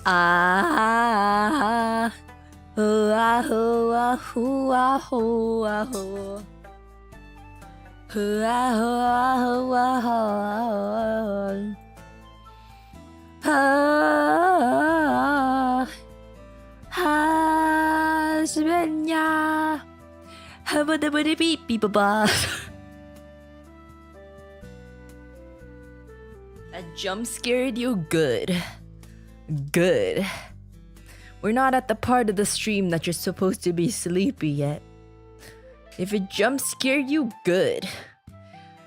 Ah, oh, ah, oh, ah, oh, ah, oh, ah, oh. Oh, ah, oh, ah, oh, ah, oh. Hasbenya. That jump scared you? Good. Good. We're not at the part of the stream that you're supposed to be sleepy yet. If it jump scared you, good.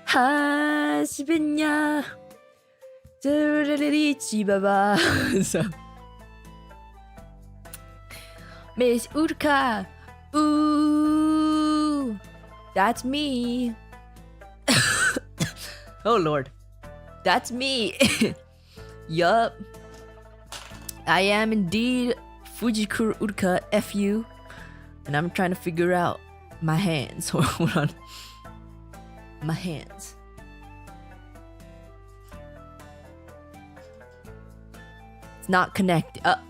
Hasbenya. So, Miss Uruka. Ooh, that's me. Oh Lord, that's me. Yup, I am indeed Fujikura Uruka FU, and I'm trying to figure out my hands. Hold on, my hands. It's not connected. Oh.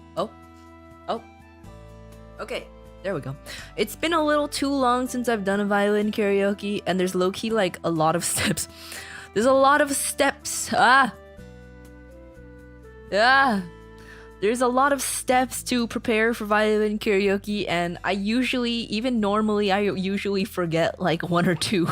Okay, there we go. It's been a little too long since I've done a violin karaoke, and there's low-key like a lot of steps. There's a lot of steps. There's a lot of steps to prepare for violin karaoke, and I usually forget like one or two.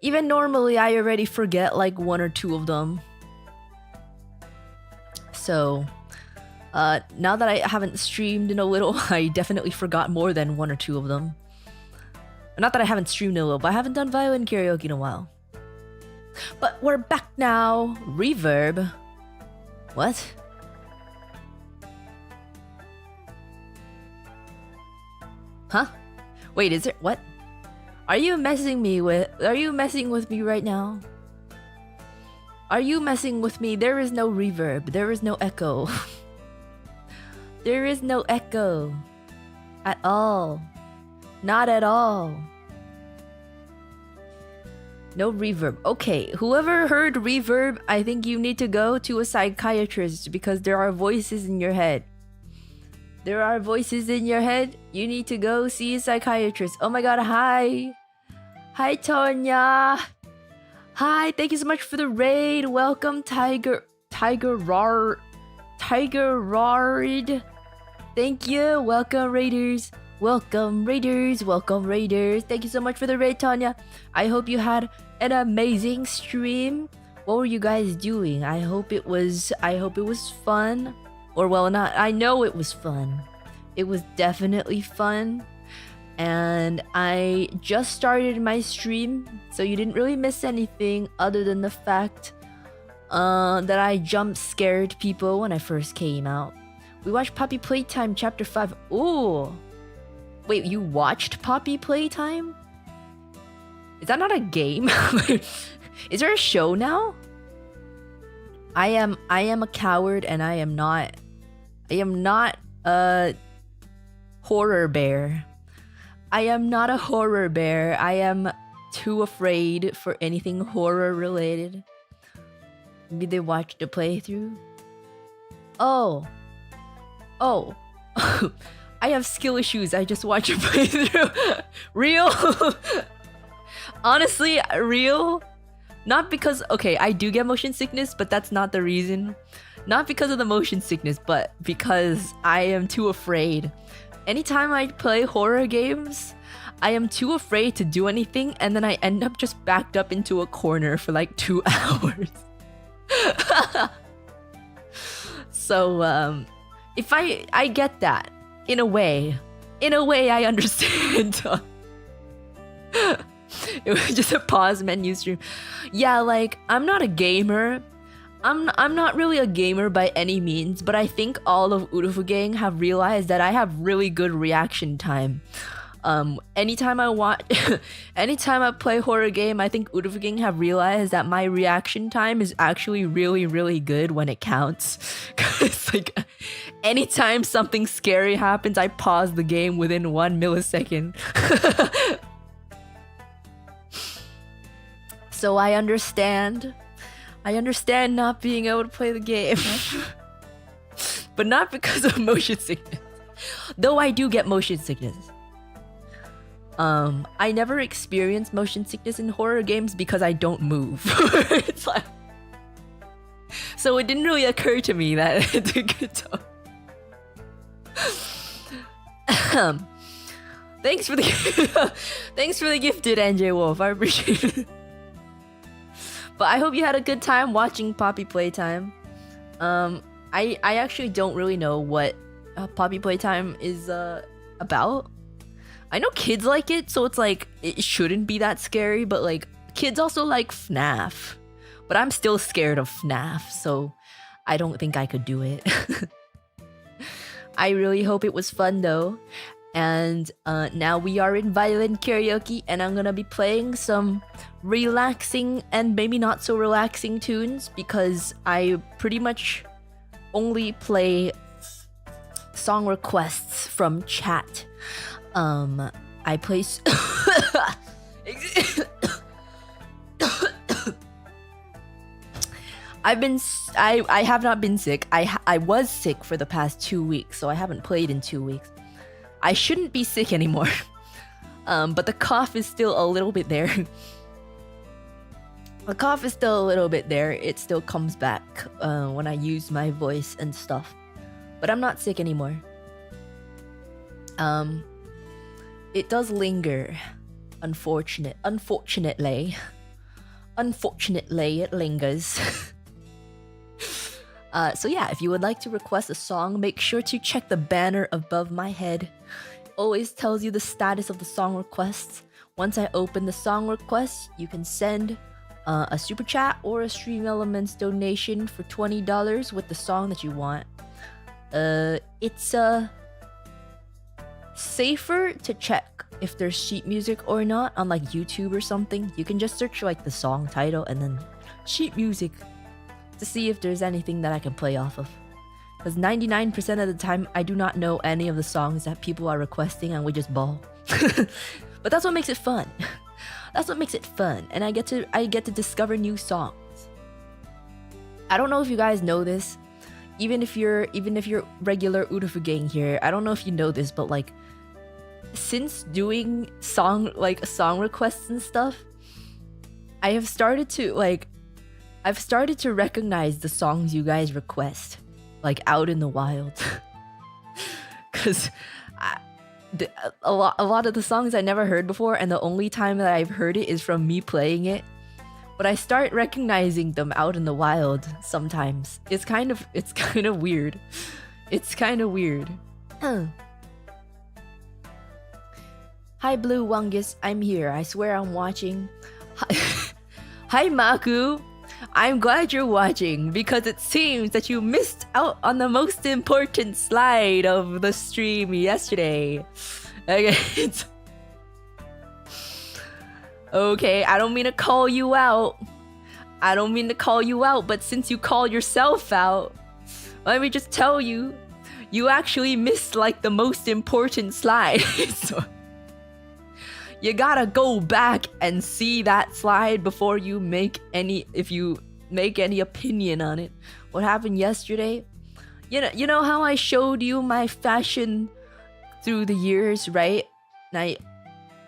Even normally I already forget like one or two of them. So, now that I haven't streamed in a little, I definitely forgot more than one or two of them. Not that I haven't streamed in a little, but I haven't done violin karaoke in a while. But we're back now. Reverb. What? Huh? Wait, is it what? Are you messing with me right now? Are you messing with me? There is no reverb. There is no echo. There is no echo. At all. Not at all. No reverb. Okay, whoever heard reverb, I think you need to go to a psychiatrist because there are voices in your head. There are voices in your head. You need to go see a psychiatrist. Oh my god, hi. Hi, Tonya. Hi, thank you so much for the raid. Welcome, Tiger Rarid. Thank you. Welcome, Raiders. Welcome, Raiders. Welcome, Raiders. Thank you so much for the raid, Tanya. I hope you had an amazing stream. What were you guys doing? I hope it was fun. Or well, not. I know it was fun. It was definitely fun. And I just started my stream, so you didn't really miss anything other than the fact that I jump scared people when I first came out. We watched Poppy Playtime Chapter 5. Ooh! Wait, you watched Poppy Playtime? Is that not a game? Is there a show now? I am a coward and I am not a horror bear. I am not a horror bear. I am too afraid for anything horror related. Maybe they watched the playthrough. Oh. I have skill issues. I just watched a playthrough. Real? Honestly, real? Not because, okay, I do get motion sickness, but that's not the reason. Not because of the motion sickness, but because I am too afraid. Anytime I play horror games, I am too afraid to do anything, and then I end up just backed up into a corner for like 2 hours. So, if I get that, in a way I understand. It was just a pause menu stream. Yeah, like, I'm not a gamer. I'm not really a gamer by any means, but I think all of Uruka gang have realized that I have really good reaction time. Anytime I play horror game, I think Uruka gang have realized that my reaction time is actually really, really good when it counts. Cause like, anytime something scary happens, I pause the game within 1 millisecond. So I understand. I understand not being able to play the game. But not because of motion sickness. Though I do get motion sickness. I never experience motion sickness in horror games because I don't move. It's like, so it didn't really occur to me that it's a good time. Thanks for the gifted NJ Wolf. I appreciate it. But I hope you had a good time watching Poppy Playtime. I actually don't really know what Poppy Playtime is about. I know kids like it, so it's like it shouldn't be that scary, but like kids also like FNAF. But I'm still scared of FNAF, so I don't think I could do it. I really hope it was fun though. And now we are in Violin Karaoke, and I'm gonna be playing some relaxing and maybe not so relaxing tunes because I pretty much only play song requests from chat. I play I have not been sick. I was sick for the past 2 weeks, so I haven't played in 2 weeks. I shouldn't be sick anymore. But the cough is still a little bit there. The cough is still a little bit there. It still comes back when I use my voice and stuff. But I'm not sick anymore. It does linger. Unfortunately. Unfortunately, it lingers. So yeah, if you would like to request a song, make sure to check the banner above my head. It always tells you the status of the song requests. Once I open the song request, you can send a super chat or a StreamElements donation for $20 with the song that you want. It's safer to check if there's sheet music or not on like YouTube or something. You can just search like the song title and then sheet music to see if there's anything that I can play off of. Because 99% of the time, I do not know any of the songs that people are requesting and we just ball. But that's what makes it fun. That's what makes it fun, and I get to discover new songs. I don't know if you guys know this, even if you're regular Uruka gang here. I don't know if you know this, but like, since doing song requests and stuff, I've started to recognize the songs you guys request, like out in the wild. Cause a lot of the songs I never heard before, and the only time that I've heard it is from me playing it. But I start recognizing them out in the wild sometimes. It's kind of weird. It's kind of weird. Hi Blue Wungus, I'm here. I swear I'm watching. Hi Maku. I'm glad you're watching because it seems that you missed out on the most important slide of the stream yesterday. Okay. Okay, I don't mean to call you out. But since you called yourself out, let me just tell you, you actually missed like the most important slide. So you gotta go back and see that slide before you make any opinion on it. What happened yesterday? You know how I showed you my fashion through the years, right? And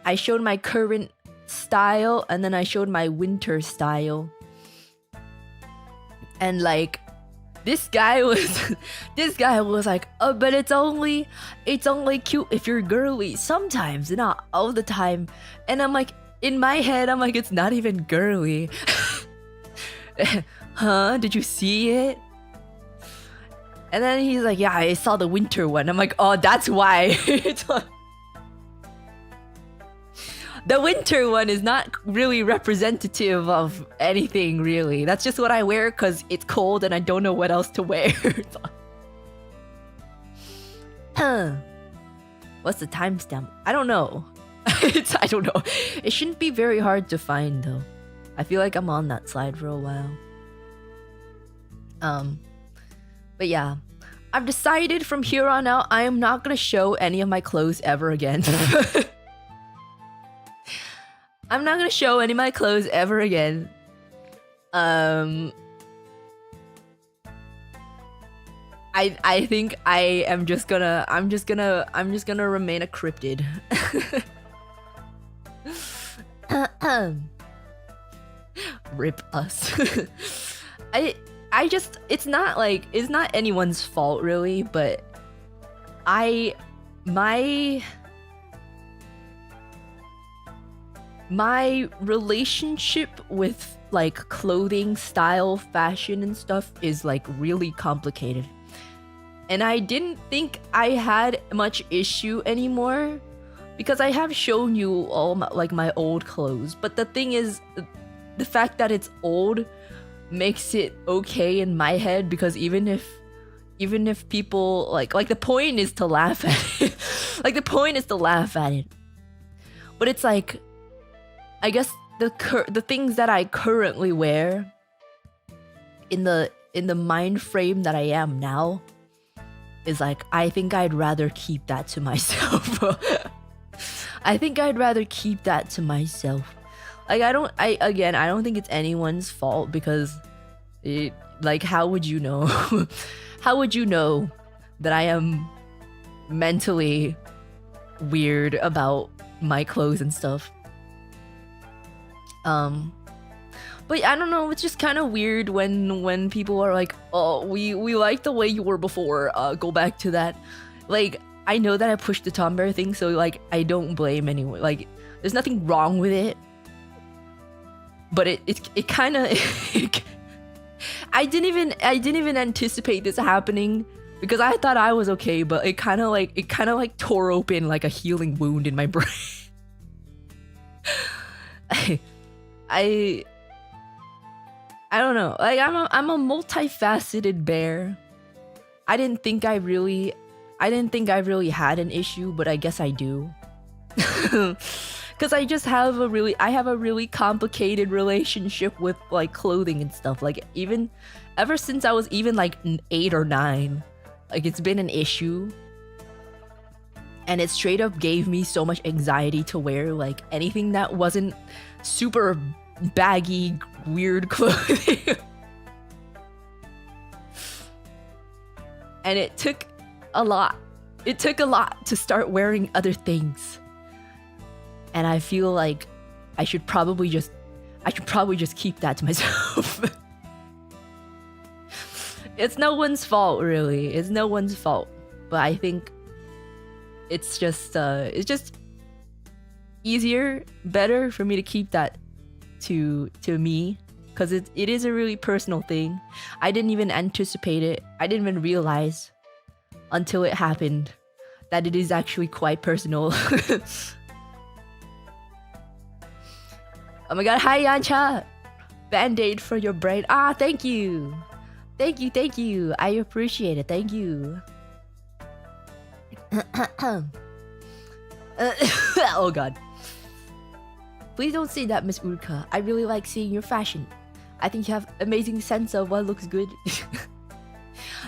I showed my current style, and then I showed my winter style. And like, this guy was like, oh, but it's only cute if you're girly sometimes, not all the time. And I'm like, in my head, I'm like, it's not even girly. Huh? Did you see it? And then he's like, yeah, I saw the winter one. I'm like, oh, that's why. The winter one is not really representative of anything, really. That's just what I wear because it's cold and I don't know what else to wear. What's the timestamp? I don't know. I don't know. It shouldn't be very hard to find, though. I feel like I'm on that slide for a while. But yeah. I've decided from here on out, I am not gonna show any of my clothes ever again. I'm not gonna show any of my clothes ever again. I think I am just gonna I'm just gonna remain a cryptid. Rip us. I just it's not anyone's fault really, but my relationship with like clothing, style, fashion and stuff is like really complicated. And I didn't think I had much issue anymore because I have shown you all my old clothes. But the thing is, the fact that it's old makes it okay in my head, because even if people like the point is to laugh at it. Like the point is to laugh at it. But it's like, I guess the things that I currently wear in the mind frame that I am now is like, I think I'd rather keep that to myself. I think I'd rather keep that to myself. Like I don't think it's anyone's fault, because how would you know? How would you know that I am mentally weird about my clothes and stuff? But I don't know, it's just kind of weird when people are like, oh, we like the way you were before, go back to that. Like, I know that I pushed the tomboy thing, so like I don't blame anyone. Like, there's nothing wrong with it. But it kind of I didn't even anticipate this happening, because I thought I was okay, but it kind of like tore open like a healing wound in my brain. I don't know. Like I'm a multifaceted bear. I didn't think I really had an issue, but I guess I do. Cuz I have a really complicated relationship with like clothing and stuff. Like even ever since I was even like 8 or 9, like it's been an issue. And it straight up gave me so much anxiety to wear like anything that wasn't super baggy, weird clothing. And it took a lot. It took a lot to start wearing other things. And I feel like I should probably just keep that to myself. It's no one's fault, really. It's no one's fault. But I think it's just easier, better for me to keep that to me, because it is a really personal thing. I didn't even anticipate it. I didn't even realize until it happened that it is actually quite personal. Oh my god, hi Yancha! Band-aid for your brain. Ah, thank you! Thank you! I appreciate it, thank you. Oh god. Please don't say that, Miss Uruka. I really like seeing your fashion. I think you have amazing sense of what looks good.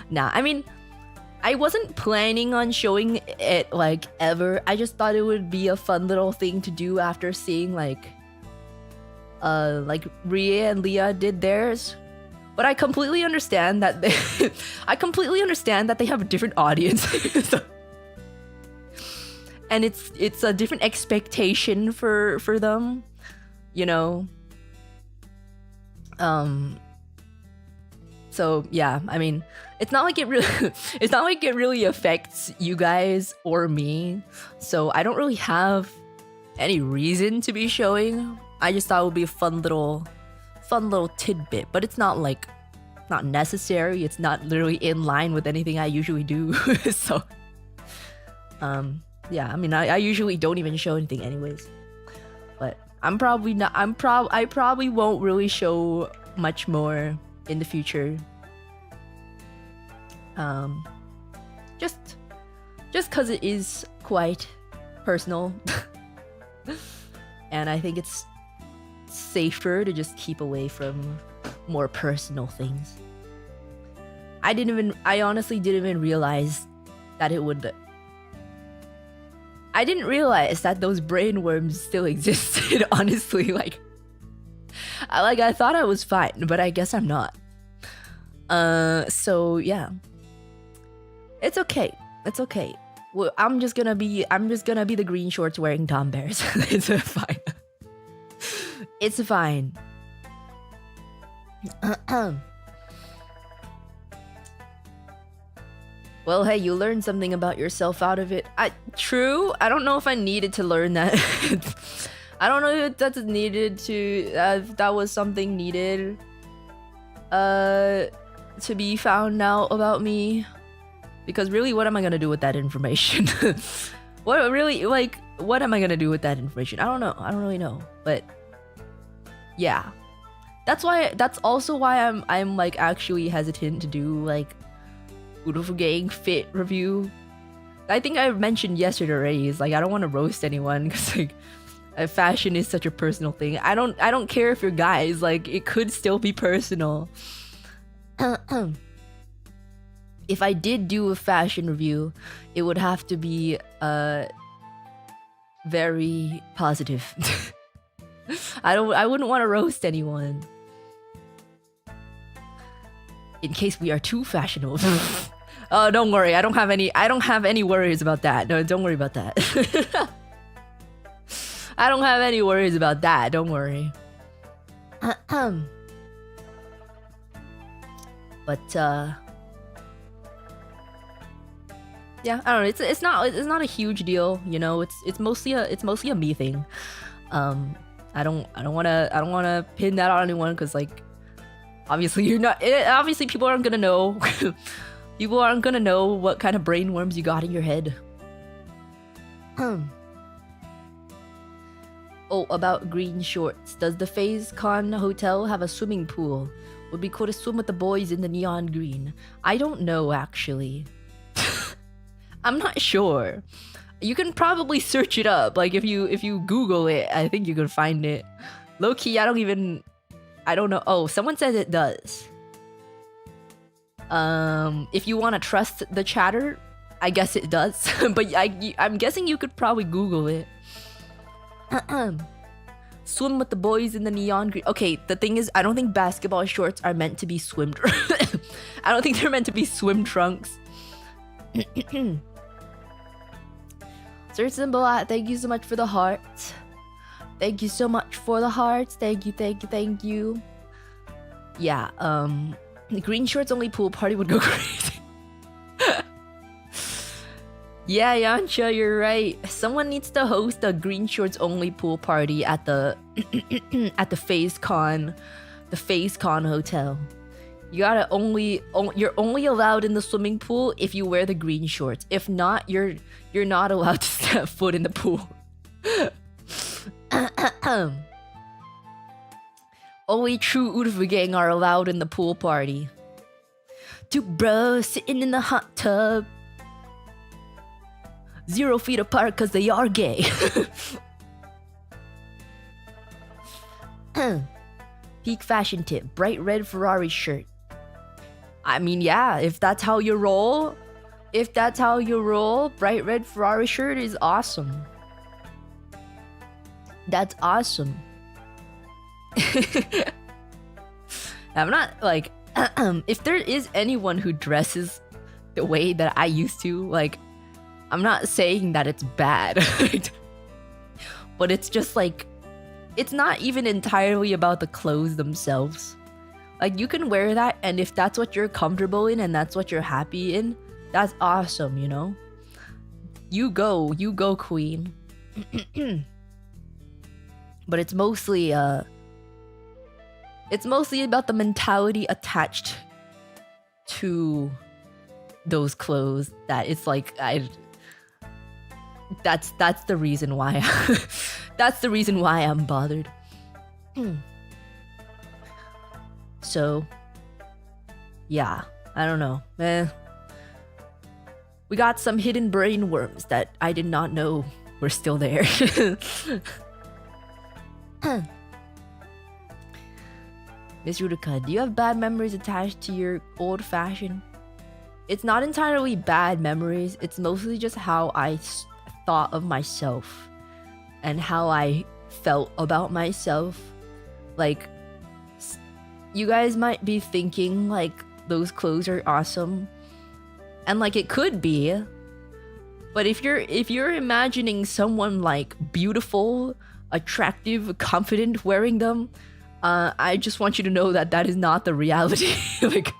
Nah, I mean, I wasn't planning on showing it like ever. I just thought it would be a fun little thing to do after seeing like Ria and Leah did theirs. But I completely understand that they have a different audience. So, and it's a different expectation for them, you know. So yeah, I mean, it's not like it really affects you guys or me. So I don't really have any reason to be showing. I just thought it would be a fun little tidbit, but it's not necessary. It's not literally in line with anything I usually do. So yeah, I mean, I usually don't even show anything anyways. But I probably won't really show much more in the future. Just cuz it is quite personal. And I think it's safer to just keep away from more personal things. I honestly didn't even realize that it would I didn't realize that those brain worms still existed, honestly. Like I thought I was fine, but I guess I'm not. So yeah. It's okay. It's okay. Well, I'm just gonna be the green shorts wearing Tom Bears. It's fine. It's fine. Well, hey, you learned something about yourself out of it. True. I don't know if I needed to learn that. I don't know if that's needed to. If that was something needed. To be found out about me. Because really, what am I gonna do with that information? What am I gonna do with that information? I don't know. I don't really know. But yeah, that's also why I'm like actually hesitant to do like Uruka fit review. I think I mentioned yesterday already. Is like I don't want to roast anyone because like fashion is such a personal thing. I don't care if you're guys. Like it could still be personal. If I did do a fashion review, it would have to be very positive. I wouldn't want to roast anyone. In case we are too fashionable. Oh, don't worry. I don't have any worries about that. No, don't worry about that. I don't have any worries about that. Don't worry. But yeah, I don't know. It's not a huge deal, you know. It's mostly a me thing. I don't wanna pin that on anyone because like obviously obviously people aren't gonna know. People aren't gonna know what kind of brain worms you got in your head. Oh, about green shorts. Does the FaZe Con Hotel have a swimming pool? Would be cool to swim with the boys in the neon green. I don't know actually. I'm not sure. You can probably search it up. Like if you Google it, I think you can find it. Low key, I don't know. Oh, someone says it does. If you want to trust the chatter, I guess it does. But I'm guessing you could probably Google it. Swim with the boys in the neon green. Okay, the thing is, I don't think basketball shorts are meant to be swim. I don't think they're meant to be swim trunks. Sir Symbol, thank you so much for the hearts. Thank you so much for the hearts. Thank you. Yeah, the green shorts only pool party would go crazy. Yeah, Yancha, you're right. Someone needs to host a green shorts only pool party at the at the FaZe Con hotel. You're only allowed in the swimming pool if you wear the green shorts. If not, you're not allowed to step foot in the pool. Only true Uruka gang are allowed in the pool party. Two bros sitting in the hot tub. 0 feet apart cause they are gay. Peak fashion tip. Bright red Ferrari shirt. I mean, yeah, if that's how you roll, bright red Ferrari shirt is awesome. That's awesome. I'm not like, if there is anyone who dresses the way that I used to, like, I'm not saying that it's bad. But it's just like, it's not even entirely about the clothes themselves. Like, you can wear that, and if that's what you're comfortable in and that's what you're happy in, that's awesome, you know? You go, queen. But it's mostly about the mentality attached to those clothes that it's like that's the reason why that's the reason why I'm bothered. So yeah, I don't know. We got some hidden brain worms that I did not know were still there. Miss Uruka, do you have bad memories attached to your old fashion? It's not entirely bad memories. It's mostly just how I thought of myself and how I felt about myself, like, you guys might be thinking like those clothes are awesome, and like it could be, but if you're imagining someone like beautiful, attractive, confident wearing them, I just want you to know that that is not the reality. Like,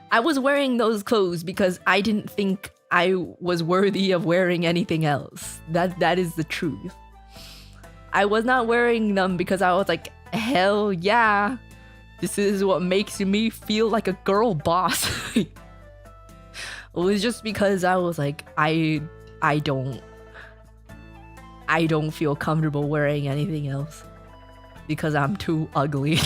I was wearing those clothes because I didn't think I was worthy of wearing anything else. That is the truth. I was not wearing them because I was like, hell yeah, this is what makes me feel like a girl boss. It was just because I was like, I don't feel comfortable wearing anything else because I'm too ugly.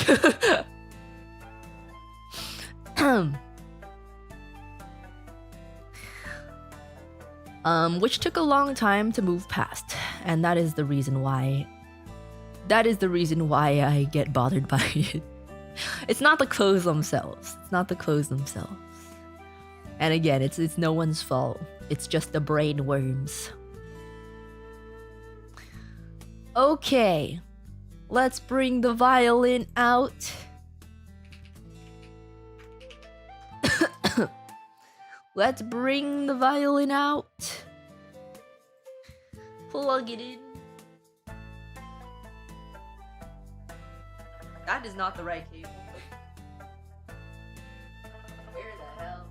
Which took a long time to move past, and that is the reason why. That is the reason why I get bothered by it. It's not the clothes themselves. It's not the clothes themselves. And again, it's no one's fault. It's just the brain worms. Okay, let's bring the violin out. Let's bring the violin out. Plug it in. That is not the right cable. Where the hell?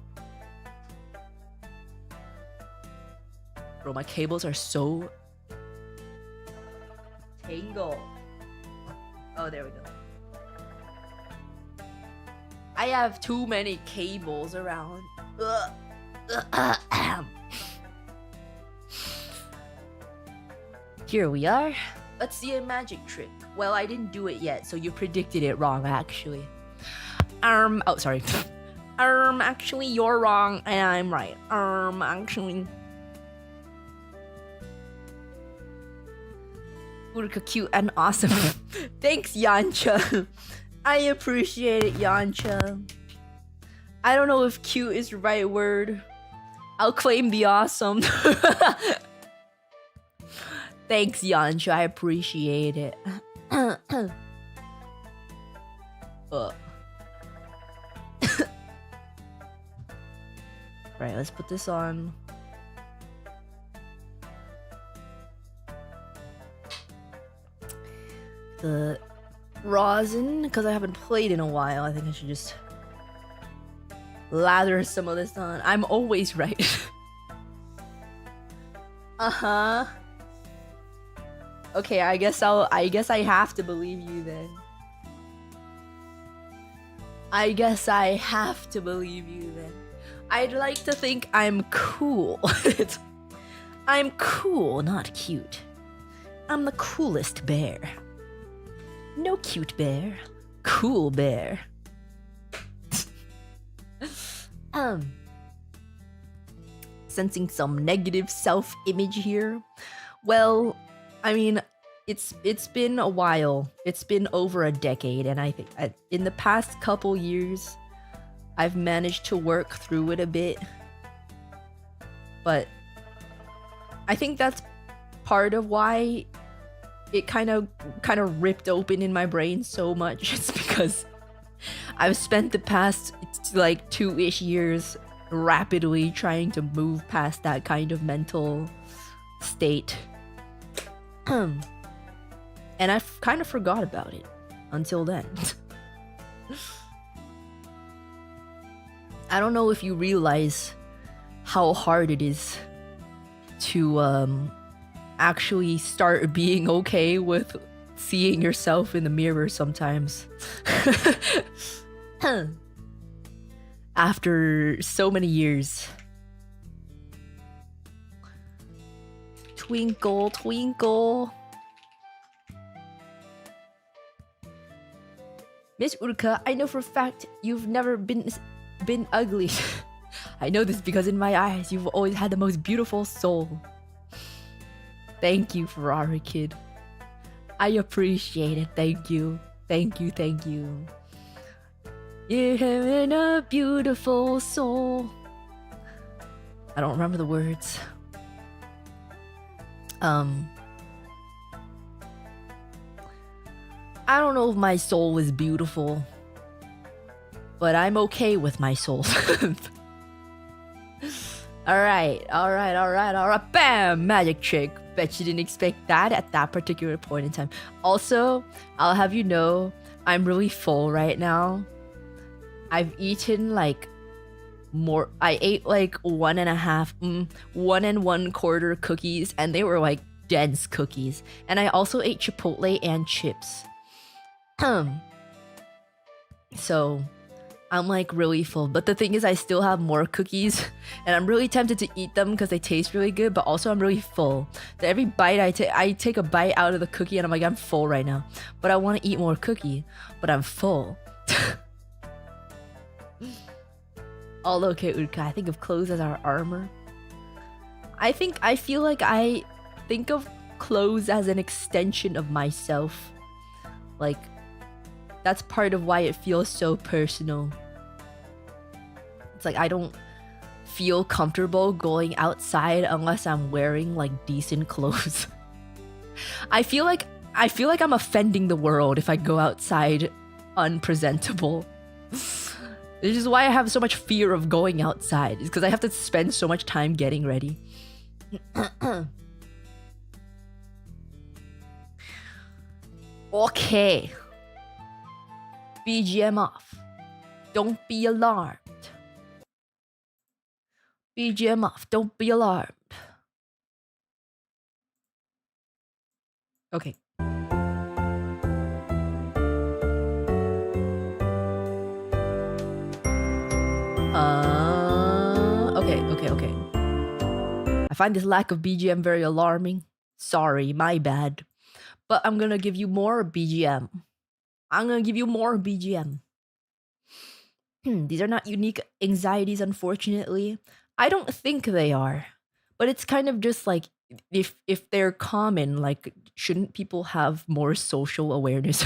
Bro, my cables are so tangled. Oh, there we go. I have too many cables around. Ugh. Here we are. Let's see a magic trick. Well, I didn't do it yet, so you predicted it wrong, actually. Oh, sorry. Actually, you're wrong, and I'm right. Actually. Uruka, cute and awesome. Thanks, Yancha. I appreciate it, Yancha. I don't know if cute is the right word. I'll claim the awesome. Thanks, Yancha. I appreciate it. Right, let's put this on. The rosin, because I haven't played in a while. I think I should just lather some of this on. I'm always right. Uh-huh. Okay, I guess I have to believe you then. I guess I have to believe you then. I'd like to think I'm cool. I'm cool, not cute. I'm the coolest bear. No cute bear. Cool bear. Sensing some negative self-image here. Well, I mean, it's been a while. It's been over a decade, and I think in the past couple years, I've managed to work through it a bit. But I think that's part of why it kind of ripped open in my brain so much. It's because I've spent the past like 2-ish years rapidly trying to move past that kind of mental state. And I kind of forgot about it until then. I don't know if you realize how hard it is to actually start being okay with seeing yourself in the mirror sometimes. After so many years. Twinkle, twinkle. Miss Uruka, I know for a fact you've never been ugly. I know this because in my eyes, you've always had the most beautiful soul. Thank you, Ferrari Kid. I appreciate it. Thank you. Thank you, thank you. You're having a beautiful soul. I don't remember the words. I don't know if my soul is beautiful, but I'm okay with my soul. Alright. Bam! Magic trick. Bet you didn't expect that at that particular point in time. Also, I'll have you know, I'm really full right now. I've eaten like more. I ate like 1.25 cookies, and they were like dense cookies. And I also ate Chipotle and chips. So I'm like really full, but the thing is I still have more cookies and I'm really tempted to eat them because they taste really good, but also I'm really full. So every bite I take a bite out of the cookie and I'm like, I'm full right now, but I want to eat more cookie, but I'm full. Although, okay, Uruka, I think of clothes as our armor. I feel like I think of clothes as an extension of myself. Like, that's part of why it feels so personal. It's like I don't feel comfortable going outside unless I'm wearing like decent clothes. I feel like I'm offending the world if I go outside unpresentable. This is why I have so much fear of going outside. It's because I have to spend so much time getting ready. Okay. BGM off. Don't be alarmed. BGM off. Don't be alarmed. Okay. Okay. I find this lack of BGM very alarming. Sorry, my bad. But I'm gonna give you more BGM. These are not unique anxieties, unfortunately. I don't think they are. But it's kind of just like, if they're common, like, shouldn't people have more social awareness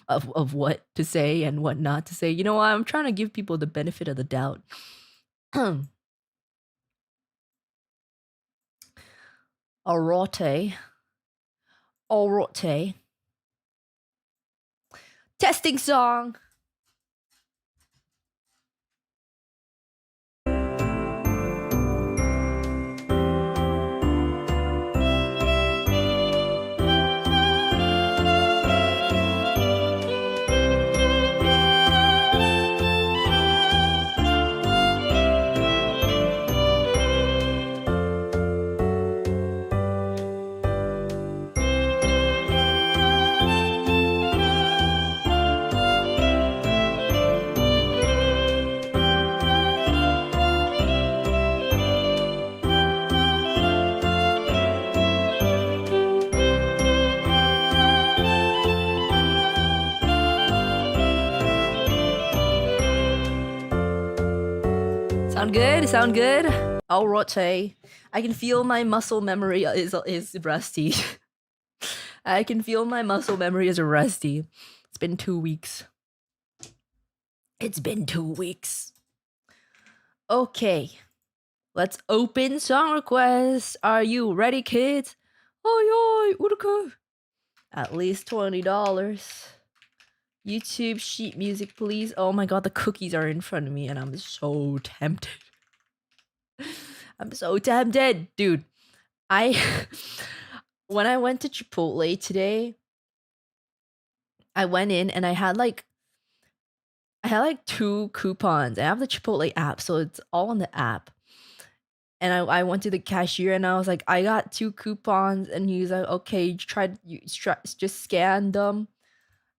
of what to say and what not to say? You know, I'm trying to give people the benefit of the doubt. Alrighty. Testing song. Sound good? Alright. I can feel my muscle memory is rusty. I can feel my muscle memory is rusty. It's been 2 weeks. Okay. Let's open song requests. Are you ready, kids? Oi, Uruka. At least $20. YouTube sheet music, please. Oh my god, the cookies are in front of me and I'm so tempted. Dude. When I went to Chipotle today, I went in and I had like 2 coupons. I have the Chipotle app, so it's all on the app. And I went to the cashier and I was like, I got 2 coupons, and he's like, okay, just scan them.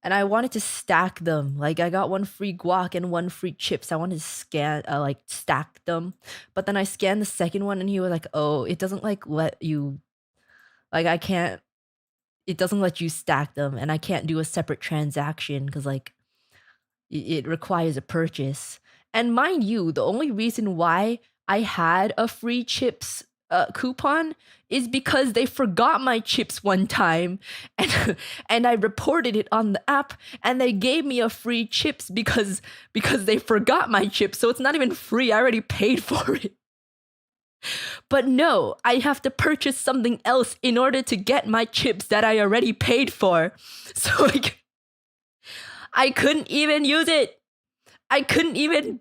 And I wanted to stack them. Like, I got 1 free guac and 1 free chips. I wanted to stack them. But then I scanned the second one and he was like, oh, it doesn't like let you, like, it doesn't let you stack them. And I can't do a separate transaction because like it requires a purchase. And mind you, the only reason why I had a free chips coupon is because they forgot my chips one time, and I reported it on the app, and they gave me a free chips because they forgot my chips. So it's not even free. I already paid for it. But no, I have to purchase something else in order to get my chips that I already paid for. So I couldn't even use it. I couldn't even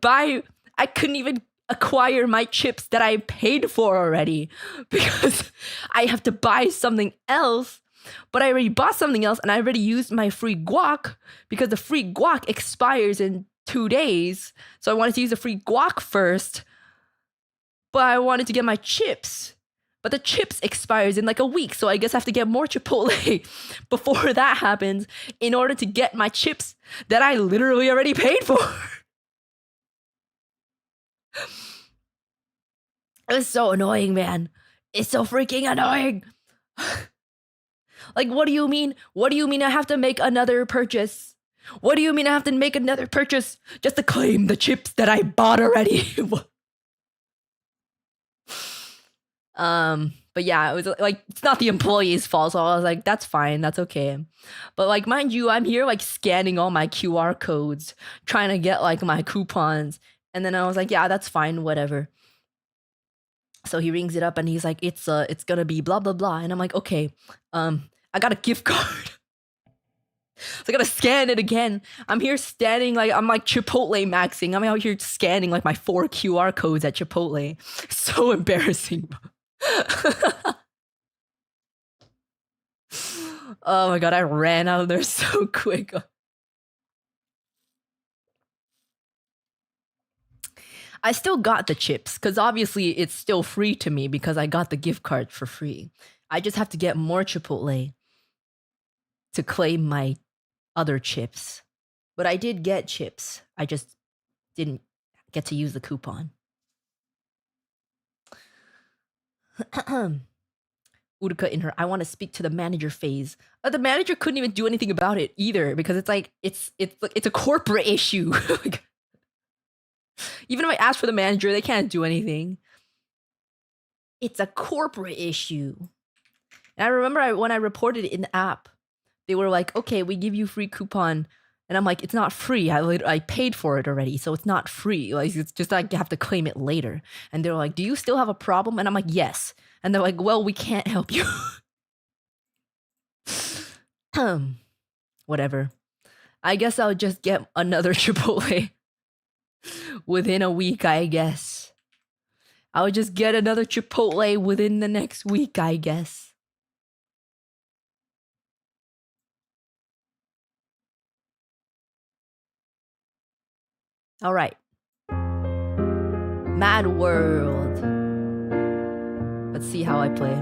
acquire my chips that I paid for already because I have to buy something else. But I already bought something else and I already used my free guac because the free guac expires in 2 days. So I wanted to use the free guac first. But I wanted to get my chips. But the chips expires in like a week. So I guess I have to get more Chipotle before that happens in order to get my chips that I literally already paid for. It was so annoying, man. It's so freaking annoying. Like, what do you mean? What do you mean I have to make another purchase? What do you mean I have to make another purchase just to claim the chips that I bought already? But yeah, it was like, it's not the employee's fault, so I was like, that's fine, that's okay. But like, mind you, I'm here like scanning all my QR codes, trying to get like my coupons, and then I was like, yeah, that's fine, whatever. So he rings it up and he's like, it's gonna be blah blah blah, and I'm like, okay, I got a gift card. So I gotta scan it again. I'm here standing like I'm like Chipotle maxing. I'm out here scanning like my 4 QR codes at Chipotle. So embarrassing. Oh my god, I ran out of there so quick. I still got the chips because obviously it's still free to me because I got the gift card for free. I just have to get more Chipotle to claim my other chips. But I did get chips. I just didn't get to use the coupon. Uruka in her I want to speak to the manager phase. The manager couldn't even do anything about it either because it's like it's a corporate issue. Even if I ask for the manager, they can't do anything. It's a corporate issue. And I remember when I reported it in the app, they were like, okay, we give you free coupon. And I'm like, it's not free. I paid for it already, so it's not free. Like, it's just like you have to claim it later. And they're like, do you still have a problem? And I'm like, yes. And they're like, well, we can't help you. Whatever. I guess I'll just get another Chipotle within a week, I guess. I'll just get another Chipotle within the next week, I guess. All right. Mad World. Let's see how I play.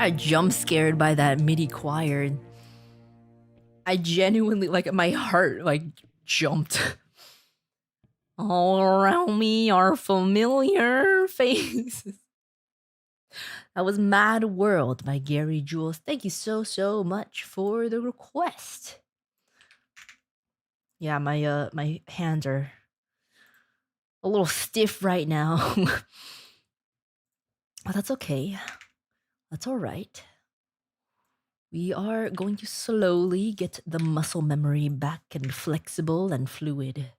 got jump scared by that MIDI choir. I genuinely, like, my heart, like, jumped. All around me are familiar faces. That was Mad World by Gary Jules. Thank you so much for the request. Yeah, my hands are a little stiff right now. But that's okay. That's all right. We are going to slowly get the muscle memory back and flexible and fluid.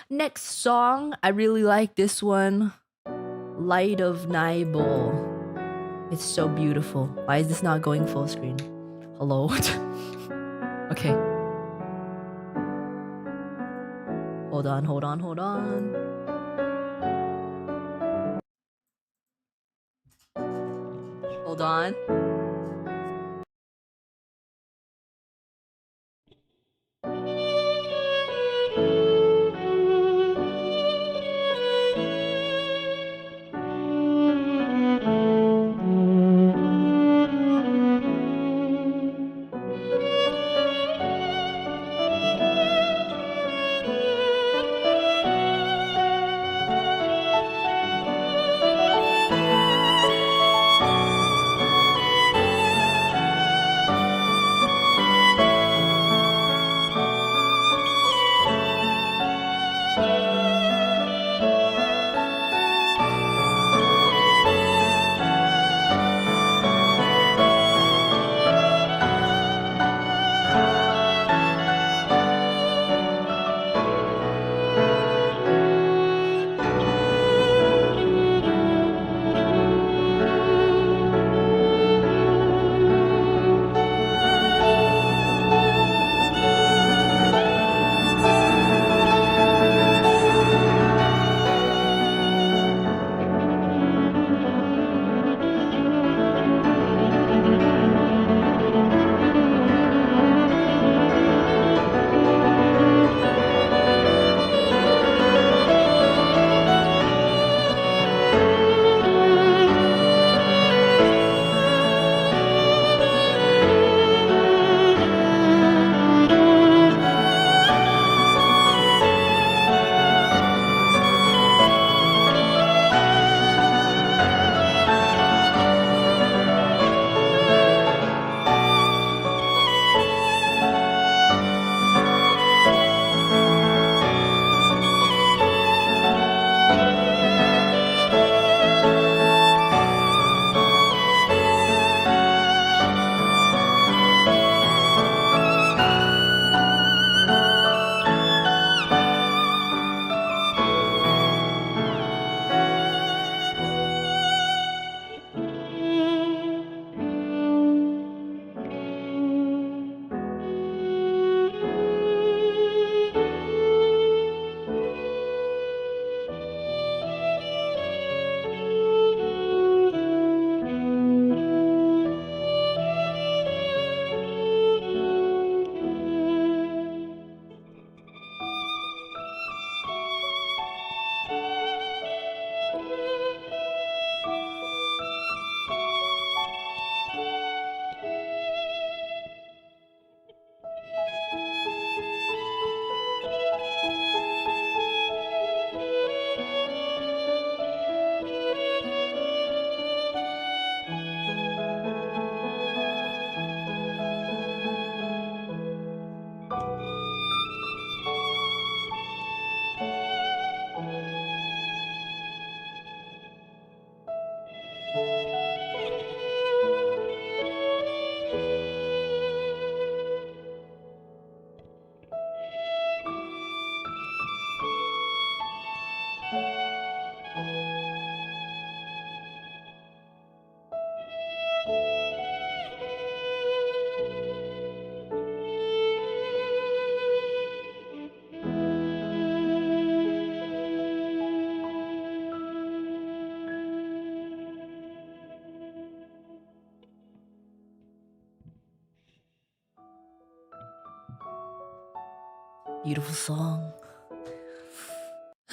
Next song, I really like this one. Light of Nibel. It's so beautiful. Why is this not going full screen? Hello? Okay. Hold on. Hold on. Beautiful song.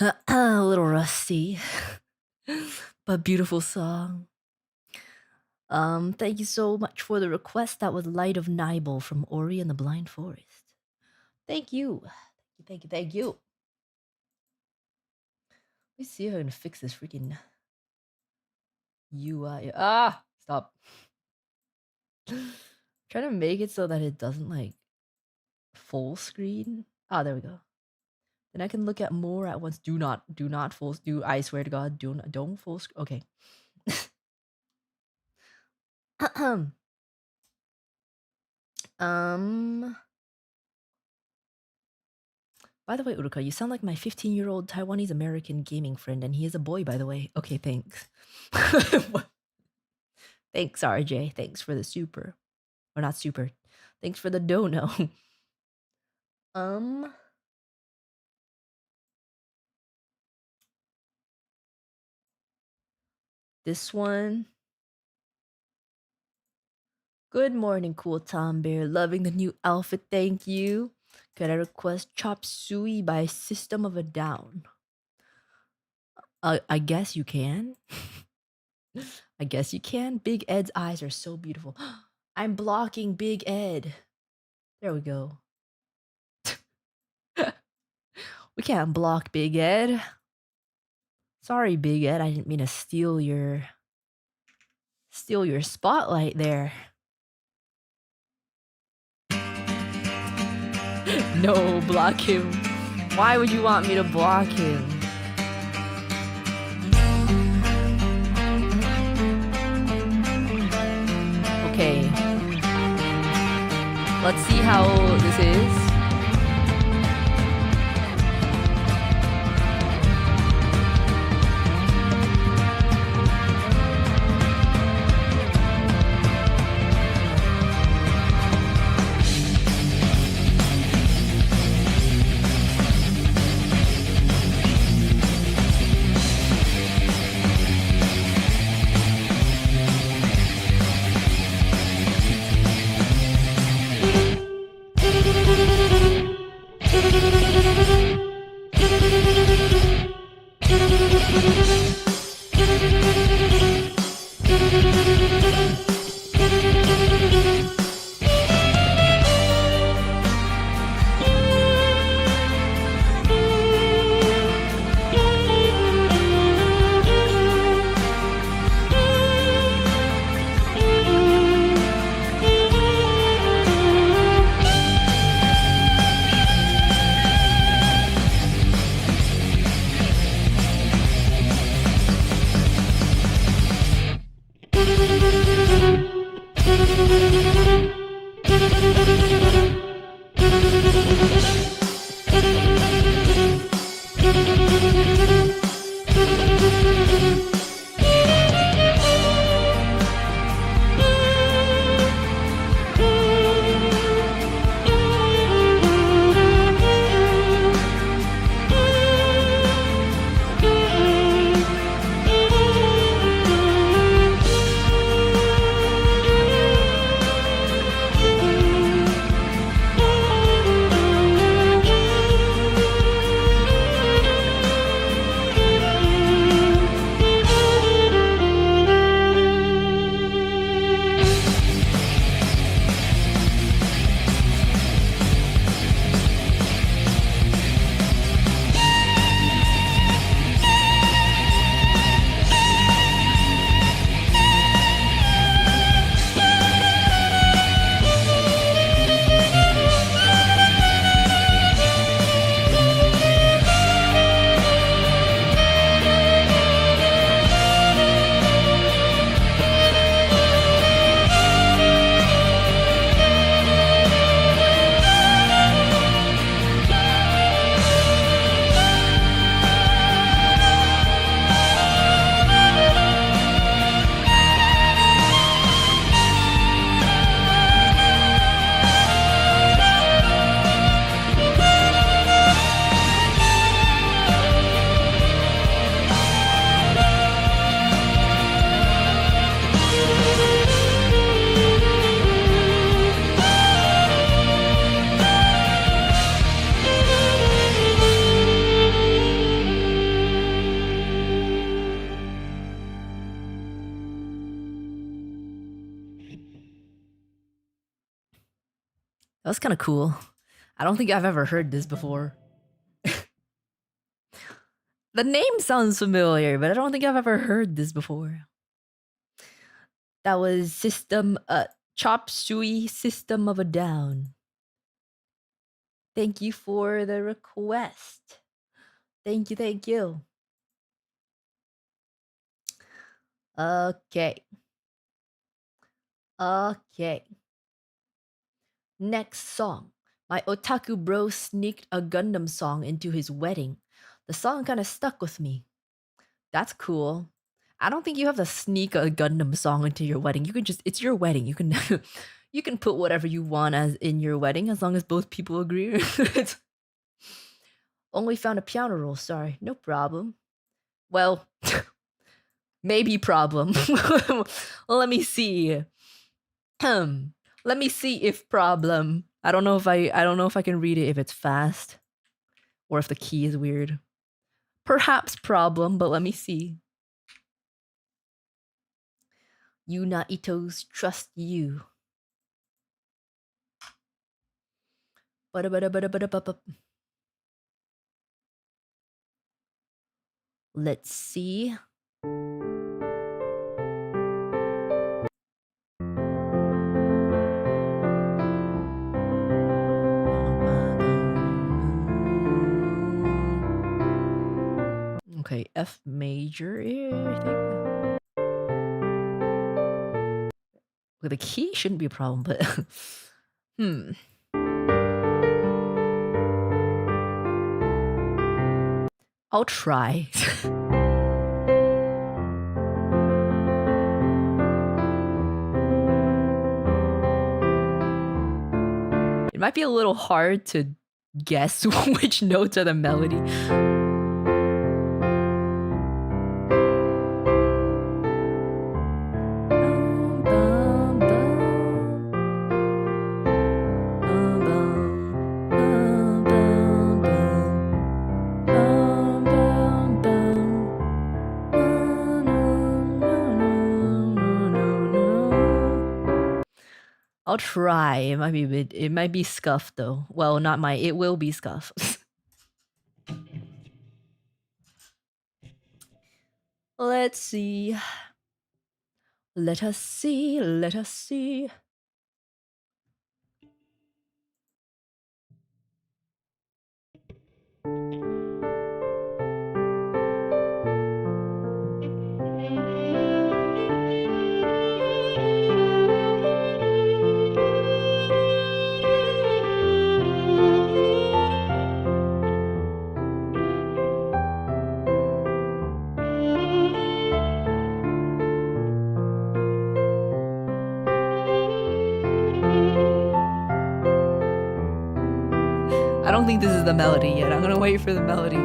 A little rusty, but beautiful song. Thank you so much for the request. That was Light of Nibel from Ori and the Blind Forest. Thank you. Thank you, thank you. Let me see if I can fix this freaking UI. Ah, stop. Trying to make it so that it doesn't like full screen. Ah, there we go. Then I can look at more at once. Do not full. I swear to God, don't full screen. Okay. By the way, Uruka, you sound like my 15-year-old Taiwanese American gaming friend, and he is a boy, by the way. Okay, thanks. Thanks, RJ. Thanks for the super. Or not super. Thanks for the dono. This one. Good morning, cool Tom Bear. Loving the new outfit, thank you. Could I request Chop Suey by System of a Down? I guess you can. I guess you can. Big Ed's eyes are so beautiful. I'm blocking Big Ed. There we go. We can't block Big Ed. Sorry, Big Ed. I didn't mean to steal your spotlight there. No, block him. Why would you want me to block him? Okay. Let's see how this is. That was kind of cool. I don't think I've ever heard this before. The name sounds familiar, but I don't think I've ever heard this before. That was Chop Suey System of a Down. Thank you for the request. Thank you, thank you. Okay. Okay. Next song. My otaku bro sneaked a Gundam song into his wedding. The song kind of stuck with me. That's cool. I don't think you have to sneak a Gundam song into your wedding. You can just, it's your wedding. You can you can put whatever you want as in your wedding as long as both people agree. Only found a piano roll, sorry. No problem. Well, maybe problem. Well, let me see. Let me see if problem. I don't know if I can read it if it's fast or if the key is weird. Perhaps problem, but let me see. Unaitos trust you. Let's see. Okay, F major here, I think. Well, the key shouldn't be a problem, but I'll try. It might be a little hard to guess which notes are the melody. I'll try. It might be scuffed though. Well, not my. It will be scuffed. Let's see. Let us see. Let us see. I don't think this is the melody yet. I'm gonna wait for the melody.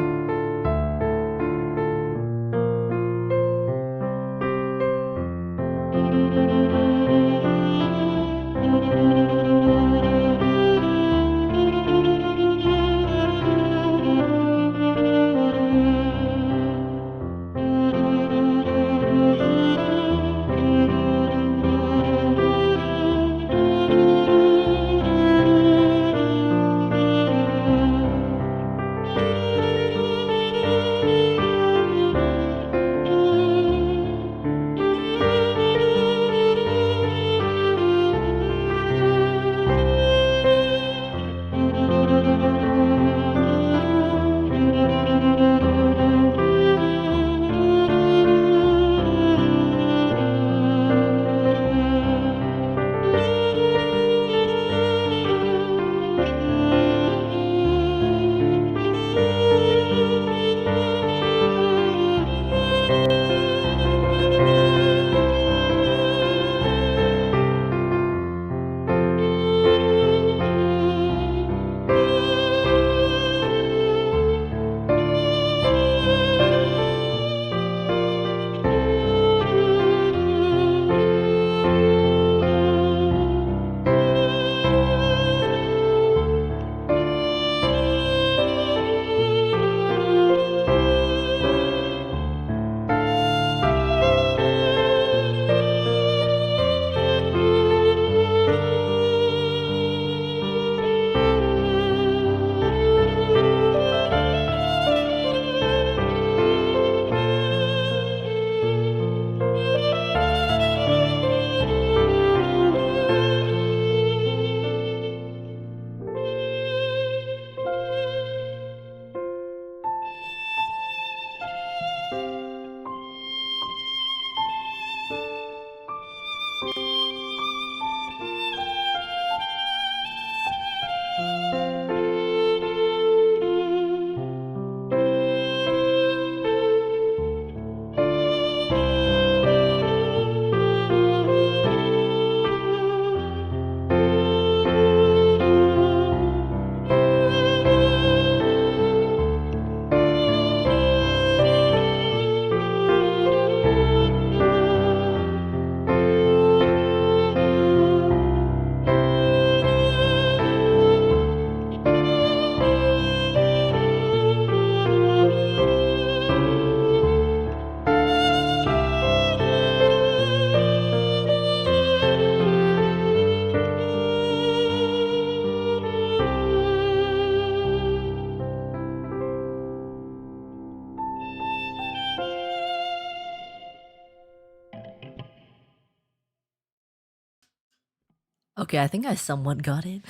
Okay, I think I somewhat got it.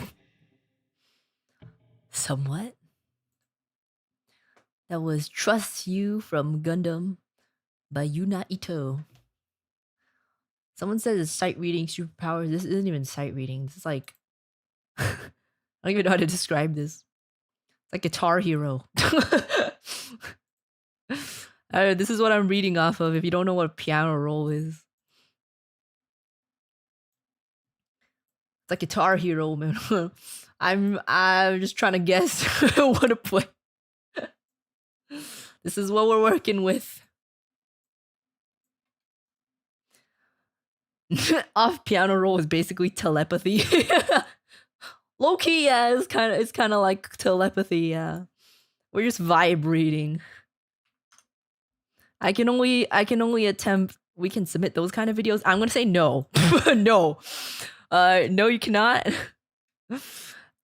Somewhat. That was Trust You from Gundam by Yuna Ito. Someone says it's sight reading superpowers. This isn't even sight reading. This is like I don't even know how to describe this. It's like Guitar Hero. This is what I'm reading off of if you don't know what a piano roll is. It's like Guitar Hero, man. I'm just trying to guess what to play. This is what we're working with. Off piano roll is basically telepathy. Low key, yeah, it's kind of like telepathy. Yeah, we're just vibe reading. I can only attempt. We can submit those kind of videos. I'm gonna say no, no, no, you cannot.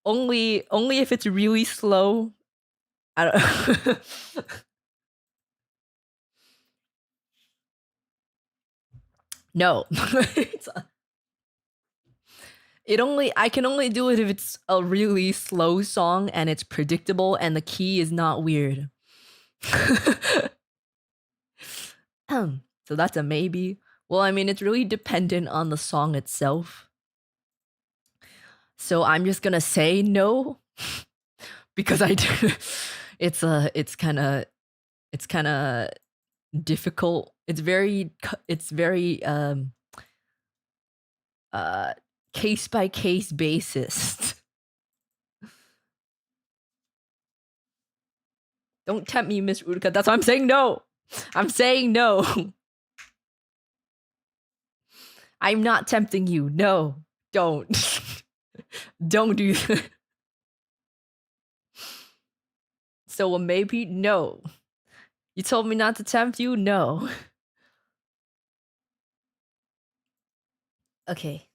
only if it's really slow. I don't. No. I can only do it if it's a really slow song and it's predictable and the key is not weird. So that's a maybe. Well, I mean, it's really dependent on the song itself. So I'm just gonna say no because it's kind of difficult. It's very case by case basis. Don't tempt me, Miss Uruka. That's why I'm saying no. I'm saying no. I'm not tempting you. No, don't. Don't do that. So maybe no. You told me not to tempt you? No. Okay.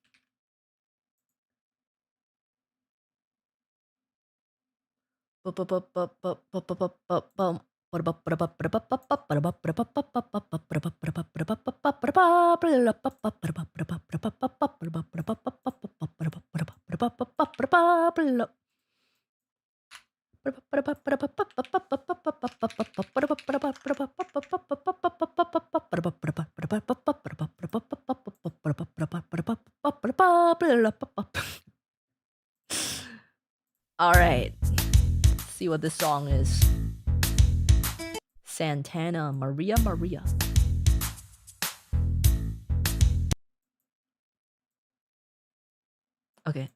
All right. Let's see what this song is. Santana, Maria Maria. Okay.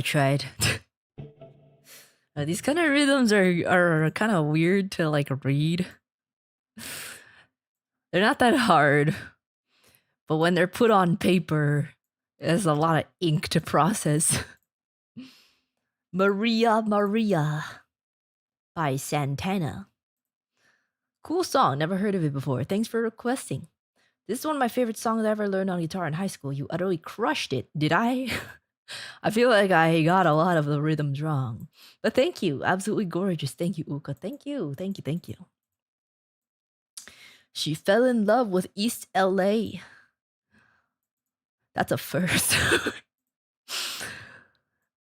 tried. These kind of rhythms are kind of weird to like read. They're not that hard, but when they're put on paper, there's a lot of ink to process. Maria Maria by Santana. Cool song, never heard of it before. Thanks for requesting. This is one of my favorite songs I ever learned on guitar in high school. You utterly crushed it. Did I? I feel like I got a lot of the rhythms wrong. But thank you. Absolutely gorgeous. Thank you, Uka. Thank you. Thank you. Thank you. She fell in love with East LA. That's a first.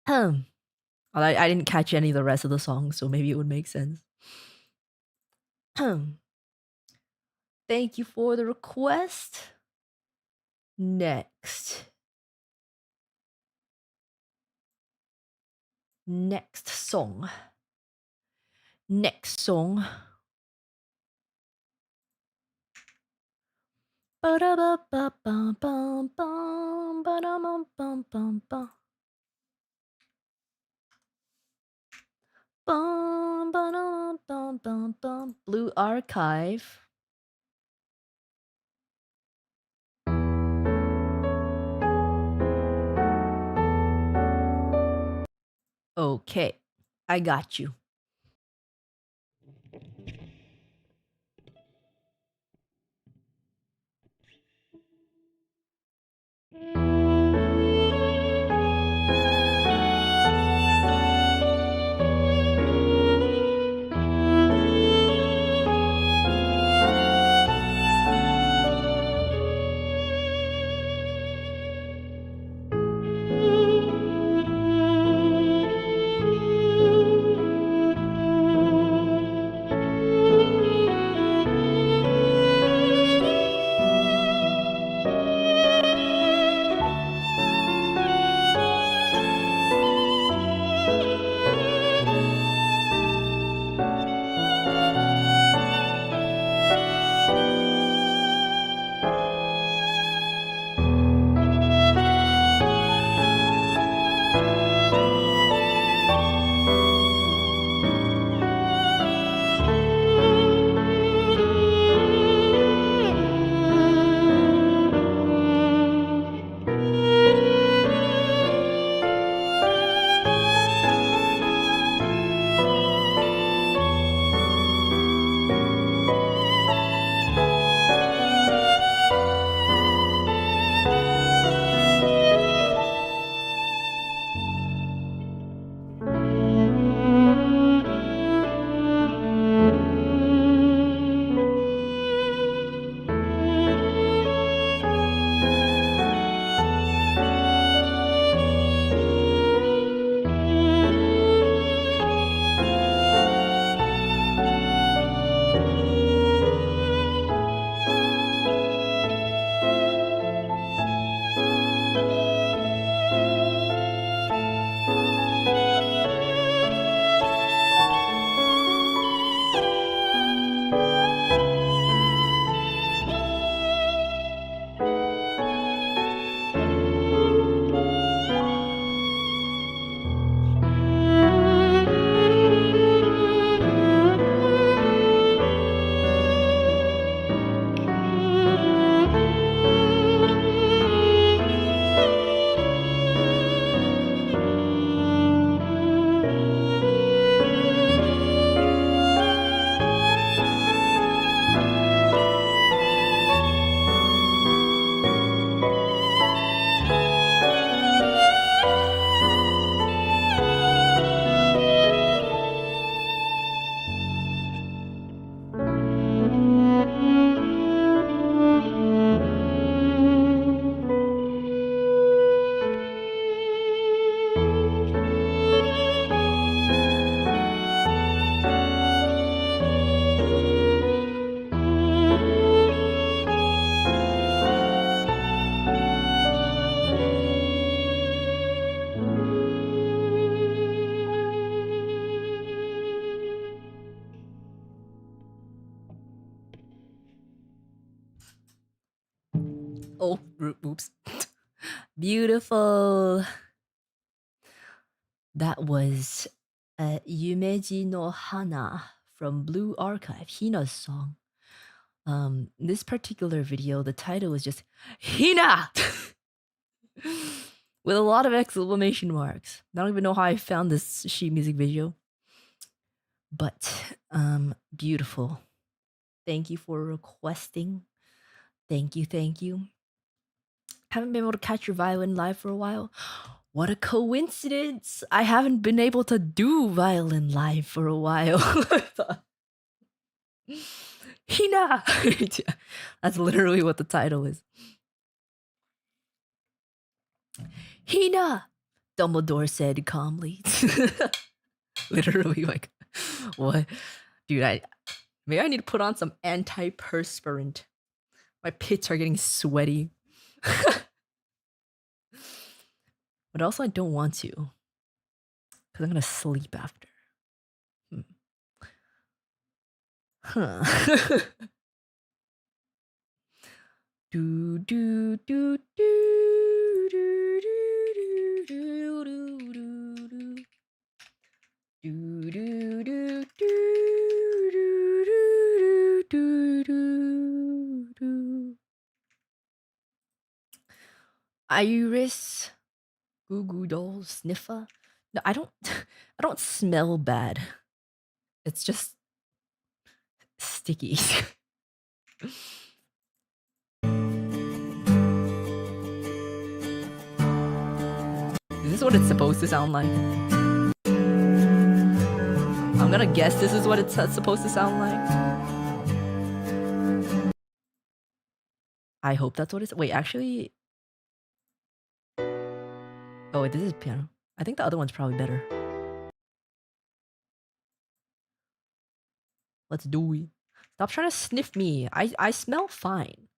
I didn't catch any of the rest of the song, so maybe it would make sense. Thank you for the request. Next song. Next song. Blue Archive. Okay, I got you. Oh, oops. Beautiful. That was Yumeji no Hana from Blue Archive, Hina's song. This particular video, the title was just Hina with a lot of exclamation marks. I don't even know how I found this sheet music video, but beautiful. Thank you for requesting. Thank you, thank you. Haven't been able to catch your violin live for a while. What a coincidence! I haven't been able to do violin live for a while. Hina! That's literally what the title is. Hina! Dumbledore said calmly. Literally, like, what? Dude, maybe I need to put on some antiperspirant. My pits are getting sweaty. But also, I don't want to. Because I'm going to sleep after. Huh. do, do, do, do, do, do, do, do, do, do. Do, do, do, do, do, do, do. Iris, Goo Goo Doll, Sniffer. No, I don't smell bad. It's just sticky. Is this what it's supposed to sound like? I'm gonna guess this is what it's supposed to sound like. I hope that's what it's. Wait, actually. Oh, wait, this is piano. I think the other one's probably better. Let's do it. Stop trying to sniff me. I smell fine.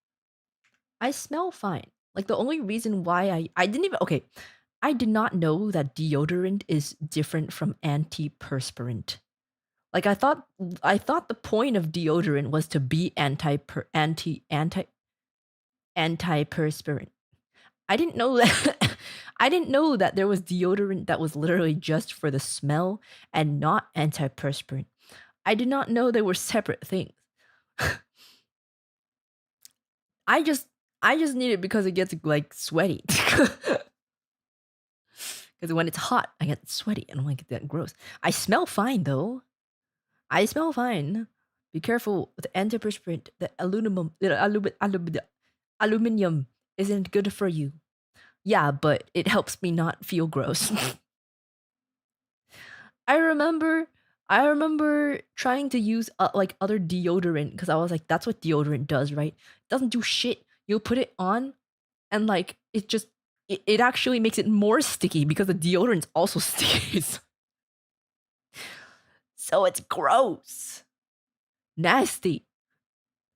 I smell fine. Like, the only reason why I didn't even. Okay. I did not know that deodorant is different from antiperspirant. Like, I thought the point of deodorant was to be antiperspirant. I didn't know that. I didn't know that there was deodorant that was literally just for the smell and not antiperspirant. I did not know they were separate things. I just need it because it gets like sweaty. Because when it's hot, I get sweaty and I'm like, that gross. I smell fine though. I smell fine. Be careful with antiperspirant. The aluminum isn't good for you. Yeah, but it helps me not feel gross. I remember trying to use like other deodorant because I was like, that's what deodorant does, right? It doesn't do shit. You'll put it on and like it actually makes it more sticky because the deodorant also sticks. So it's gross. Nasty.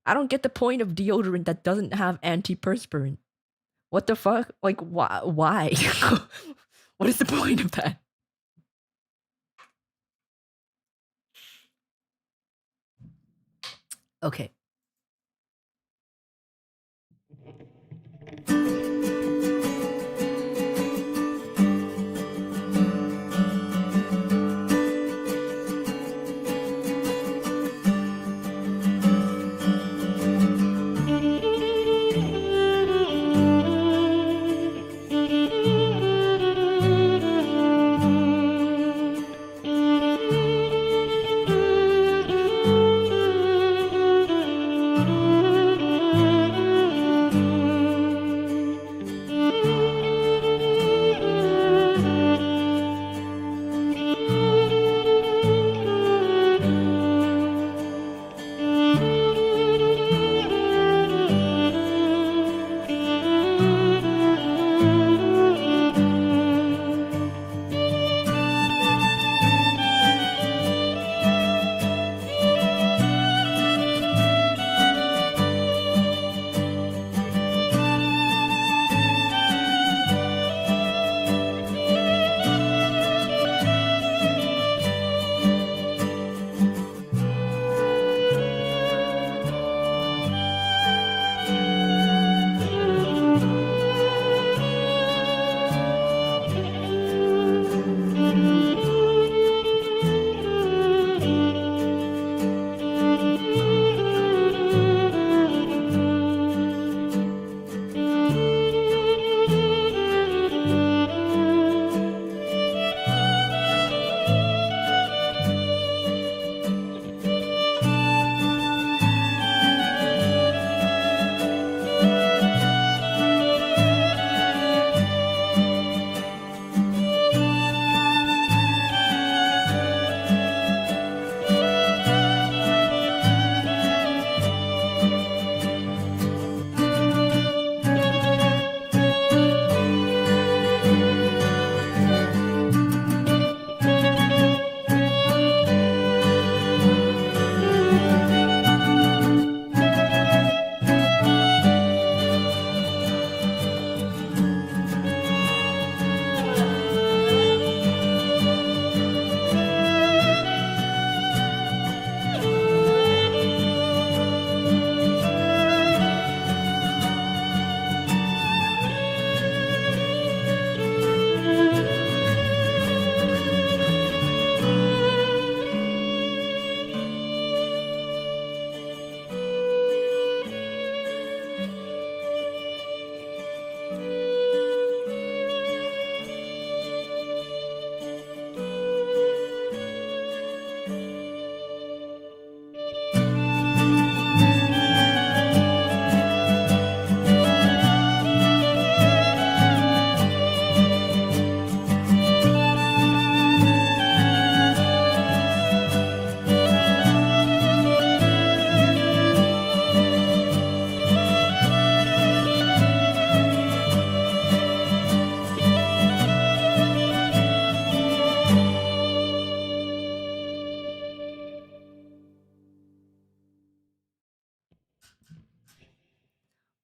I don't get the point of deodorant that doesn't have antiperspirant. What the fuck? Like, why? What is the point of that? Okay.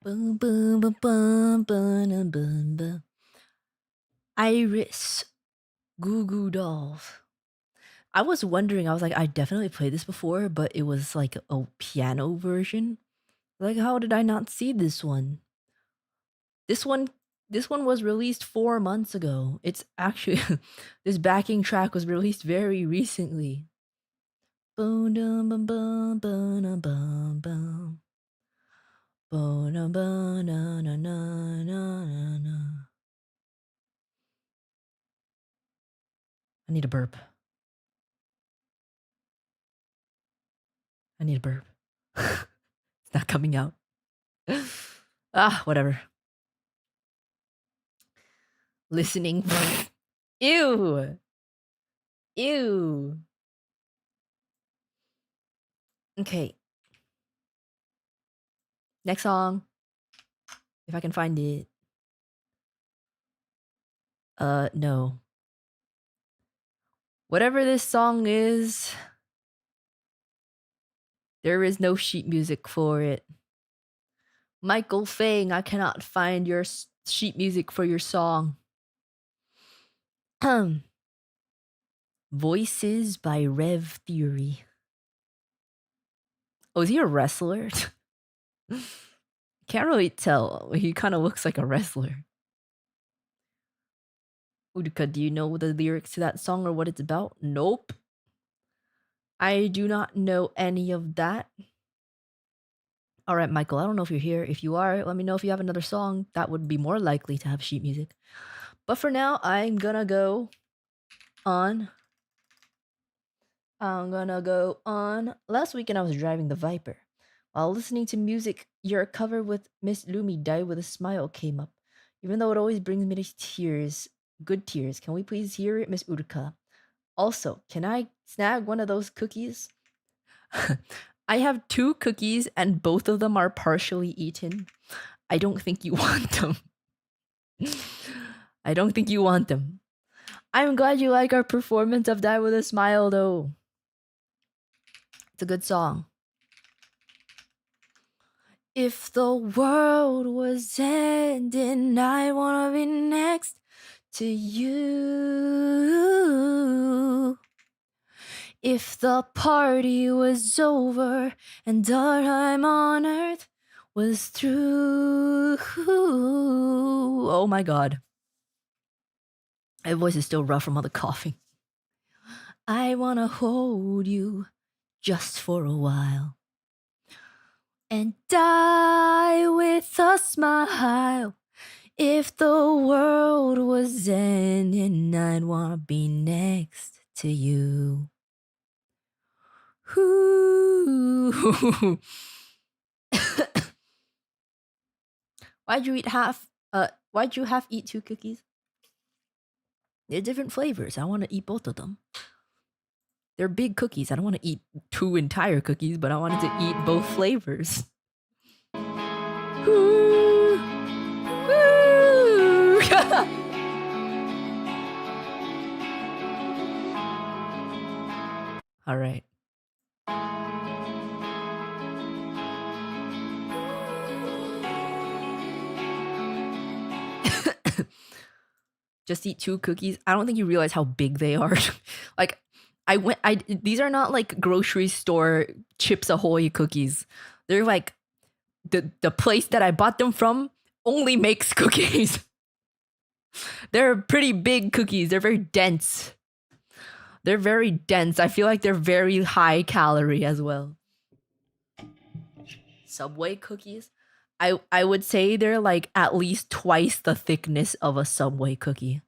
Boom, boom, boom, boom, boom, boom, boom. Iris Goo Goo Dolls. I was wondering, I was like, I definitely played this before, but it was like a piano version. Like, how did I not see this one? This one this one was released 4 months ago. It's actually this backing track was released very recently. Boom dum bum bum bum bum bum. Boom dum bum na na na na na. I need a burp. I need a burp. It's not coming out. Whatever. Listening. Ew. Ew. Okay. Next song. If I can find it. No. Whatever this song is, there is no sheet music for it. Michael Fang, I cannot find your sheet music for your song. Voices by Rev Theory. Oh, is he a wrestler? Can't really tell. He kind of looks like a wrestler. Uruka, do you know the lyrics to that song or what it's about? Nope. I do not know any of that. All right, Michael, I don't know if you're here. If you are, let me know if you have another song that would be more likely to have sheet music. But for now, I'm gonna go on. Last weekend, I was driving the Viper. While listening to music, your cover with Miss Lumi Die with a Smile came up. Even though it always brings me to tears, good tears, can we please hear it, Miss Uruka? Also, can I snag one of those cookies? I have 2 cookies and both of them are partially eaten. I don't think you want them. I don't think you want them. I'm glad you like our performance of Die with a Smile, though. It's a good song. If the world was ending, I wanna be next to you. If the party was over and our time on earth was through. Oh my god. My voice is still rough from all the coughing. I wanna hold you just for a while and die with a smile. If the world was ending, I'd wanna be next to you. Why'd you eat half? Why'd you half eat 2 cookies? They're different flavors. I want to eat both of them. They're big cookies. I don't want to eat 2 entire cookies, but I wanted to eat both flavors. All right. Just eat 2 cookies. I don't think you realize how big they are. Like, these are not like grocery store Chips Ahoy cookies. They're like the place that I bought them from only makes cookies. They're pretty big cookies. They're very dense. They're very dense. I feel like they're very high calorie as well. Subway cookies? I would say they're like at least twice the thickness of a Subway cookie.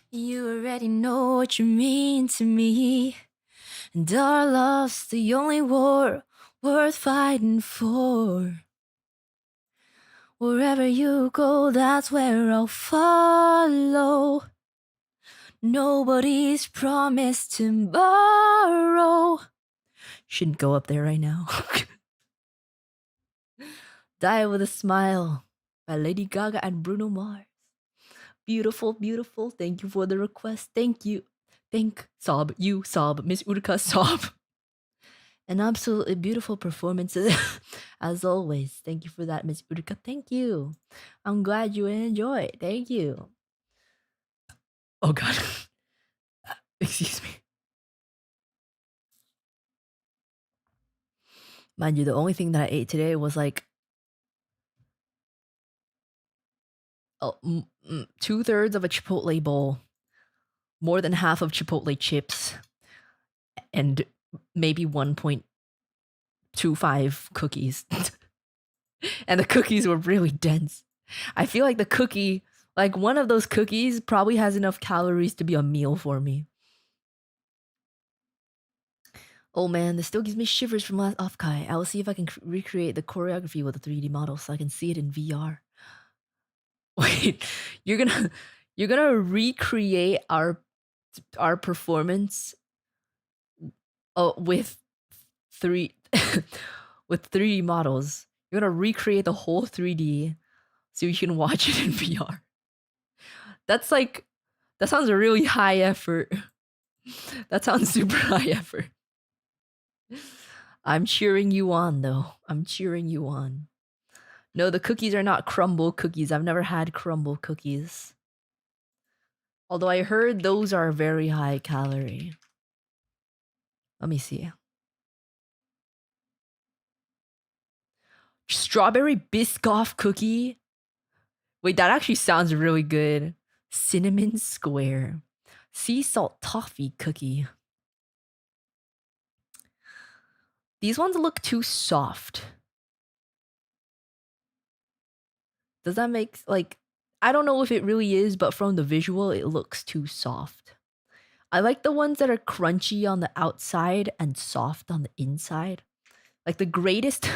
You already know what you mean to me. And our love's the only war worth fighting for. Wherever you go, that's where I'll follow. Nobody's promised tomorrow. Shouldn't go up there right now. Die with a Smile by Lady Gaga and Bruno Mars. Beautiful, beautiful. Thank you for the request. Thank you. Sob, you sob, Miss Uruka sob. An absolutely beautiful performance as always. Thank you for that, Miss Uruka. Thank you. I'm glad you enjoyed. Thank you. Oh god. Excuse me. Mind you, the only thing that I ate today was like 2/3 of a Chipotle bowl, more than half of Chipotle chips, and maybe 1.25 cookies. And the cookies were really dense. I feel like the cookie, like one of those cookies, probably has enough calories to be a meal for me. Oh man, this still gives me shivers from last Offkai. I will see if I can recreate the choreography with a 3D model so I can see it in VR. Wait, you're gonna recreate our performance with three with 3D models. You're gonna recreate the whole 3D so you can watch it in VR. That's like, that sounds really high effort. That sounds super high effort. I'm cheering you on though. I'm cheering you on. No, the cookies are not crumble cookies. I've never had crumble cookies. Although I heard those are very high calorie. Let me see. Strawberry Biscoff cookie. Wait, that actually sounds really good. Cinnamon square. Sea salt toffee cookie. These ones look too soft. Does that make, like, I don't know if it really is, but from the visual, it looks too soft. I like the ones that are crunchy on the outside and soft on the inside. Like the greatest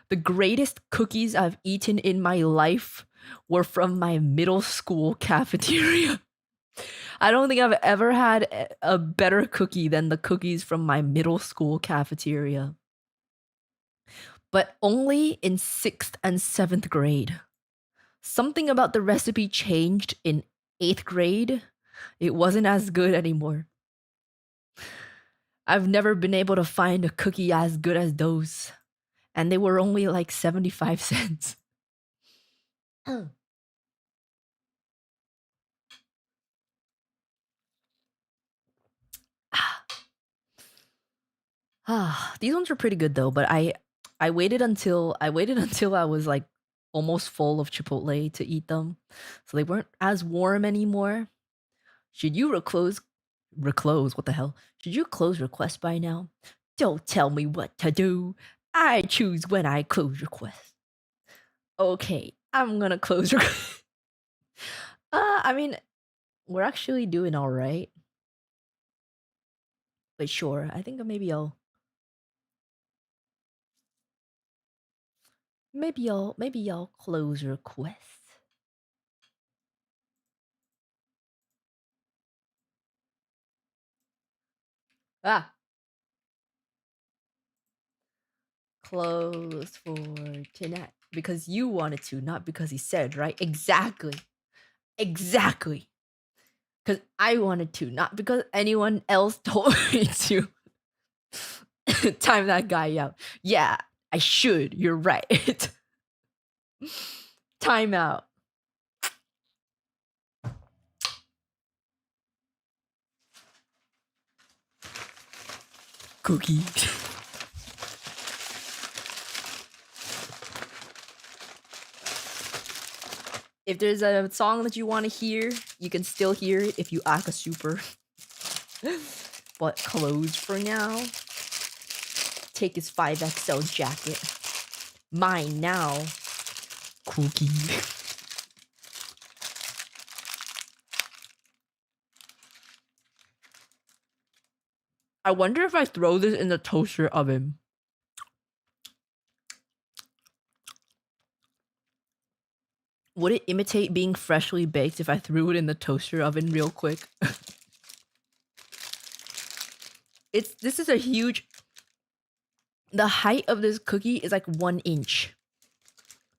the greatest cookies I've eaten in my life were from my middle school cafeteria. I don't think I've ever had a better cookie than the cookies from my middle school cafeteria. But only in 6th and 7th grade. Something about the recipe changed in 8th grade. It wasn't as good anymore. I've never been able to find a cookie as good as those. And they were only like 75 cents. These ones were pretty good though, but I waited until I was like almost full of Chipotle to eat them. So they weren't as warm anymore. Should you reclose, what the hell? Should you close request by now? Don't tell me what to do. I choose when I close request. Okay, I'm gonna close request. I mean, we're actually doing all right. But sure, I think maybe I'll close request. Ah. Closed for tonight because you wanted to, not because he said, right? Exactly. Exactly. Because I wanted to, not because anyone else told me to. Time that guy out. Yeah, I should. You're right. Time out. Cookie. If there's a song that you want to hear, you can still hear it if you act a super. But clothes for now. Take his 5XL jacket. Mine now. Cookie. I wonder if I throw this in the toaster oven. Would it imitate being freshly baked if I threw it in the toaster oven real quick? This is a huge... The height of this cookie is like 1 inch.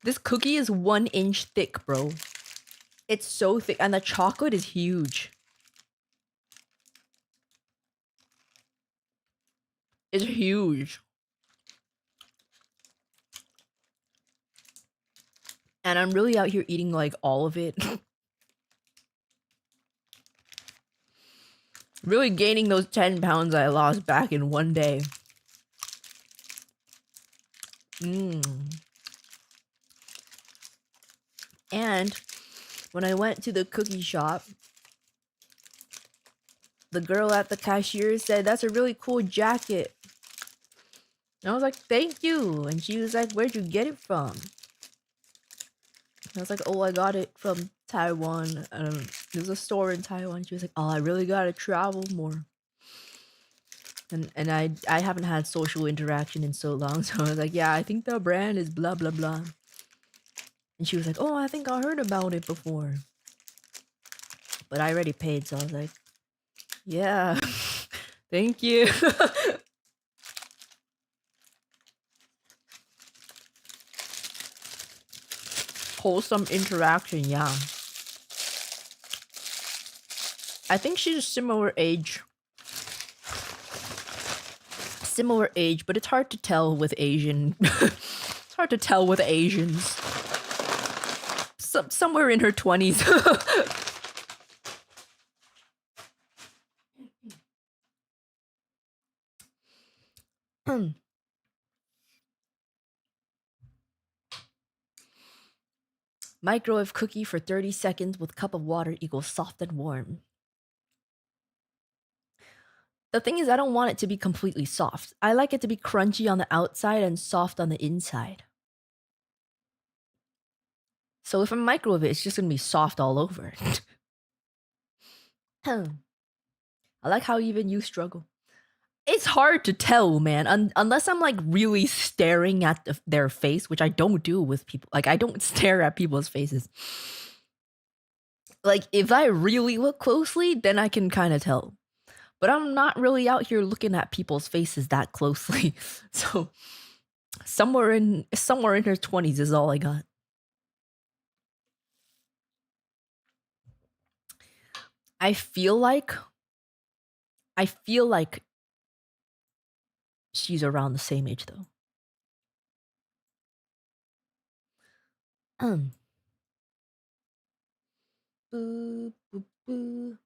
This cookie is 1 inch thick, bro. It's so thick, and the chocolate is huge. It's huge. And I'm really out here eating like all of it. Really gaining those 10 pounds I lost back in one day. And when I went to the cookie shop, the girl at the cashier said, "That's a really cool jacket." And I was like, "Thank you." And she was like, "Where'd you get it from?" And I was like, "Oh, I got it from Taiwan. There's a store in Taiwan." She was like, "Oh, I really gotta travel more." And I haven't had social interaction in so long, so I was like, "Yeah, I think the brand is blah blah blah." And she was like, "Oh, I think I heard about it before." But I already paid, so I was like, "Yeah, thank you." Wholesome interaction, yeah. I think she's similar age. Similar age, but it's hard to tell with Asian. It's hard to tell with Asians. Somewhere in her 20s. Microwave cookie for 30 seconds with cup of water equals soft and warm. The thing is, I don't want it to be completely soft. I like it to be crunchy on the outside and soft on the inside. So if I microwave it, it's just gonna be soft all over. I like how even you struggle. It's hard to tell, man, unless I'm like really staring at their face, which I don't do with people. Like, I don't stare at people's faces. Like, if I really look closely, then I can kind of tell. But I'm not really out here looking at people's faces that closely. So somewhere in her 20s is all I got. I feel like she's around the same age though. Boo, boo, boo.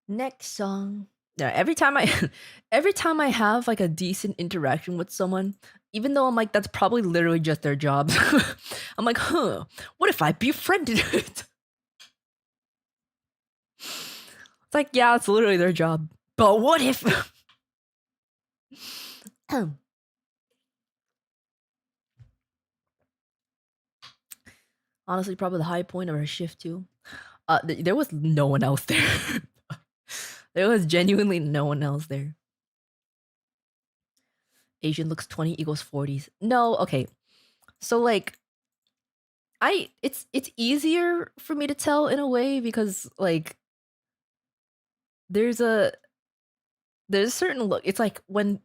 Next song. Yeah, every time I have like a decent interaction with someone, even though I'm like, that's probably literally just their job. I'm like, what if I befriended it? It's like, yeah, it's literally their job. But what if honestly, probably the high point of her shift too. There was no one else there. There was genuinely no one else there. Asian looks 20 equals 40s. No, okay. So like it's easier for me to tell in a way because like there's a certain look. It's like when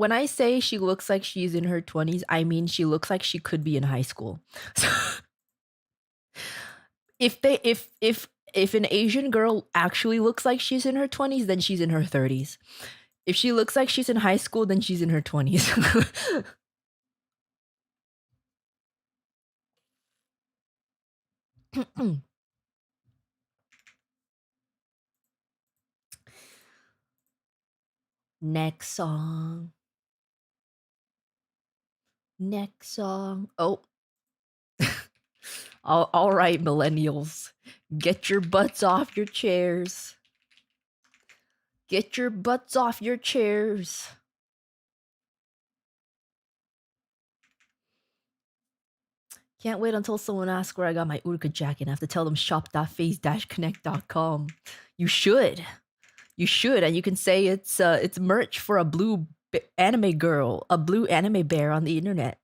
I say she looks like she's in her 20s, I mean she looks like she could be in high school. So if an Asian girl actually looks like she's in her 20s, then she's in her 30s. If she looks like she's in high school, then she's in her 20s. Next song. Next song. Oh. All right, millennials. Get your butts off your chairs. Get your butts off your chairs. Can't wait until someone asks where I got my Uruka jacket. I have to tell them shop.phase-connect.com. You should. You should, and you can say it's merch for a blue anime girl, a blue anime bear on the internet.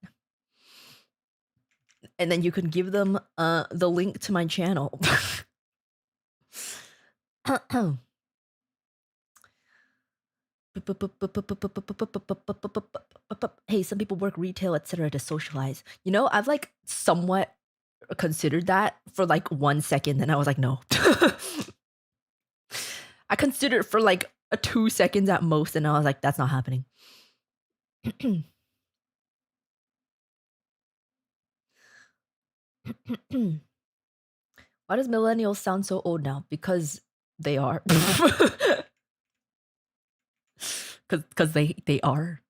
And then you can give them the link to my channel. Hey, some people work retail, etc. to socialize. You know, I've like somewhat considered that for like 1 second, and I was like, no. I considered for like 2 seconds at most, and I was like, that's not happening. Why does millennials sound so old now? Because they are. Because they are.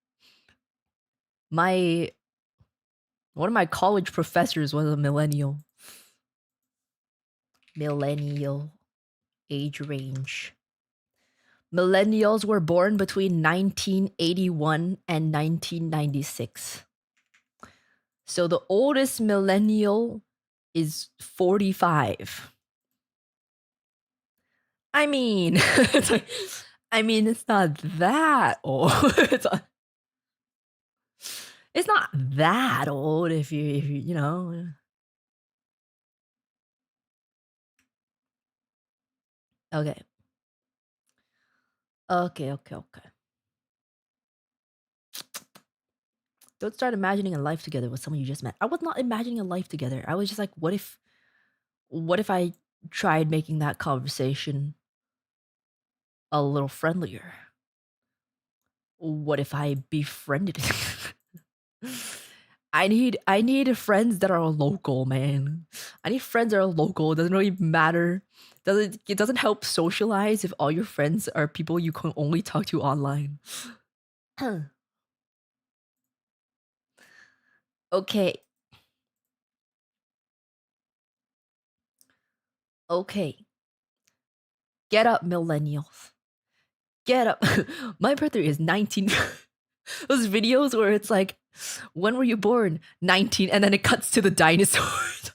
One of my college professors was a millennial. Millennial age range. Millennials were born between 1981 and 1996. So the oldest millennial is 45. I mean, it's like, it's not that old. It's not that old if you know. Okay. Okay. Don't start imagining a life together with someone you just met. I was not imagining a life together. I was just like, what if I tried making that conversation a little friendlier? What if I befriended I need friends that are local, man. I need friends that are local. It doesn't really matter. It doesn't help socialize if all your friends are people you can only talk to online. Okay. Okay. Get up, millennials. Get up. My birthday is 19. Those videos where it's like, when were you born? 19, and then it cuts to the dinosaurs.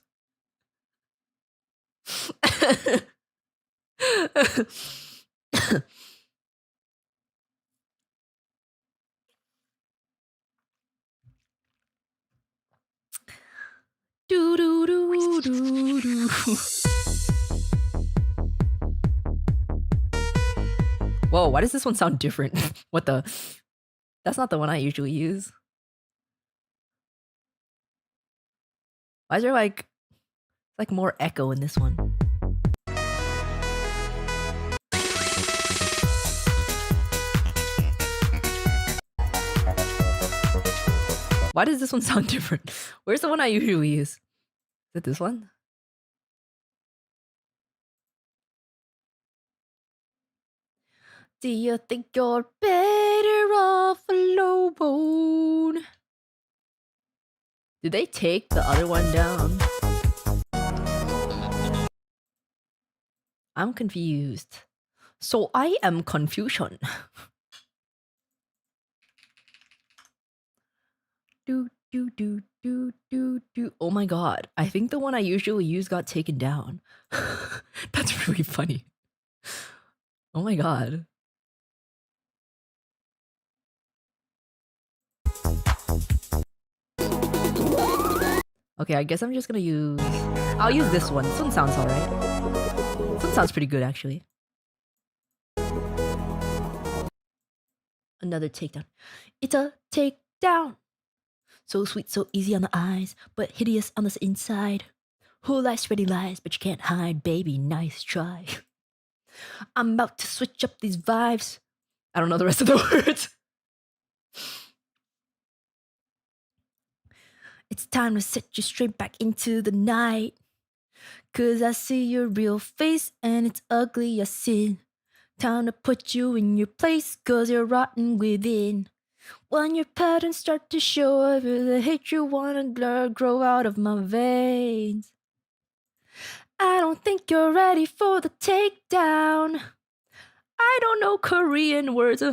Do do do do do. Whoa, why does this one sound different? What the? That's not the one I usually use. Why is there like more echo in this one? Why does this one sound different? Where's the one I usually use? Is it this one? Do you think you're better off alone? Did they take the other one down? I'm confused. So I am confusion. Do do do do do do. Oh my god! I think the one I usually use got taken down. That's really funny. Oh my god. Okay, I guess I'm just gonna use... I'll use this one. This one sounds alright. This one sounds pretty good, actually. Another takedown. It's a takedown! So sweet, so easy on the eyes, but hideous on the inside. Whole life's ready lies, but you can't hide, baby. Nice try. I'm about to switch up these vibes. I don't know the rest of the words. It's time to set you straight back into the night. 'Cause I see your real face and it's ugly as sin. Time to put you in your place 'cause you're rotten within. When your patterns start to show over the hate you wanna grow out of my veins. I don't think you're ready for the takedown. I don't know Korean words.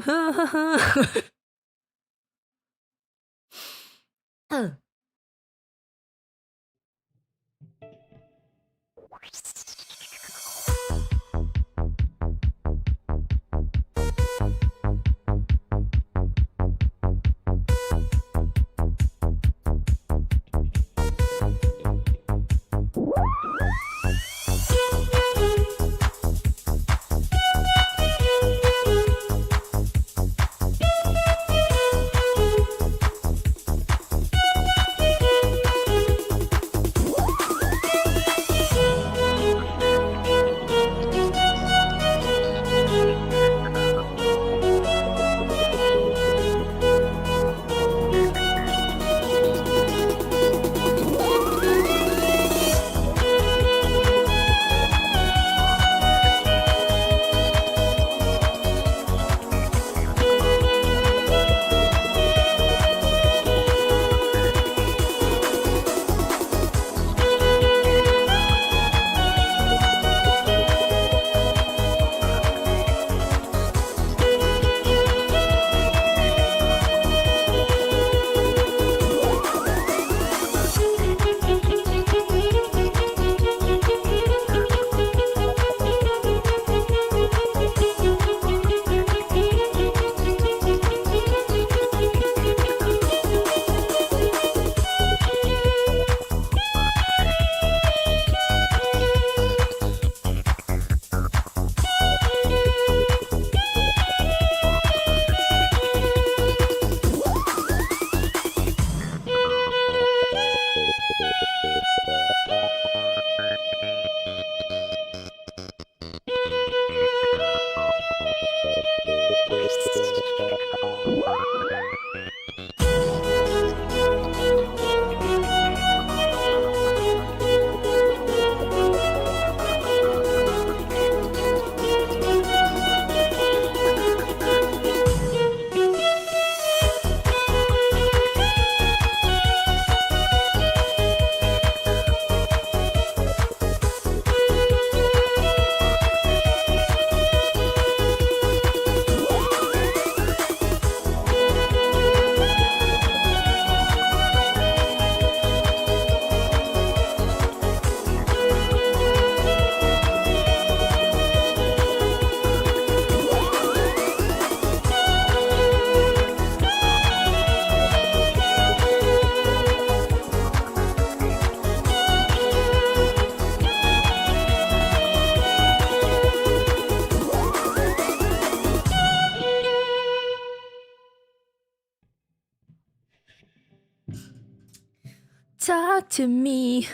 talk to me.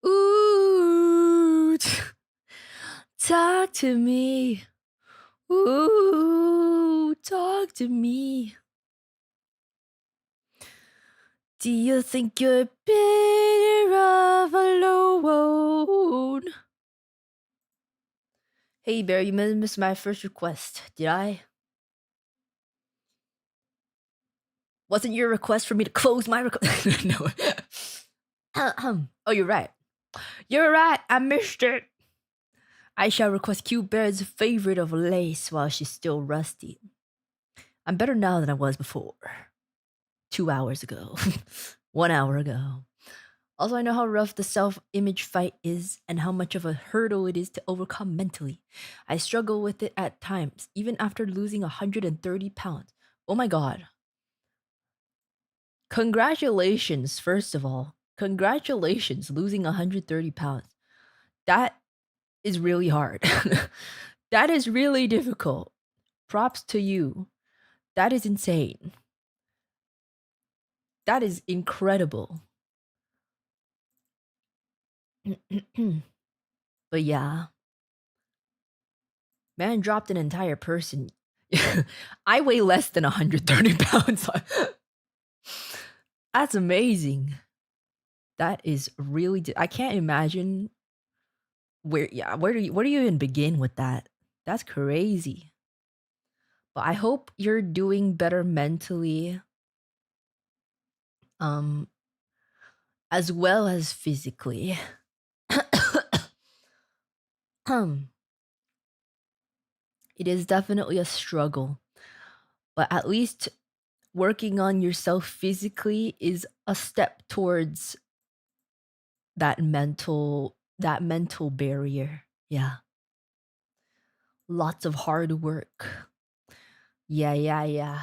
Ooh, talk to me. Ooh, talk to me. Do you think you're better off alone? Hey Bear, you missed my first request. Did I? Wasn't your request for me to close my request? No. Oh, you're right. You're right. I missed it. I shall request Cute Bear's favorite of lace while she's still rusty. I'm better now than I was before. 2 hours ago. 1 hour ago. Also, I know how rough the self image fight is and how much of a hurdle it is to overcome mentally. I struggle with it at times, even after losing 130 pounds. Oh my god. Congratulations, first of all. Congratulations, losing 130 pounds. That is really hard. That is really difficult. Props to you. That is insane. That is incredible. But yeah, man dropped an entire person. I weigh less than 130 pounds. That's amazing. That is really. I can't imagine where. Yeah, where do you even begin with that? That's crazy. But I hope you're doing better mentally, um, as well as physically. It is definitely a struggle, but at least working on yourself physically is a step towards that mental barrier. Yeah. Lots of hard work. Yeah, yeah, yeah.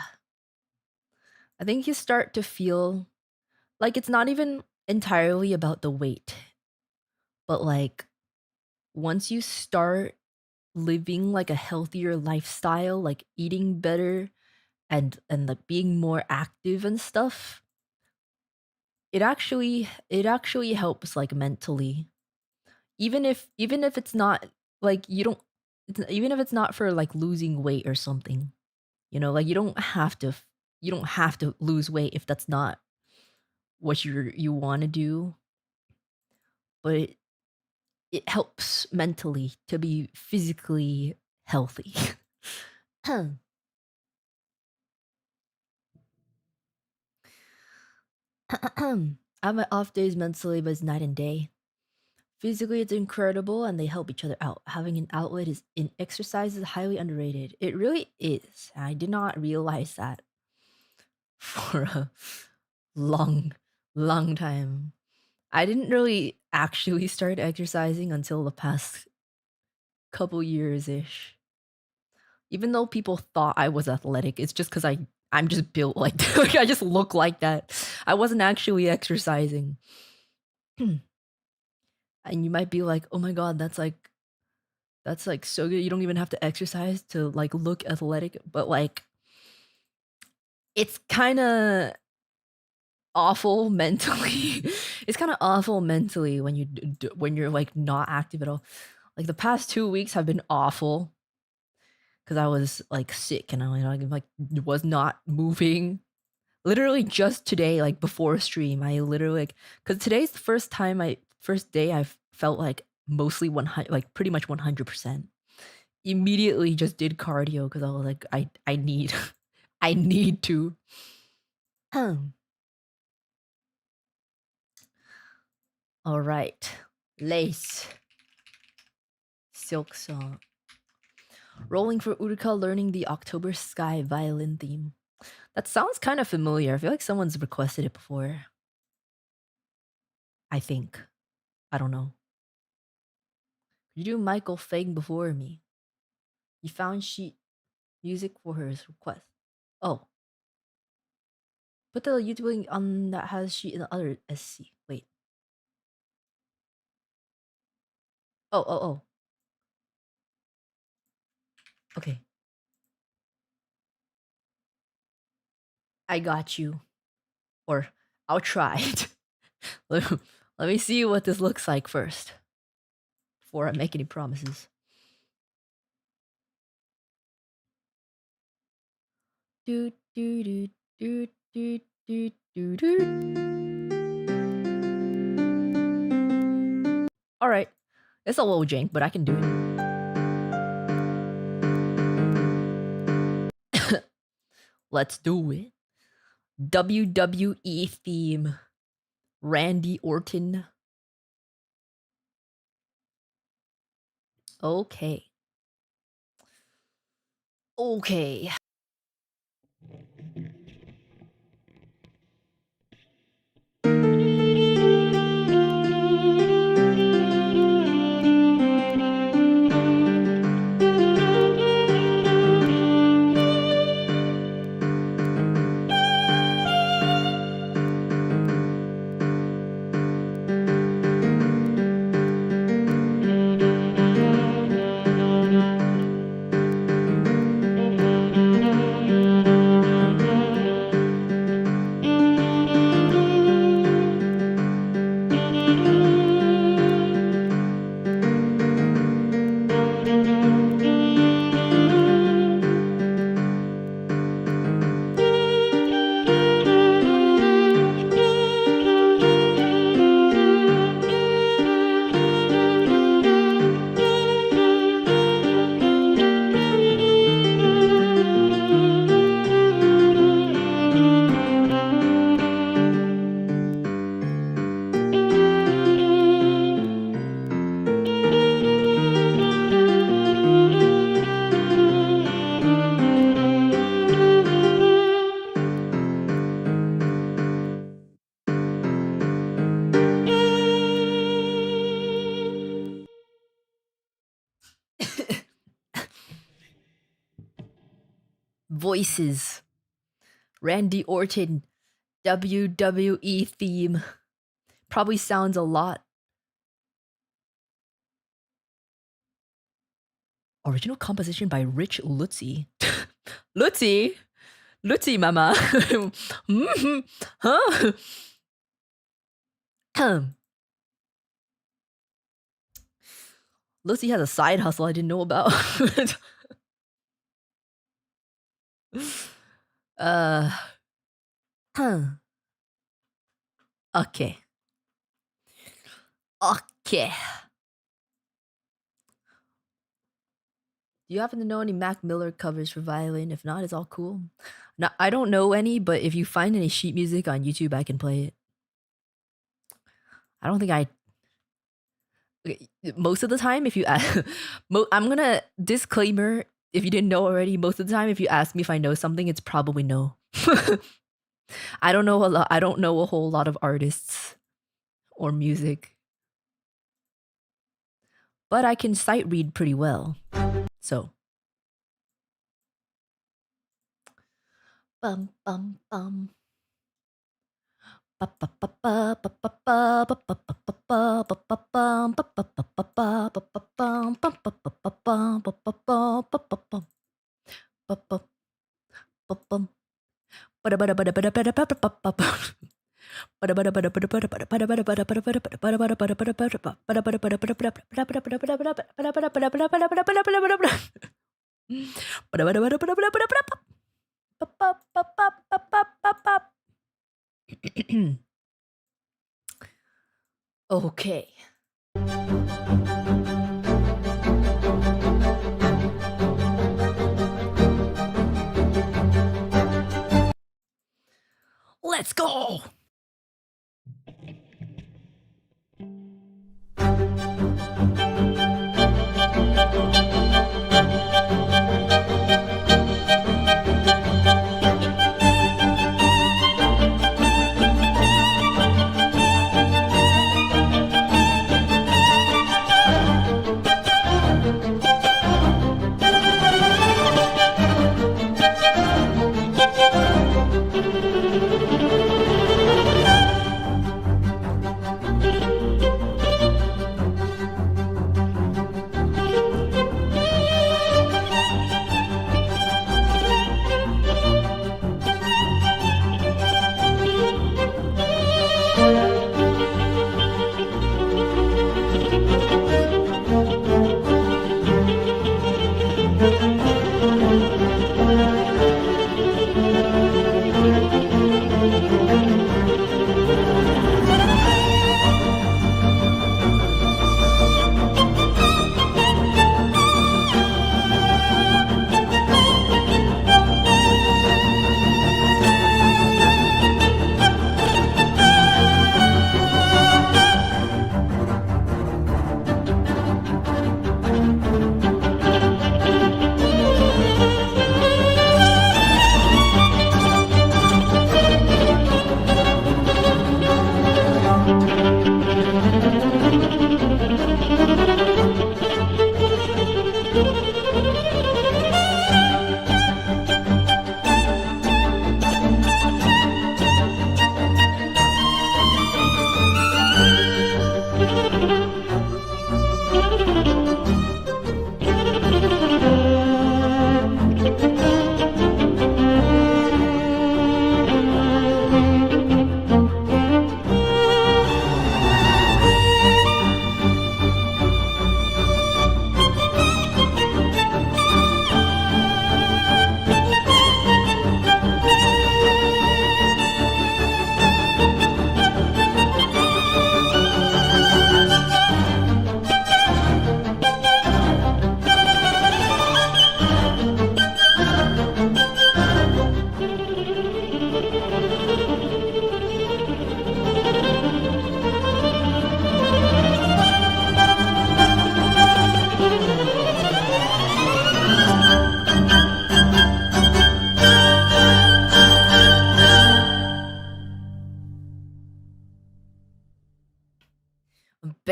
I think you start to feel like it's not even entirely about the weight, but like once you start living like a healthier lifestyle, like eating better and like being more active and stuff, it actually helps like mentally. Even if it's not like even if it's not for like losing weight or something. Like you don't have to lose weight if that's not what you want to do, but it helps mentally to be physically healthy. I have my off days mentally, but it's night and day. Physically, it's incredible and they help each other out. Having an outlet is in exercise is highly underrated. It really is. I did not realize that for a long, long time. I didn't really actually start exercising until the past couple years ish. Even though people thought I was athletic, it's just because I'm just built like that. Like, I just look like that. I wasn't actually exercising. And you might be like, oh my god, that's like so good. You don't even have to exercise to like look athletic, but like it's kind of awful mentally. It's kind of awful mentally when when you're like not active at all. Like the past 2 weeks have been awful because I was like sick and I like was not moving. Literally just today, like before stream, I literally like because today's the first day I've felt like mostly 100, like pretty much 100%. Immediately just did cardio because I was like, I need, I need to. All right, lace, silk song, rolling for Uruka, learning the October Sky violin theme. That sounds kind of familiar. I feel like someone's requested it before. I think. I don't know. You do Michael Fang before me. You found sheet music for her request. Oh, put the YouTube link on that has sheet in the other SC. Wait. Oh, oh, oh. Okay. I got you. Or I'll try it. let, let me see what this looks like first before I make any promises. Do do do do do do do do. All right, it's a little jank, but I can do it. Let's do it. WWE theme. Randy Orton. Okay. Okay. Voices. Randy Orton. WWE theme. Probably sounds a lot. Original composition by Rich Lutzi. Lutzi? Lutzi, mama. Huh? Lutzi has a side hustle I didn't know about. Okay. Okay. Do you happen to know any Mac Miller covers for violin? If not, it's all cool. No, I don't know any, but if you find any sheet music on YouTube, I can play it. I don't think I. Okay, most of the time, if you ask, I'm gonna disclaimer. If you didn't know already, most of the time, if you ask me if I know something, it's probably no. I don't know a lot. I don't know a whole lot of artists or music, but I can sight read pretty well. So, bum bum bum. Okay. Let's go.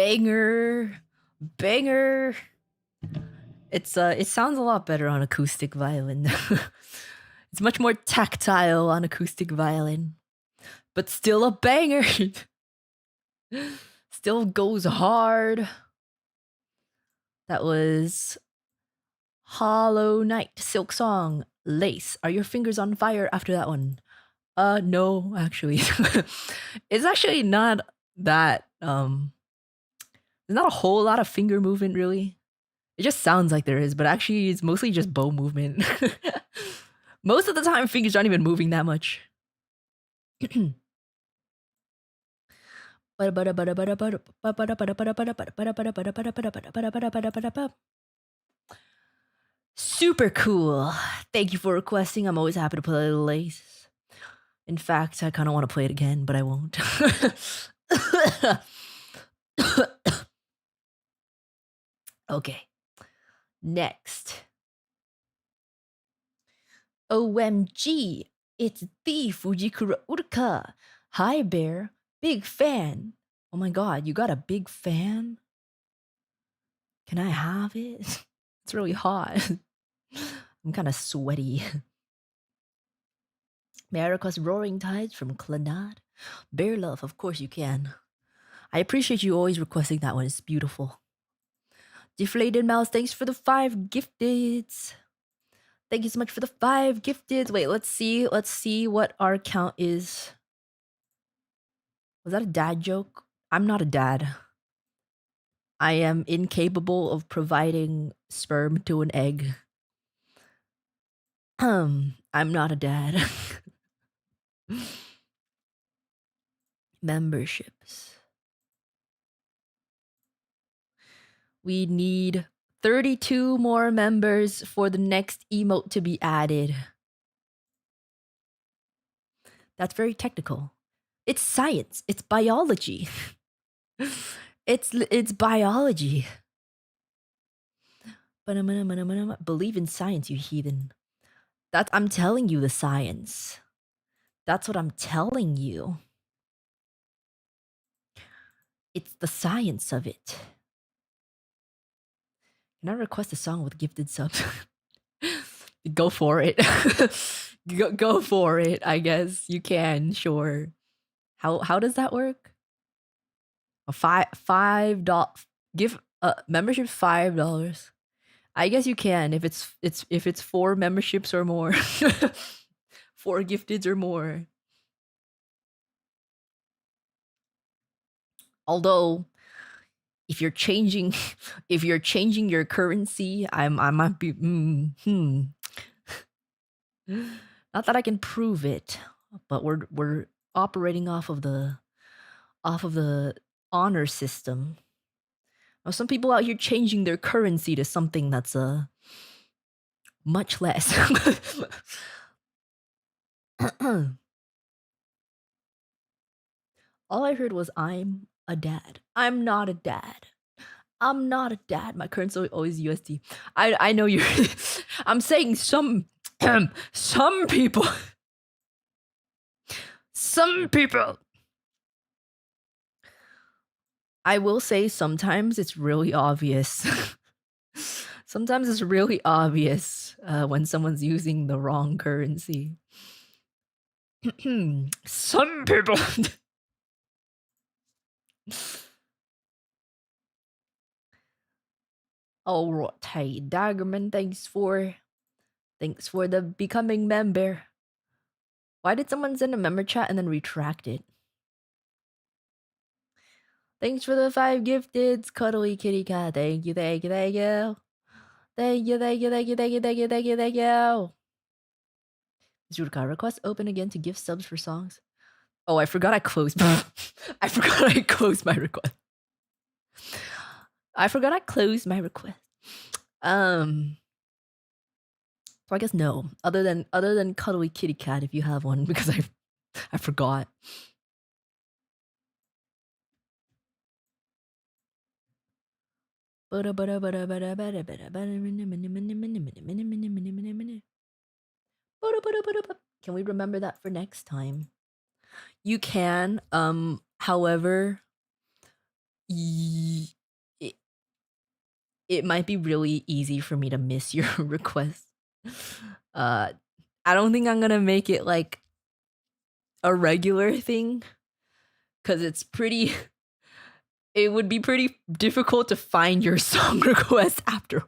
banger. Banger. It sounds a lot better on acoustic violin. It's much more tactile on acoustic violin. But still a banger. Still goes hard. That was Hollow Knight, Silk Song, Lace. Are your fingers on fire after that one? No, actually. It's actually not that there's not a whole lot of finger movement really. It just sounds like there is, but actually it's mostly just bow movement. Most of the time fingers aren't even moving that much. Super cool. Thank you for requesting. I'm always happy to play Lace. In fact, I kind of want to play it again, but I won't. Okay. Next. OMG. It's the Fujikura Uruka. Hi, Bear. Big fan. Oh my god, you got a big fan? Can I have it? It's really hot. I'm kind of sweaty. May I request Roaring Tides from Clanad? Bear Love, of course you can. I appreciate you always requesting that one. It's beautiful. Deflated Mouse, thanks for the 5 gifteds. Thank you so much for the 5 gifteds. Wait, let's see. Let's see what our count is. Was that a dad joke? I'm not a dad. I am incapable of providing sperm to an egg. I'm not a dad. Memberships. We need 32 more members for the next emote to be added. That's very technical. It's science. It's biology. It's biology. Believe in science, you heathen. I'm telling you the science. That's what I'm telling you. It's the science of it. Can I request a song with gifted subs? Go for it. go for it, I guess. You can, sure. How does that work? A $5 give membership $5. I guess you can if it's 4 memberships or more. 4 gifteds or more. Although if you're changing your currency, I might be not that I can prove it, but we're operating off of the honor system. Now, some people out here changing their currency to something that's much less. All I heard was I'm a dad. I'm not a dad. I'm not a dad. My currency always USD. I know you're I'm saying some people some people. I will say sometimes it's really obvious. Sometimes it's really obvious when someone's using the wrong currency. Some people. All right, hey Daggerman, thanks for the becoming member. Why did someone send a member chat and then retract it? Thanks for the 5 gifteds, cuddly kitty cat. Thank you, thank you, thank you. Thank you, thank you, thank you, thank you, thank you, thank you, thank you. Is Uruka request open again to gift subs for songs? Oh, I forgot I closed. I forgot I closed my request. I forgot I closed my request. So I guess no. Other than cuddly kitty cat, if you have one, because I forgot. Can we remember that for next time? You can. However, it, it might be really easy for me to miss your request. I don't think I'm gonna make it like a regular thing because it would be pretty difficult to find your song request after.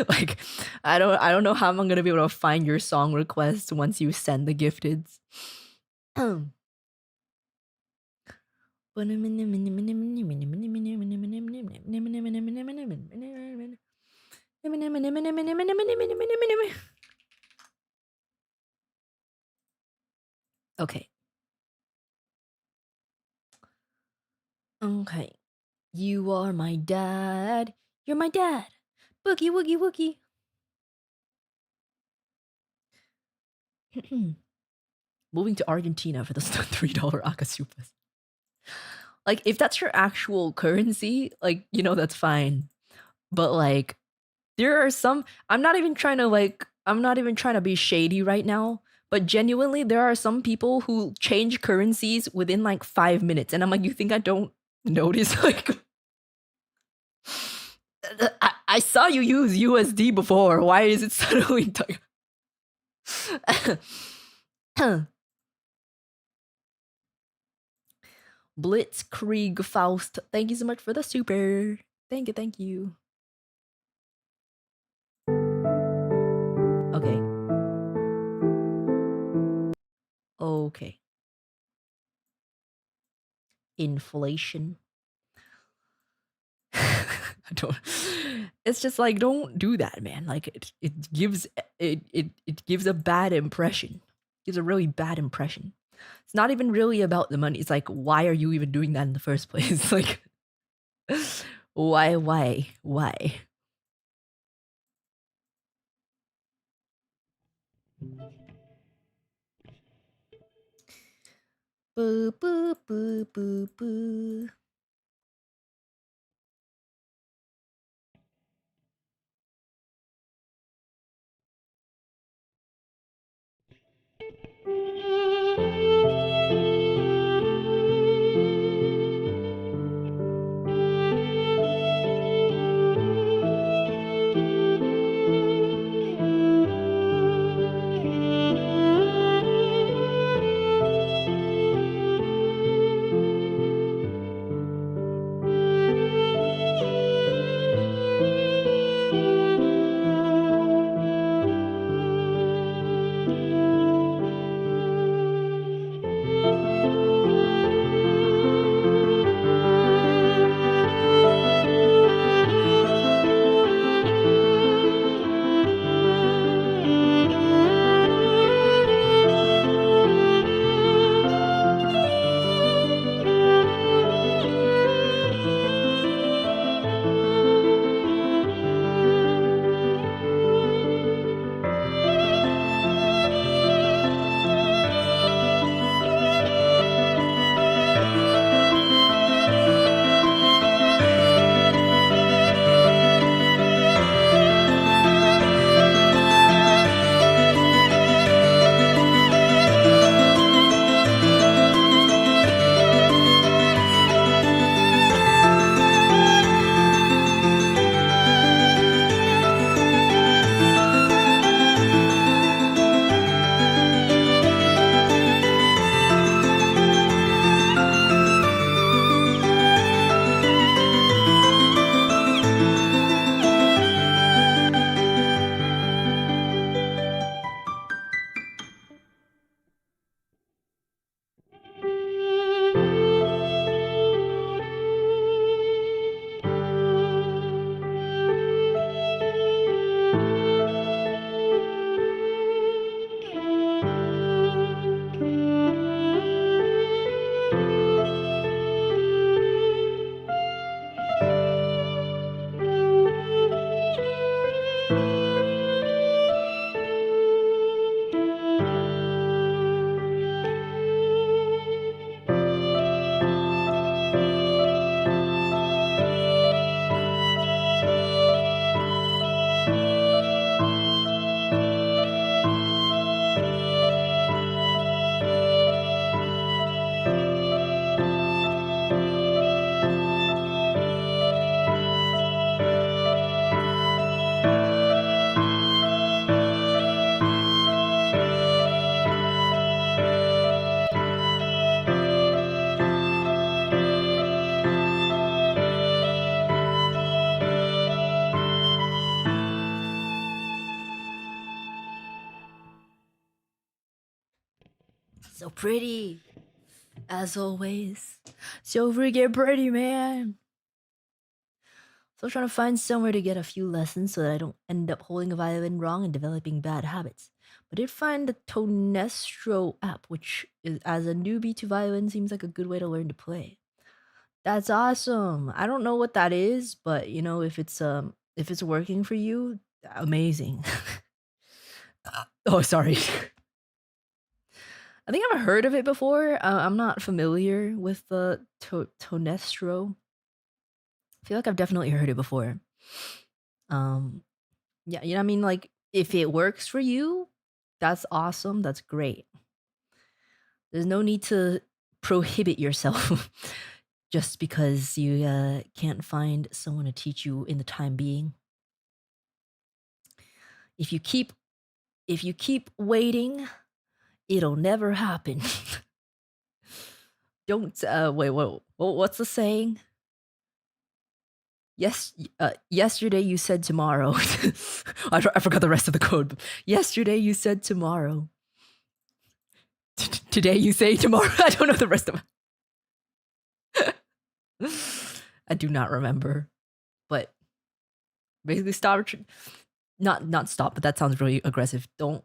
Like, I don't know how I'm gonna be able to find your song request once you send the gifteds. Okay. Okay. You are my dad. You're my dad. Boogie woogie woogie. Moving to Argentina for the $3 akasupas. Like, if that's your actual currency, like, you know, that's fine. But like, there are some. I'm not even trying to be shady right now. But genuinely, there are some people who change currencies within like 5 minutes, and I'm like, you think I don't notice? Like, I saw you use USD before. Why is it suddenly? Blitzkrieg Faust. Thank you so much for the super. Thank you, thank you. Okay. Okay. Inflation. I don't. It's just like, don't do that, man. Like, it gives it gives a bad impression. It gives a really bad impression. It's not even really about the money. It's like, why are you even doing that in the first place? Like, why? Boo boo boo boo boo. So pretty. As always. So freaking pretty, man. So I'm trying to find somewhere to get a few lessons so that I don't end up holding a violin wrong and developing bad habits. But I did find the Tonestro app, which is, as a newbie to violin, seems like a good way to learn to play. That's awesome. I don't know what that is, but you know, if it's working for you, amazing. Oh, sorry. I think I've heard of it before. I'm not familiar with the Tonestro. I feel like I've definitely heard it before. Um, yeah, you know what I mean? Like, if it works for you, that's awesome. That's great. There's no need to prohibit yourself just because you can't find someone to teach you in the time being. If you keep waiting, it'll never happen. Don't wait. What's the saying? Yes, yesterday you said tomorrow. I forgot the rest of the code. Yesterday you said tomorrow. Today you say tomorrow. I don't know the rest of it. I do not remember. But basically stop, not stop, but that sounds really aggressive. Don't,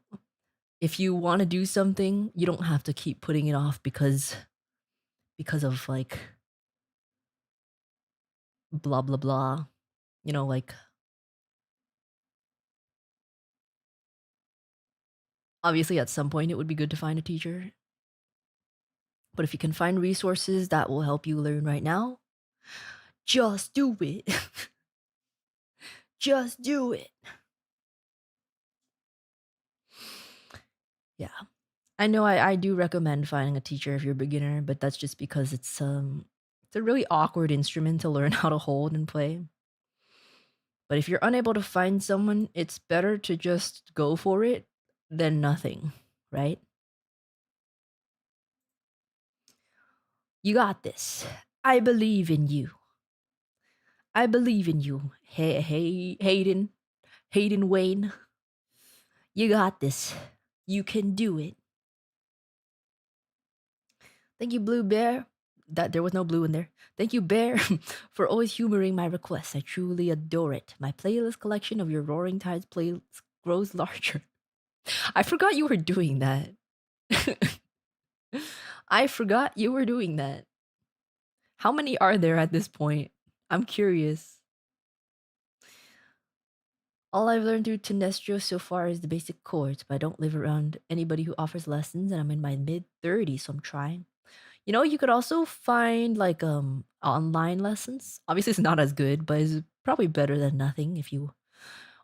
if you want to do something, you don't have to keep putting it off because of like blah blah blah. You know, like obviously at some point it would be good to find a teacher. But if you can find resources that will help you learn right now, just do it. Just do it. Yeah. I know I do recommend finding a teacher if you're a beginner, but that's just because it's a really awkward instrument to learn how to hold and play. But if you're unable to find someone, it's better to just go for it than nothing, right? You got this. I believe in you. I believe in you. Hey, Hayden Wayne. You got this. You can do it. Thank you, Blue Bear. That there was no blue in there. Thank you, Bear, for always humoring my requests. I truly adore it. My playlist collection of your Roaring Tides playlist grows larger. I forgot you were doing that. I forgot you were doing that. How many are there at this point? I'm curious. All I've learned through Tenestro so far is the basic chords, but I don't live around anybody who offers lessons, and I'm in my mid 30s, so I'm trying. You know, you could also find like online lessons. Obviously it's not as good, but it's probably better than nothing if you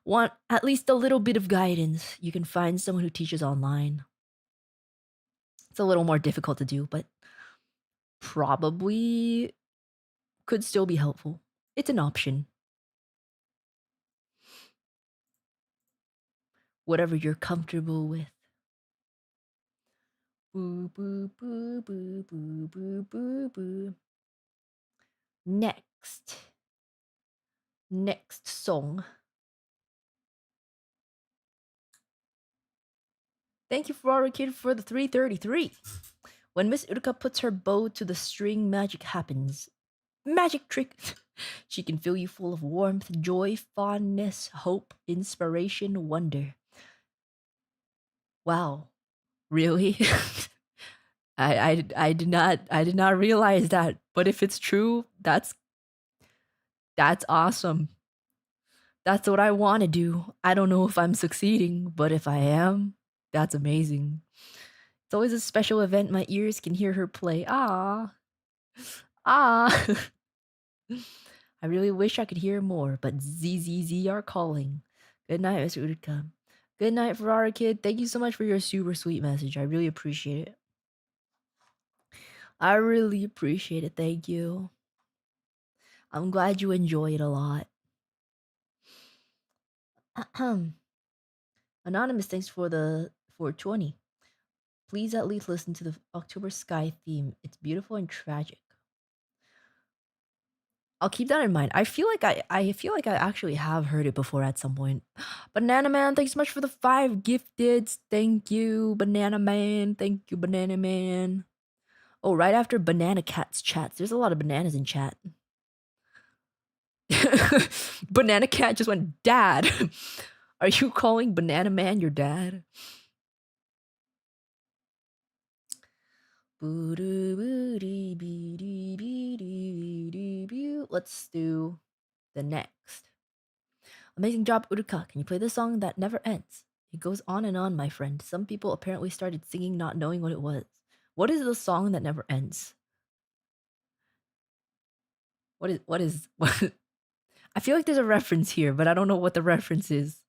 want at least a little bit of guidance. You can find someone who teaches online. It's a little more difficult to do, but probably could still be helpful. It's an option. Whatever you're comfortable with. Boo boo boo boo boo boo boo boo. Next song. Thank you, Ferrari Kid, for the 333. When Miss Uruka puts her bow to the string, magic happens. Magic trick. She can fill you full of warmth, joy, fondness, hope, inspiration, wonder. Wow. Really? I did not realize that. But if it's true, that's awesome. That's what I want to do. I don't know if I'm succeeding, but if I am, that's amazing. It's always a special event. My ears can hear her play. Ah. Ah. I really wish I could hear more, but ZZZ are calling. Good night, Mr. Uruka. Good night, Ferrari Kid. Thank you so much for your super sweet message. I really appreciate it. I really appreciate it. Thank you. I'm glad you enjoy it a lot. Anonymous, thanks for the 420. Please at least listen to the October Sky theme. It's beautiful and tragic. I'll keep that in mind. I feel like I feel like I actually have heard it before at some point. Banana Man, thanks so much for the 5 gifted. Thank you, Banana Man. Thank you, Banana Man. Oh, right after Banana Cat's chats. There's a lot of bananas in chat. Banana Cat just went, Dad. Are you calling Banana Man your dad? Let's do the next. Amazing job, Uruka. Can you play the song that never ends? It goes on, my friend. Some people apparently started singing not knowing what it was. What is the song that never ends? What is what? I feel like there's a reference here, but I don't know what the reference is.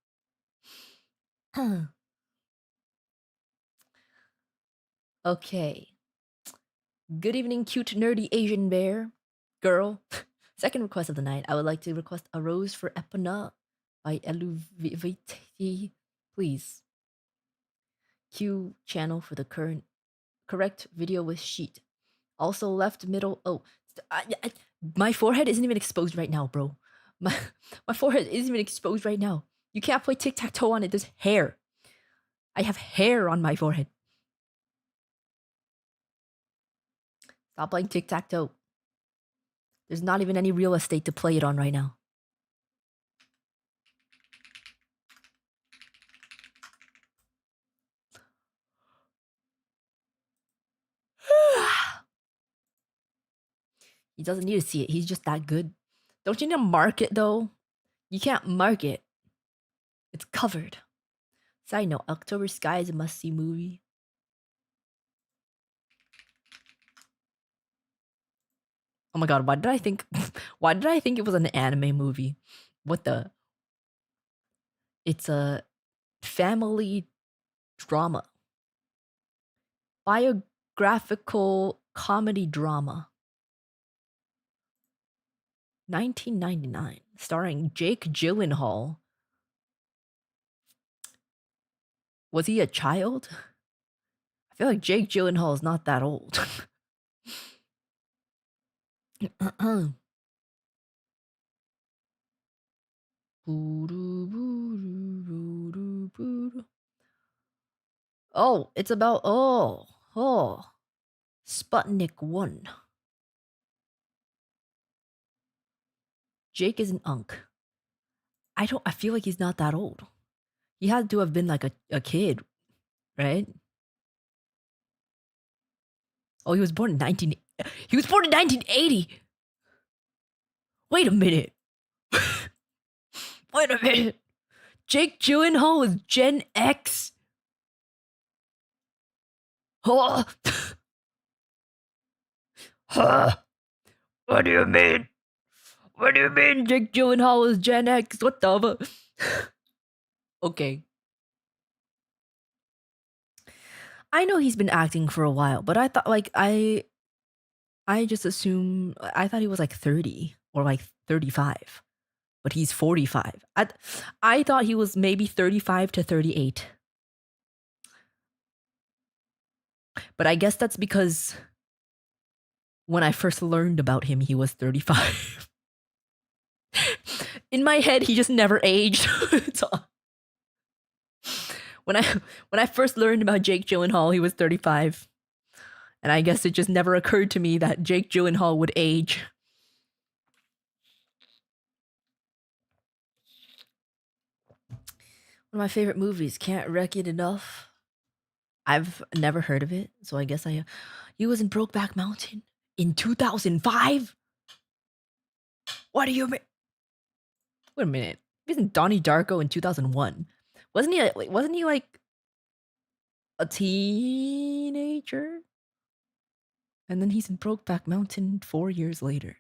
Okay. Good evening, cute, nerdy Asian bear. Girl. Second request of the night. I would like to request a rose for Epona by Eluviti. Please. Cue channel for the correct video with sheet. Also left middle. Oh, my forehead isn't even exposed right now, bro. My forehead isn't even exposed right now. You can't play tic-tac-toe on it. There's hair. I have hair on my forehead. Stop playing tic-tac-toe. There's not even any real estate to play it on right now. He doesn't need to see it. He's just that good. Don't you need to mark it though? You can't mark it. It's covered. Side note, October Sky is a must-see movie. Oh my god, why did I think it was an anime movie? What the? It's a family drama. Biographical comedy drama. 1999, starring Jake Gyllenhaal. Was he a child? I feel like Jake Gyllenhaal is not that old. Oh, it's about Sputnik 1. Jake is an unk. I feel like he's not that old. He had to have been like a kid, right? Oh, he was born in 1980. Wait a minute. Wait a minute. Jake Gyllenhaal was Gen X. Huh? Huh? What do you mean? What do you mean Jake Gyllenhaal was Gen X? What the? Okay. I know he's been acting for a while, but I thought like I just assume I thought he was like 30 or like 35, but he's 45. I thought he was maybe 35 to 38. But I guess that's because when I first learned about him, he was 35. In my head, he just never aged. When I first learned about Jake Gyllenhaal, he was 35. And I guess it just never occurred to me that Jake Gyllenhaal would age. One of my favorite movies, Can't Wreck It Enough. I've never heard of it, so I guess he was in Brokeback Mountain in 2005? What do you mean? Wait a minute. He was in Donnie Darko in 2001. Wasn't he like a teenager? And then he's in Brokeback Mountain 4 years later.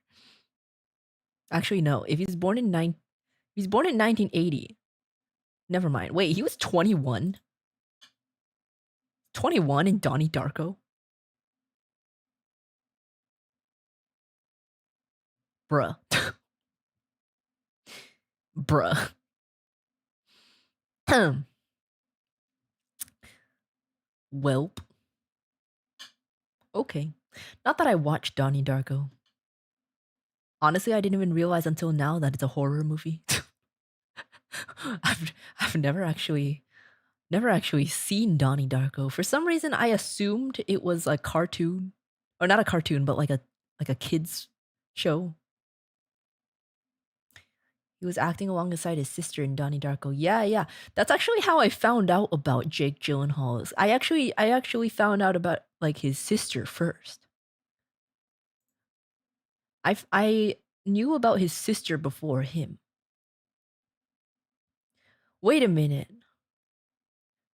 Actually, no. If he's born in 1980. Never mind. Wait, he was 21? 21 in Donnie Darko? Bruh. Bruh. Welp. Okay. Not that I watched Donnie Darko. Honestly, I didn't even realize until now that it's a horror movie. I've never actually seen Donnie Darko. For some reason, I assumed it was a cartoon, or not a cartoon, but like a kids show. He was acting alongside his sister in Donnie Darko. Yeah, yeah. That's actually how I found out about Jake Gyllenhaal. I actually found out about like his sister first. I knew about his sister before him. Wait a minute.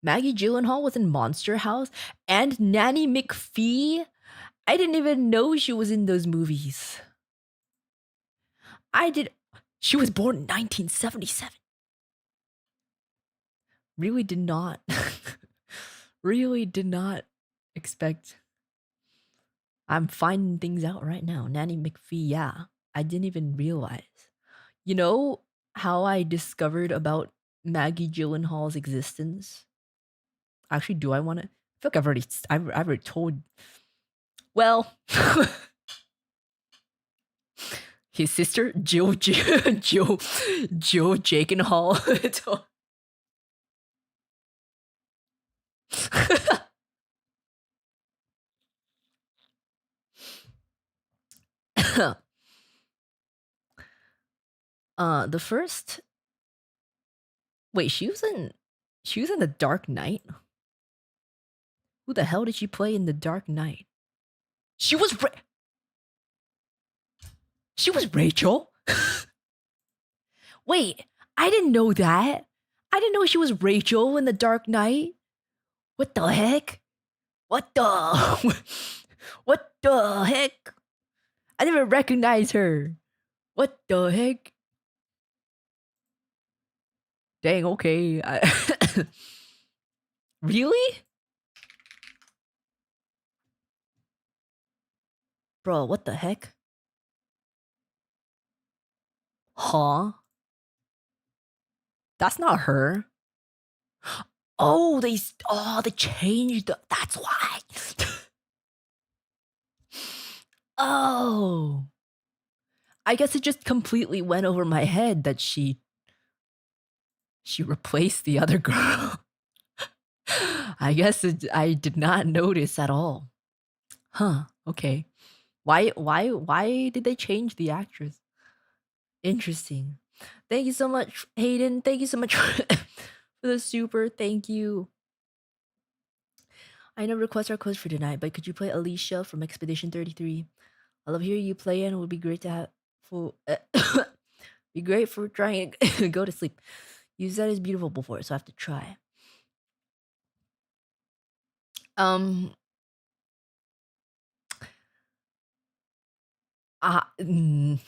Maggie Gyllenhaal was in Monster House and Nanny McPhee? I didn't even know she was in those movies. I did. She was born in 1977. Really did not. really did not expect. I'm finding things out right now. Nanny McPhee, yeah. I didn't even realize. You know how I discovered about Maggie Gyllenhaal's existence? Actually, do I want to? I feel like I've already told. Well, his sister Jill Jakenhall. The first. Wait, she was in the Dark Knight. Who the hell did she play in the Dark Knight? She was she was Rachel. Wait, I didn't know that. I didn't know she was Rachel in the Dark Knight. What the heck? What the what the heck? I never recognized her. What the heck? Dang, okay. Really? Bro, what the heck? Huh? That's not her. Oh, they changed. That's why. Oh. I guess it just completely went over my head that she replaced the other girl. I guess I did not notice at all. Huh, okay. Why did they change the actress? Interesting. Thank you so much, Hayden. Thank you so much for the super. Thank you. I know requests are closed for tonight, but could you play Alicia from Expedition 33? I love hearing you play and it would be great to have full be great for trying to go to sleep. You said it's beautiful before, so I have to try. Um mm,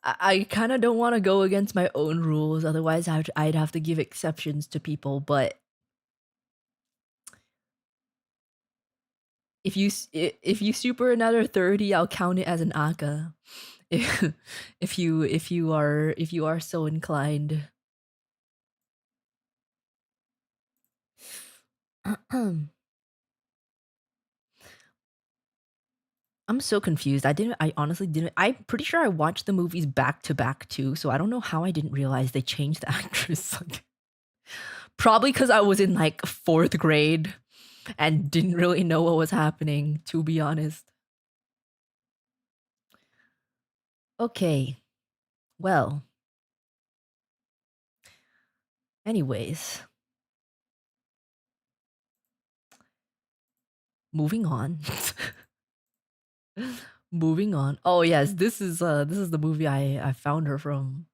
I kind of don't want to go against my own rules, otherwise I'd have to give exceptions to people, but if you super another 30, I'll count it as an aka. If if you are so inclined. I'm so confused. I honestly didn't. I'm pretty sure I watched the movies back to back too, so I don't know how I didn't realize they changed the actress. Like, probably because I was in like fourth grade and didn't really know what was happening, to be honest. Okay. Well, anyways, moving on. moving on. Oh yes, this is the movie I found her from.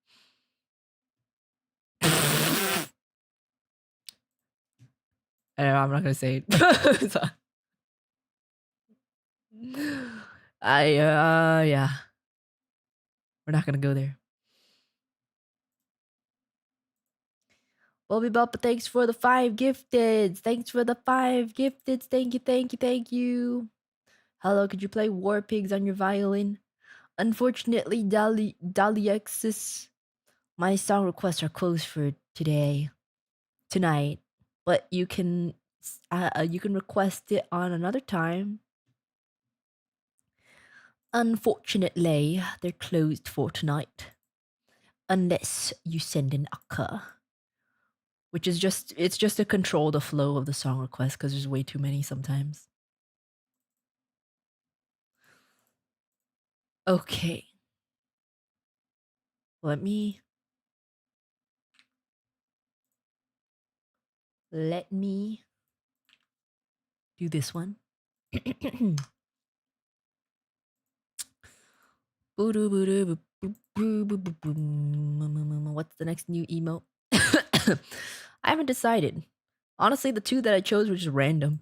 I'm not gonna say it. So- yeah. We're not gonna go there. Bobby Bop, thanks for the 5 gifteds. Thanks for the 5 gifteds. Thank you, thank you, thank you. Hello, could you play War Pigs on your violin? Unfortunately, Daliexis, my song requests are closed for tonight. But you can request it on another time. Unfortunately, they're closed for tonight. Unless you send an akka. Which is it's just to control the flow of the song request because there's way too many sometimes. Okay. Let me do this one. What's the next new emote? I haven't decided. Honestly, the two that I chose were just random.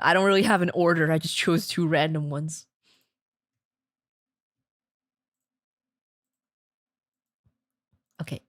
I don't really have an order. I just chose two random ones. Okay.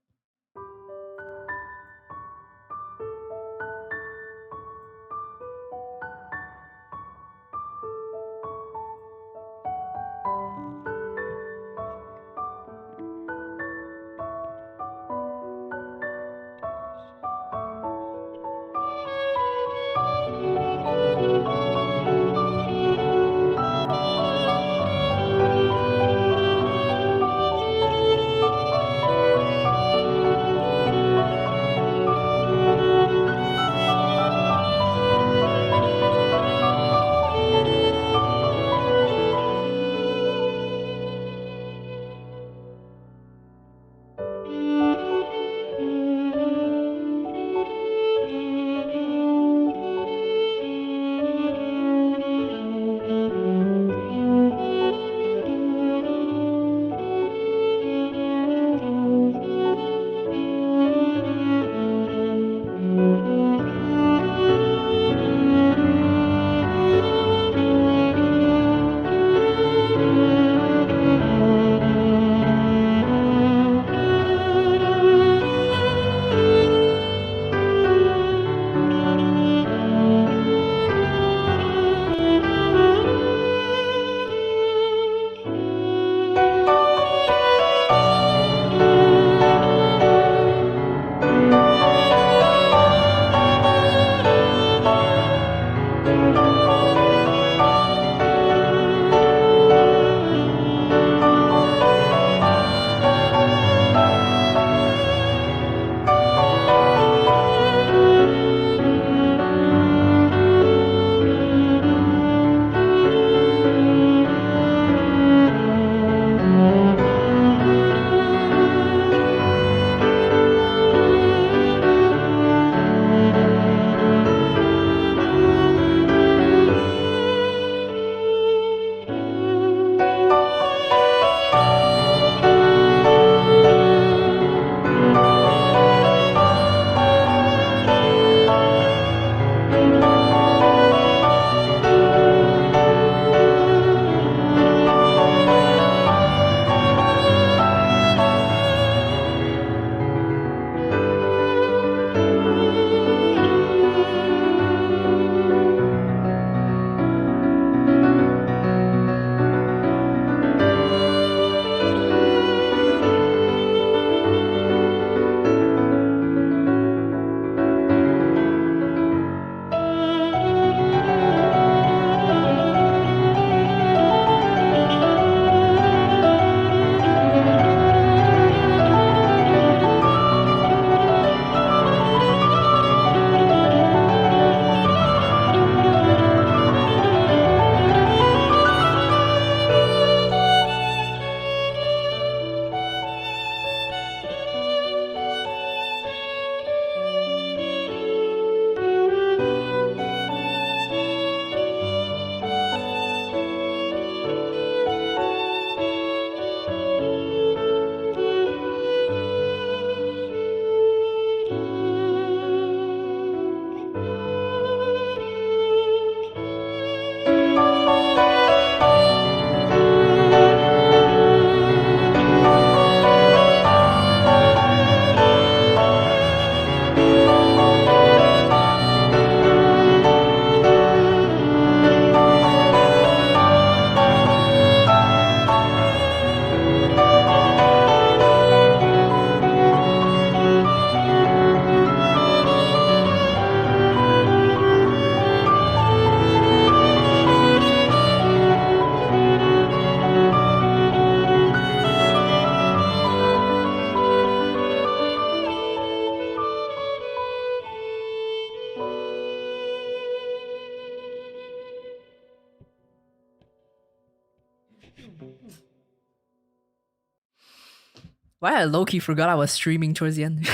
Why I low-key forgot I was streaming towards the end.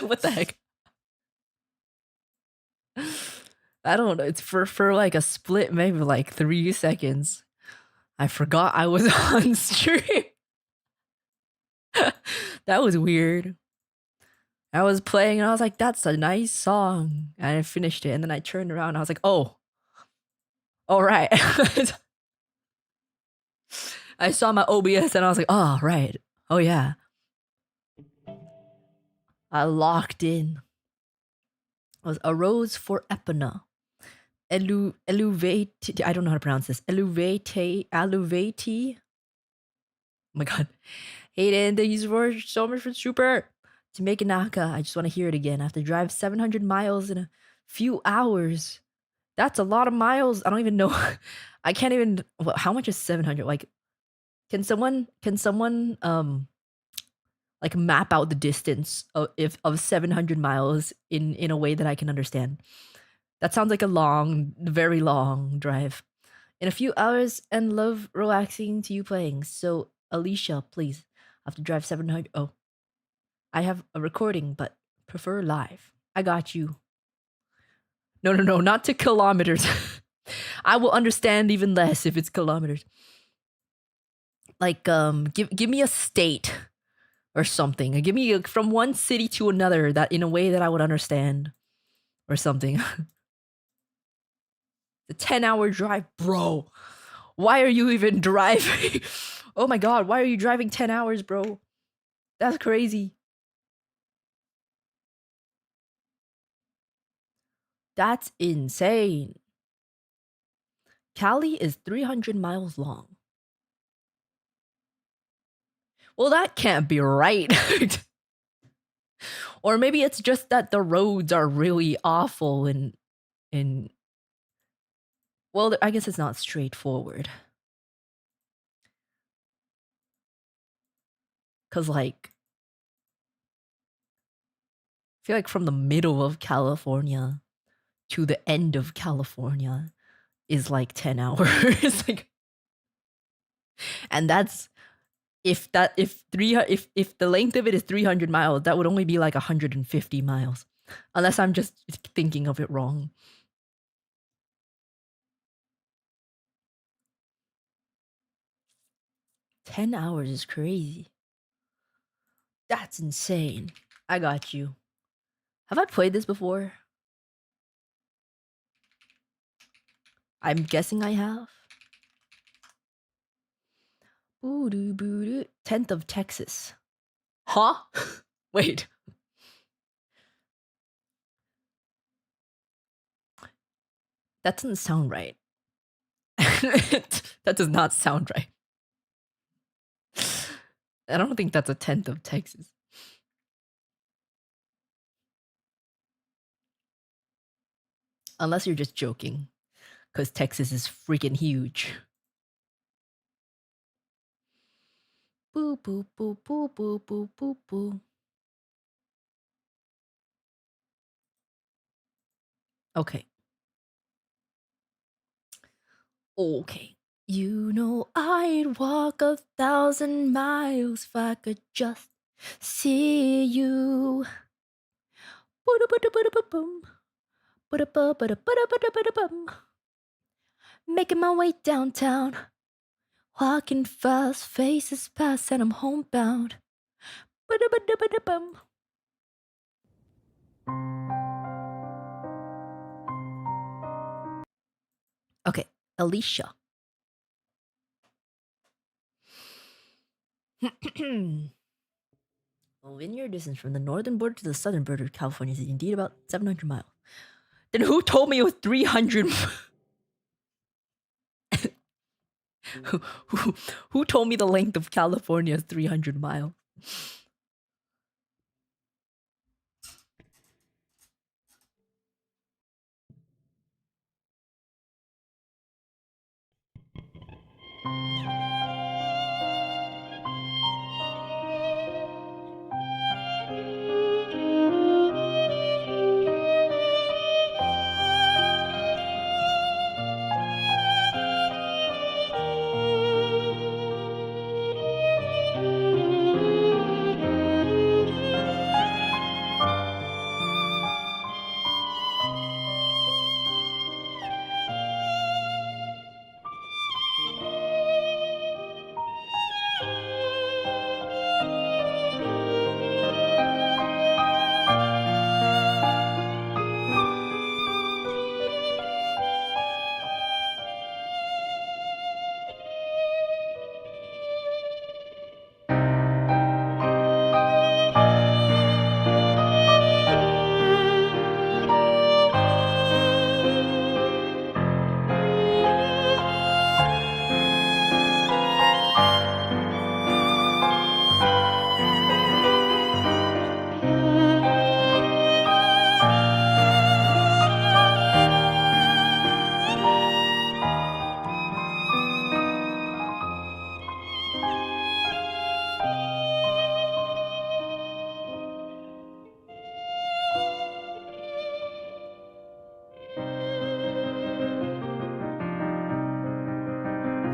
What the heck? I don't know. It's for like a split, maybe like 3 seconds. I forgot I was on stream. That was weird. I was playing and I was like, that's a nice song. And I finished it. And then I turned around and I was like, oh, all right. I saw my OBS and I was like, oh, right. Oh, yeah. I locked in. It was A Rose for Epona. Eluvate. I don't know how to pronounce this. Eluvate. Oh my god. Hayden, thank you so much for super. To make a Naka, I just want to hear it again. I have to drive 700 miles in a few hours. That's a lot of miles. I don't even know. I can't even. Well, how much is 700? Like, can someone like map out the distance of 700 miles in a way that I can understand? That sounds like a long, very long drive. In a few hours, and love relaxing to you playing. So, Alicia, please. I have to drive 700. Oh, I have a recording, but prefer live. I got you. No, not to kilometers. I will understand even less if it's kilometers. Like, give me a state or something. Give me from one city to another that in a way that I would understand or something. The 10-hour drive, bro. Why are you even driving? Oh my god, why are you driving 10 hours, bro? That's crazy. That's insane. Cali is 300 miles long. Well, that can't be right. Or maybe it's just that the roads are really awful and well, I guess it's not straightforward. Cuz like I feel like from the middle of California to the end of California is like 10 hours. Like, and that's if the length of it is 300 miles, that would only be like 150 miles. Unless I'm just thinking of it wrong. $10 hours is crazy. That's insane. I got you. Have I played this before? I'm guessing I have. 10th of Texas. Huh? Wait. That doesn't sound right. That does not sound right. I don't think that's a 10th of Texas. Unless you're just joking. Because Texas is freaking huge. Boo, boo, boo, boo, boo, boo, boo, boo. Okay. Okay. You know I'd walk 1,000 miles if I could just see you. Making my way downtown. Walking fast, faces pass, and I'm homebound. Okay, Alicia. A linear distance from the northern border to the southern border of California is indeed about 700 miles. Then who told me it was 300? who told me the length of California is 300 miles?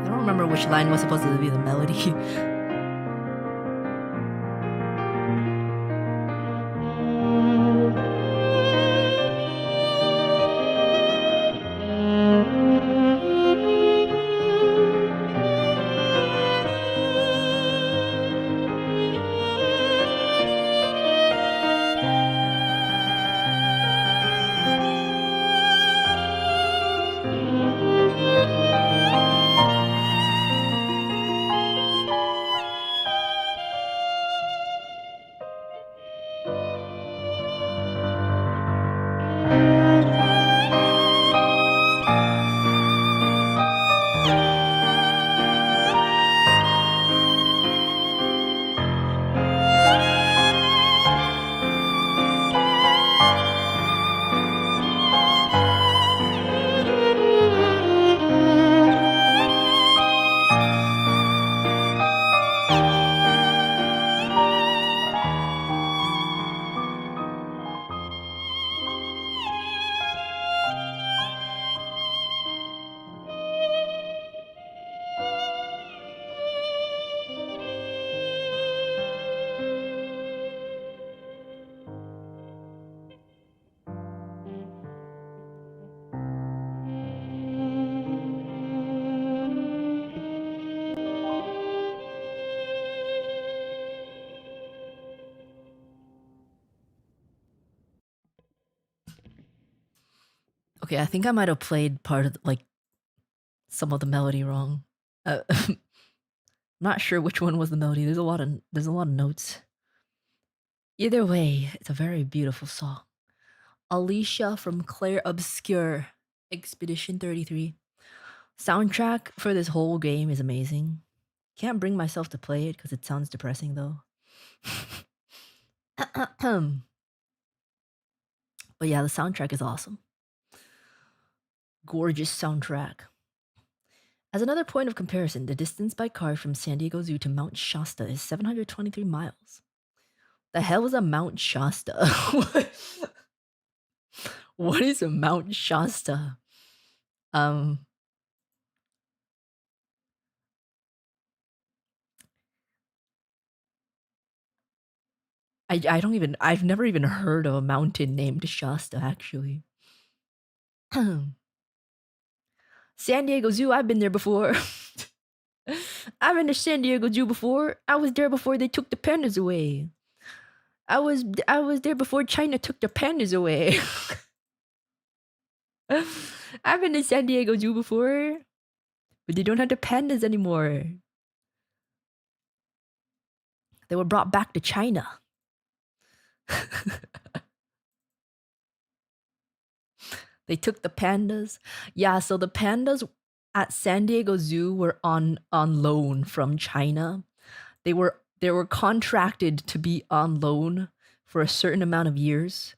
I don't remember which line was supposed to be the melody. Okay, I think I might have played part of like some of the melody wrong. I'm not sure which one was the melody. There's a lot of notes. Either way, it's a very beautiful song. Alicia from Claire Obscure, Expedition 33. Soundtrack for this whole game is amazing. Can't bring myself to play it because it sounds depressing though. But yeah, the soundtrack is awesome. Gorgeous soundtrack. As another point of comparison, the distance by car from San Diego Zoo to Mount Shasta is 723 miles. The hell is a Mount Shasta? What is a Mount Shasta? I've never even heard of a mountain named Shasta, actually. San Diego Zoo, I've been there before. I've been to San Diego Zoo before. I was there before they took the pandas away. I was there before China took the pandas away. I've been to San Diego Zoo before, but they don't have the pandas anymore. They were brought back to China. They took the pandas. Yeah, so the pandas at San Diego Zoo were on loan from China. They were contracted to be on loan for a certain amount of years.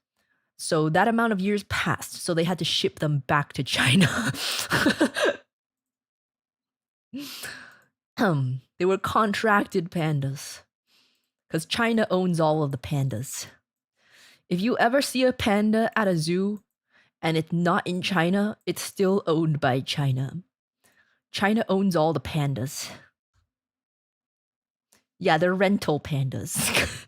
So that amount of years passed, so they had to ship them back to China. They were contracted pandas because China owns all of the pandas. If you ever see a panda at a zoo and it's not in China, it's still owned by China. China owns all the pandas. Yeah, they're rental pandas.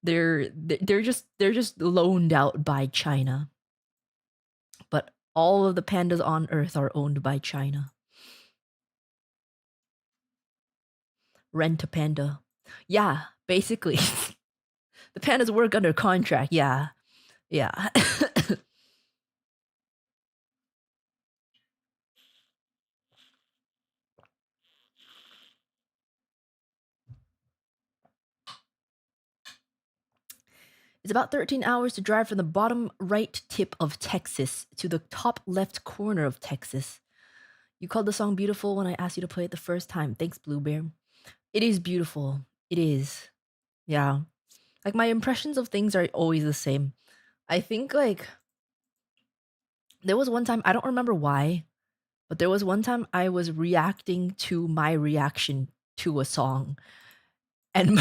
they're just loaned out by China. But all of the pandas on Earth are owned by China. Rent a panda. Yeah, basically. The pandas work under contract. Yeah. Yeah. It's about 13 hours to drive from the bottom right tip of Texas to the top left corner of Texas. You called the song beautiful when I asked you to play it the first time. Thanks, Blue Bear. It is beautiful. It is. Yeah. Like, my impressions of things are always the same. I think, like, there was one time, I don't remember why, but there was one time I was reacting to my reaction to a song. And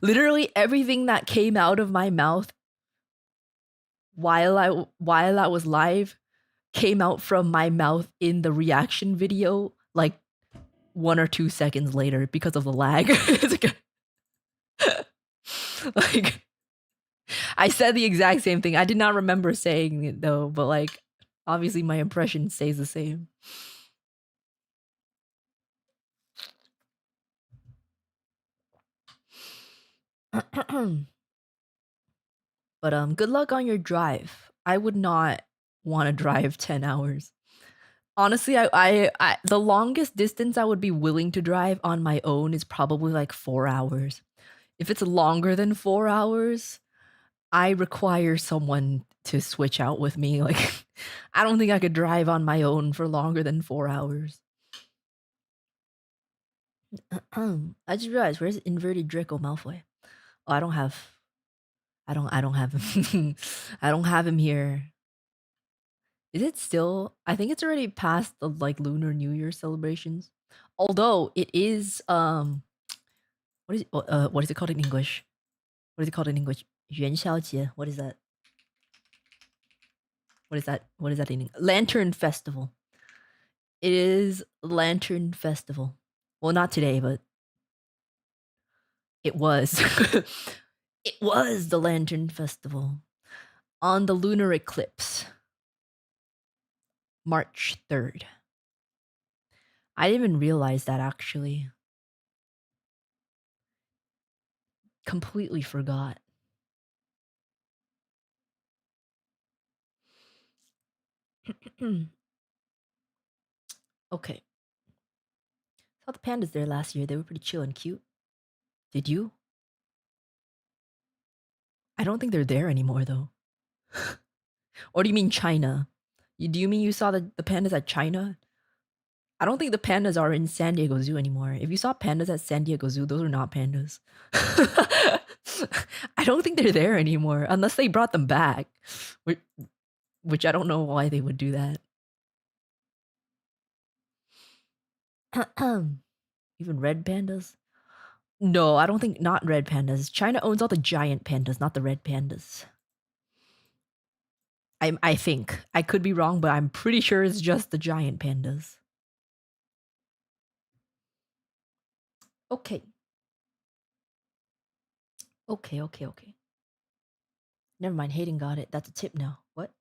literally everything that came out of my mouth while I was live came out from my mouth in the reaction video like 1 or 2 seconds later because of the lag. Like I said the exact same thing. I did not remember saying it though, but like obviously my impression stays the same. But good luck on your drive. I would not want to drive 10 hours. Honestly, I the longest distance I would be willing to drive on my own is probably like 4 hours. If it's longer than 4 hours, I require someone to switch out with me. Like I don't think I could drive on my own for longer than 4 hours. I just realized, where's inverted Draco Malfoy? Oh, I don't have him. I don't have him here. Is it still? I think it's already past the like Lunar New Year celebrations. Although it is what is it called in English? What is it called in English? 元宵节. What is that? What is that? What is that in English? Lantern Festival. It is Lantern Festival. Well, not today, but it was. It was the Lantern Festival on the lunar eclipse, March 3rd. I didn't even realize that actually. Completely forgot. Okay. Saw the pandas there last year. They were pretty chill and cute. Did you? I don't think they're there anymore though. Or do you mean China? Do you mean you saw the pandas at China? I don't think the pandas are in San Diego Zoo anymore. If you saw pandas at San Diego Zoo, those are not pandas. I don't think they're there anymore unless they brought them back, which I don't know why they would do that. Even red pandas? No, I don't think not red pandas. China owns all the giant pandas, not the red pandas. I think. I could be wrong, but I'm pretty sure it's just the giant pandas. Okay. Okay. Never mind, Hayden got it. That's a tip now. What?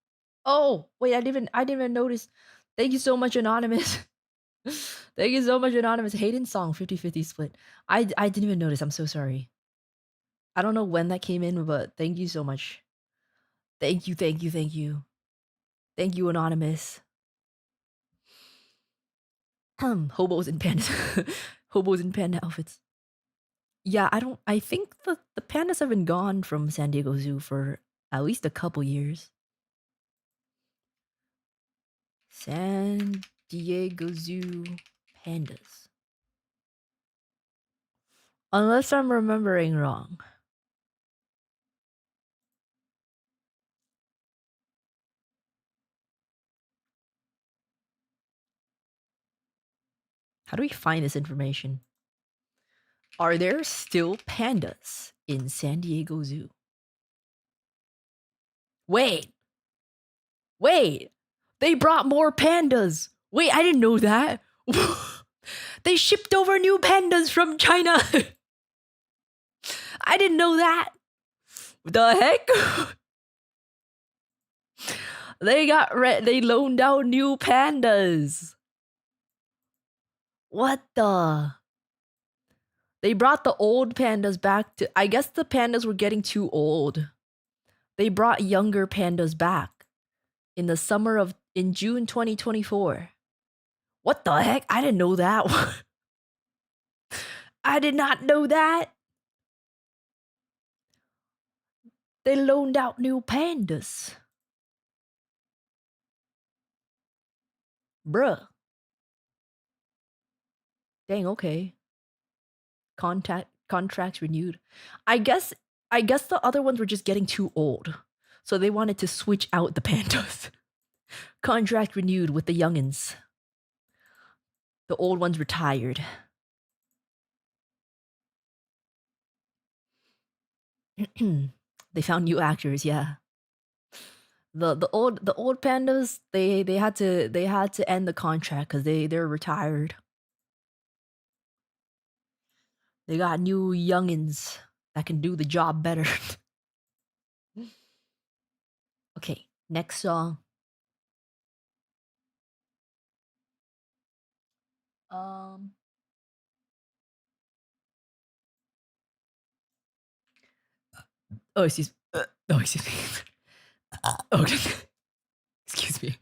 Oh, wait, I didn't even notice. Thank you so much, Anonymous. Thank you so much, Anonymous. Hayden's song 50-50 split. I didn't even notice. I'm so sorry. I don't know when that came in, but thank you so much. Thank you. Thank you, Anonymous. Hobos and pandas. Hobos and panda outfits. Yeah, I think the pandas have been gone from San Diego Zoo for at least a couple years. San Diego Zoo pandas. Unless I'm remembering wrong. How do we find this information? Are there still pandas in San Diego Zoo? Wait. They brought more pandas. Wait, I didn't know that. They shipped over new pandas from China. I didn't know that. The heck? They loaned out new pandas. What the? They brought the old pandas back to. I guess the pandas were getting too old. They brought younger pandas back in June 2024. What the heck? I didn't know that. I did not know that. They loaned out new pandas. Bruh. Dang, okay. Contracts renewed. I guess the other ones were just getting too old. So they wanted to switch out the pandas. Contract renewed with the youngins. The old ones retired. They found new actors, yeah. the old pandas, they had to end the contract because they're retired. They got new youngins that can do the job better. Okay, next song. Um. Oh, excuse. Oh, excuse me. Okay. Excuse me.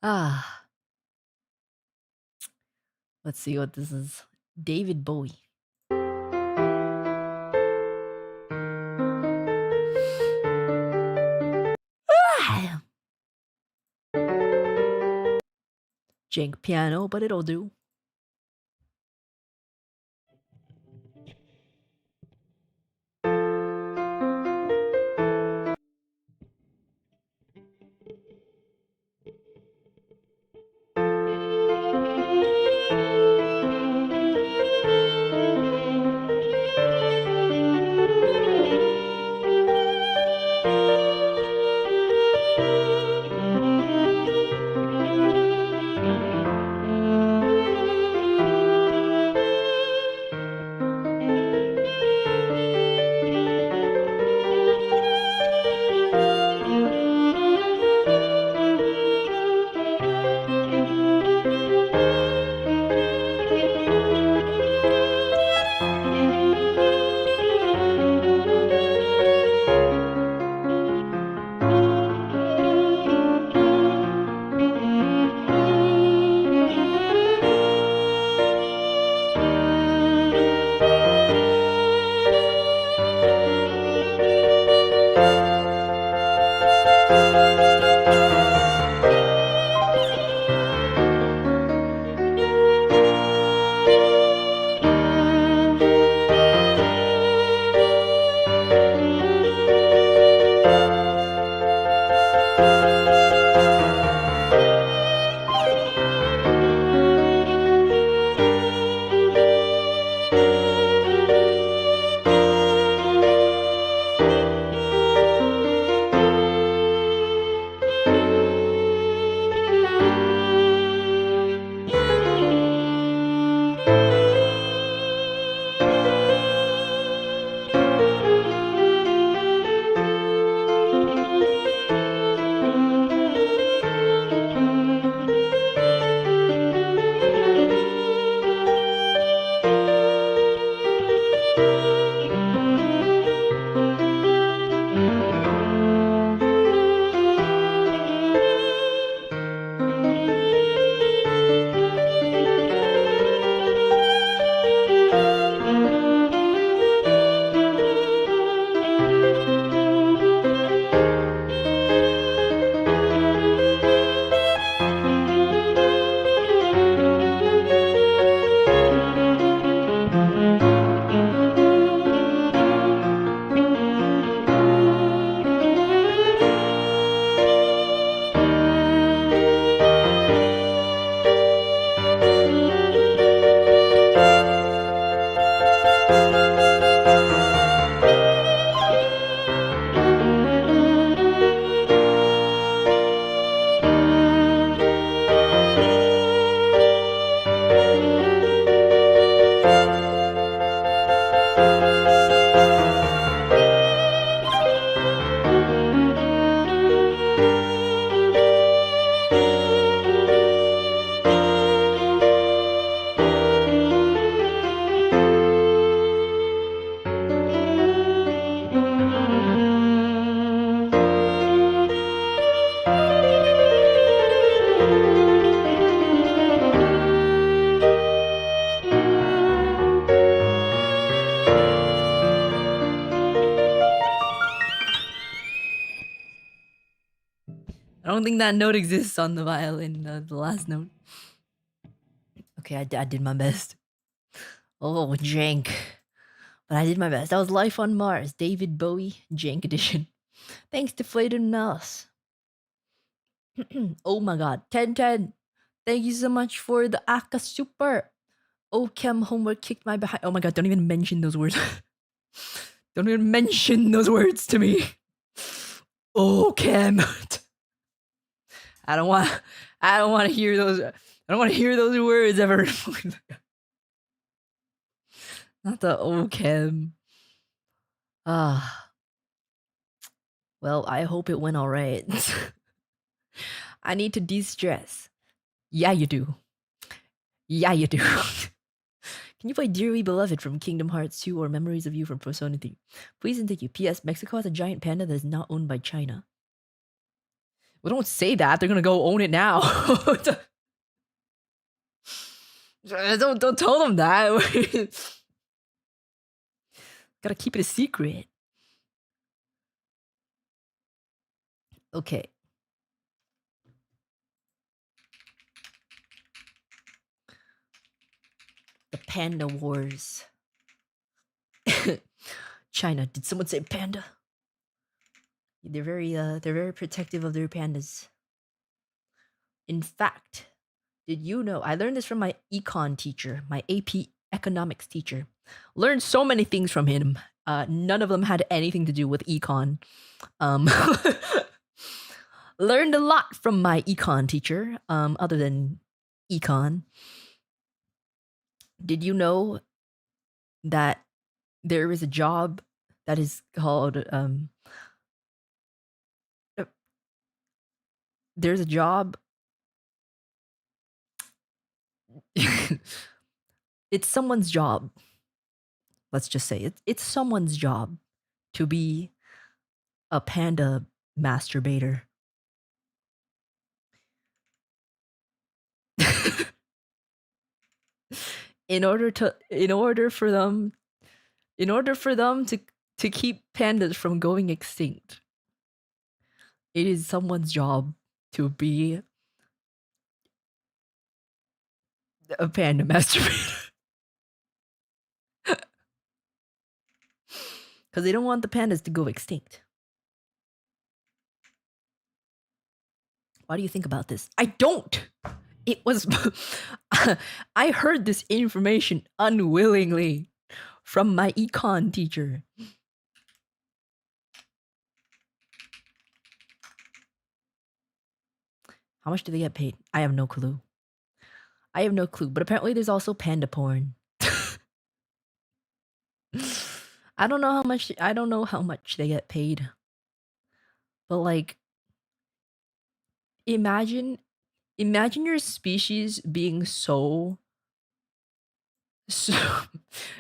Ah. Let's see what this is. David Bowie. Ah! Jank piano, but it'll do. I don't think that note exists on the violin, the last note. Okay, I did my best. Oh, jank. But I did my best. That was Life on Mars, David Bowie, Jank Edition. Thanks to Flayed Mouse. Oh my god, 1010. Thank you so much for the Aka Super. Oh, Chem homework kicked my behind. Oh my god, don't even mention those words. Don't even mention those words to me. Oh, Cam. I don't want to hear those. I don't want to hear those words ever. Not the oh, Cam. Ah. Well, I hope it went all right. I need to de-stress. Yeah, you do. Yeah, you do. Can you play Dearly Beloved from Kingdom Hearts 2 or Memories of You from Persona 3? Please and thank you. P.S. Mexico has a giant panda that is not owned by China. Well, don't say that. They're gonna go own it now. don't tell them that. Gotta keep it a secret. Okay. The Panda Wars. China. Did someone say panda? They're very protective of their pandas. In fact, did you know? I learned this from my econ teacher, my AP economics teacher. Learned so many things from him. None of them had anything to do with econ. Learned a lot from my econ teacher. Other than econ. Did you know that there is a job that is called there's a job it's someone's job. Let's just say it's someone's job to be a panda masturbator. in order for them to keep pandas from going extinct, it is someone's job to be a panda masturbator. Because they don't want the pandas to go extinct. Why do you think about this? I don't. It was I heard this information unwillingly from my econ teacher. How much do they get paid? I have no clue. But apparently there's also panda porn. I don't know how much they get paid. But like imagine your species being so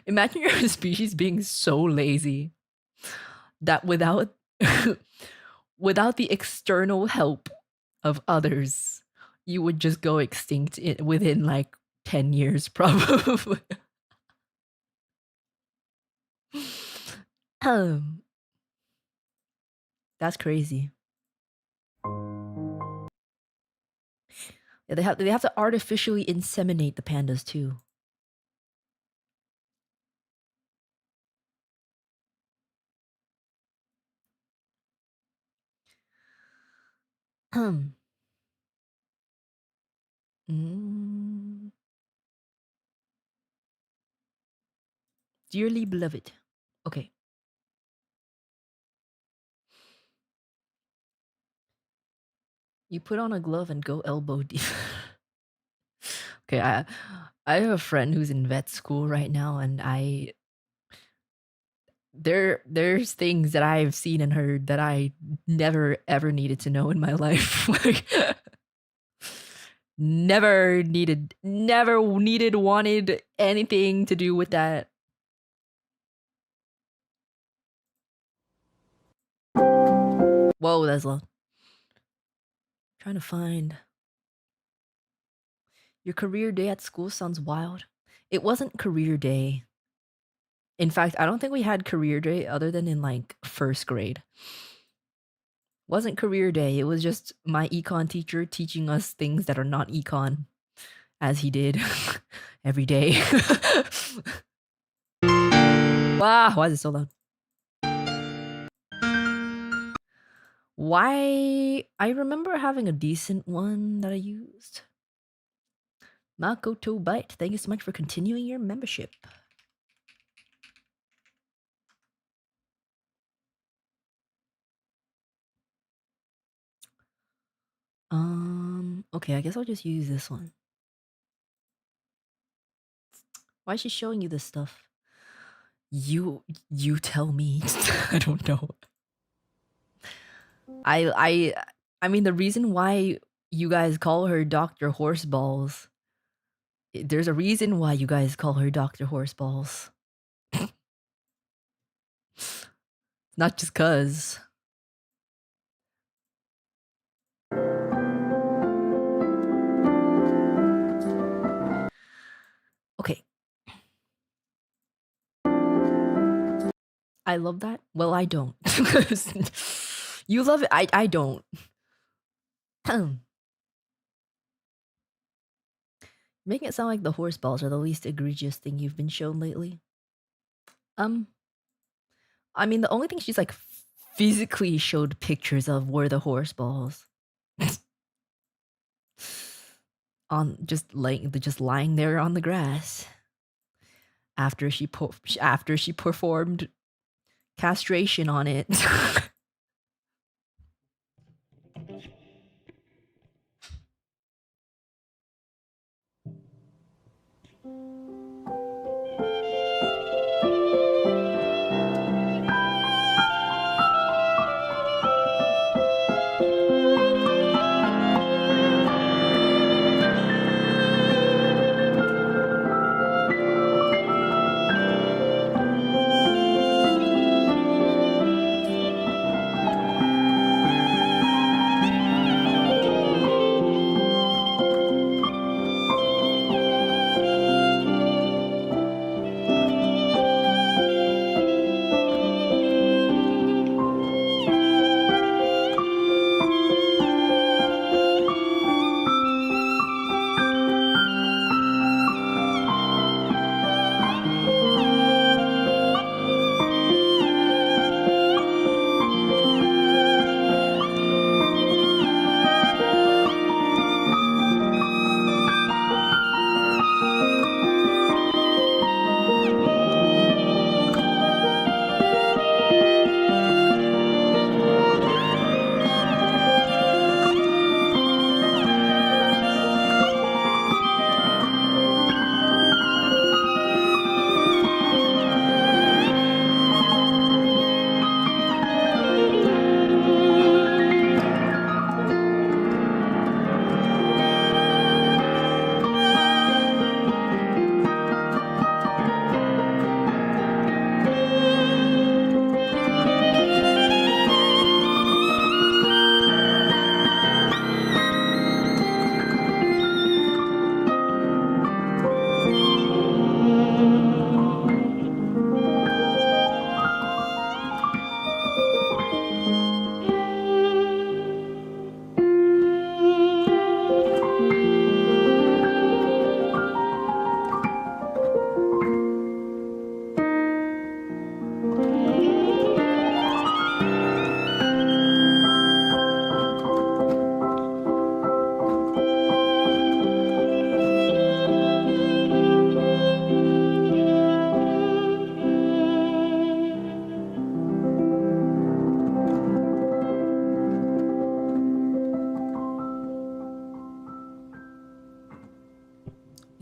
imagine your species being so lazy that without the external help of others, you would just go extinct within like 10 years probably. That's crazy. Yeah, they have to artificially inseminate the pandas too. Mm. Dearly beloved. Okay. You put on a glove and go elbow deep. Okay, I have a friend who's in vet school right now, and there's things that I've seen and heard that I never ever needed to know in my life. Like, never needed, wanted anything to do with that. Whoa, that's loud. Trying to find your career day at school sounds wild. It wasn't career day. In fact, I don't think we had career day other than in like first grade. Wasn't career day. It was just my econ teacher teaching us things that are not econ, as he did every day. Wow, why is it so loud? Why? I remember having a decent one that I used. Makoto Bite, thank you so much for continuing your membership. Okay, I guess I'll just use this one. Why is she showing you this stuff? You tell me. I don't know. I mean the reason why you guys call her Dr. Horseballs. There's a reason why you guys call her Dr. Horseballs. Not just cuz. Okay. I love that. Well, I don't. You love it. I don't. Making it sound like the horse balls are the least egregious thing you've been shown lately. I mean, the only thing she's like physically showed pictures of were the horse balls. On just lying there on the grass after she performed castration on it.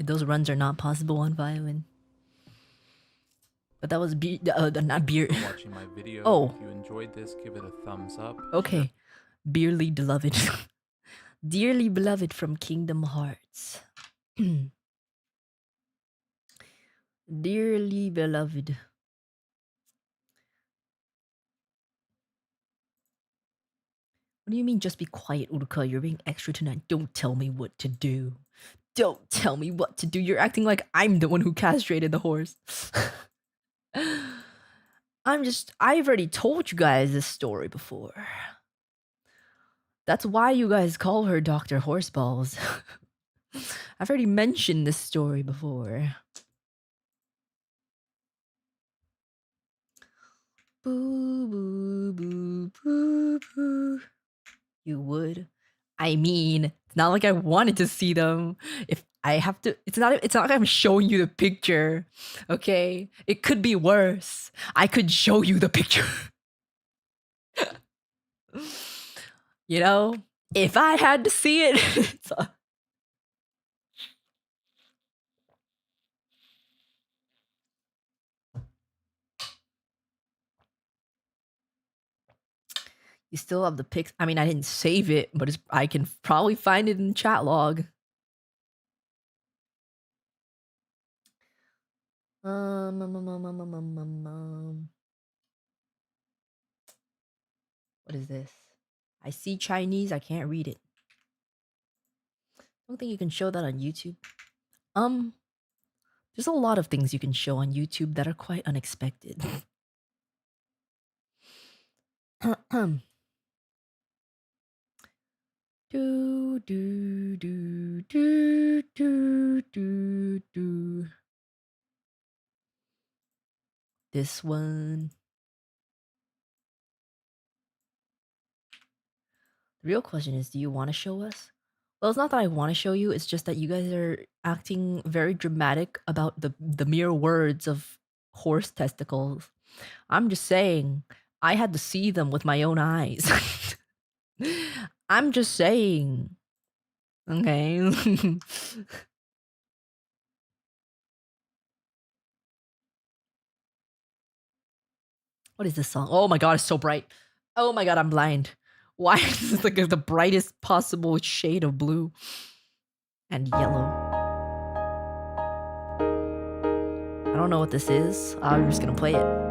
Those runs are not possible on violin. But that was not beer. Watching my video. Oh. If you enjoyed this, give it a thumbs up. Okay. Dearly beloved. Dearly beloved from Kingdom Hearts. Dearly beloved. What do you mean just be quiet, Uruka? You're being extra tonight. Don't tell me what to do. Don't tell me what to do. You're acting like I'm the one who castrated the horse. I've already told you guys this story before. That's why you guys call her Dr. Horseballs. I've already mentioned this story before. Boo, boo, boo, boo, boo. You would? I mean, it's not like I wanted to see them. If I have to, it's not like I'm showing you the picture. Okay? It could be worse. I could show you the picture. You know? If I had to see it, you still have the pics. I mean, I didn't save it, but I can probably find it in the chat log. What is this? I see Chinese. I can't read it. I don't think you can show that on YouTube. There's a lot of things you can show on YouTube that are quite unexpected. do do do do do do do. This one. The real question is, do you want to show us? Well, it's not that I want to show you. It's just that you guys are acting very dramatic about the mere words of horse testicles. I'm just saying, I had to see them with my own eyes. I'm just saying. Okay. What is this song? Oh my god, it's so bright. Oh my god, I'm blind. Why is this like the brightest possible shade of blue and yellow? I don't know what this is. I'm just gonna play it.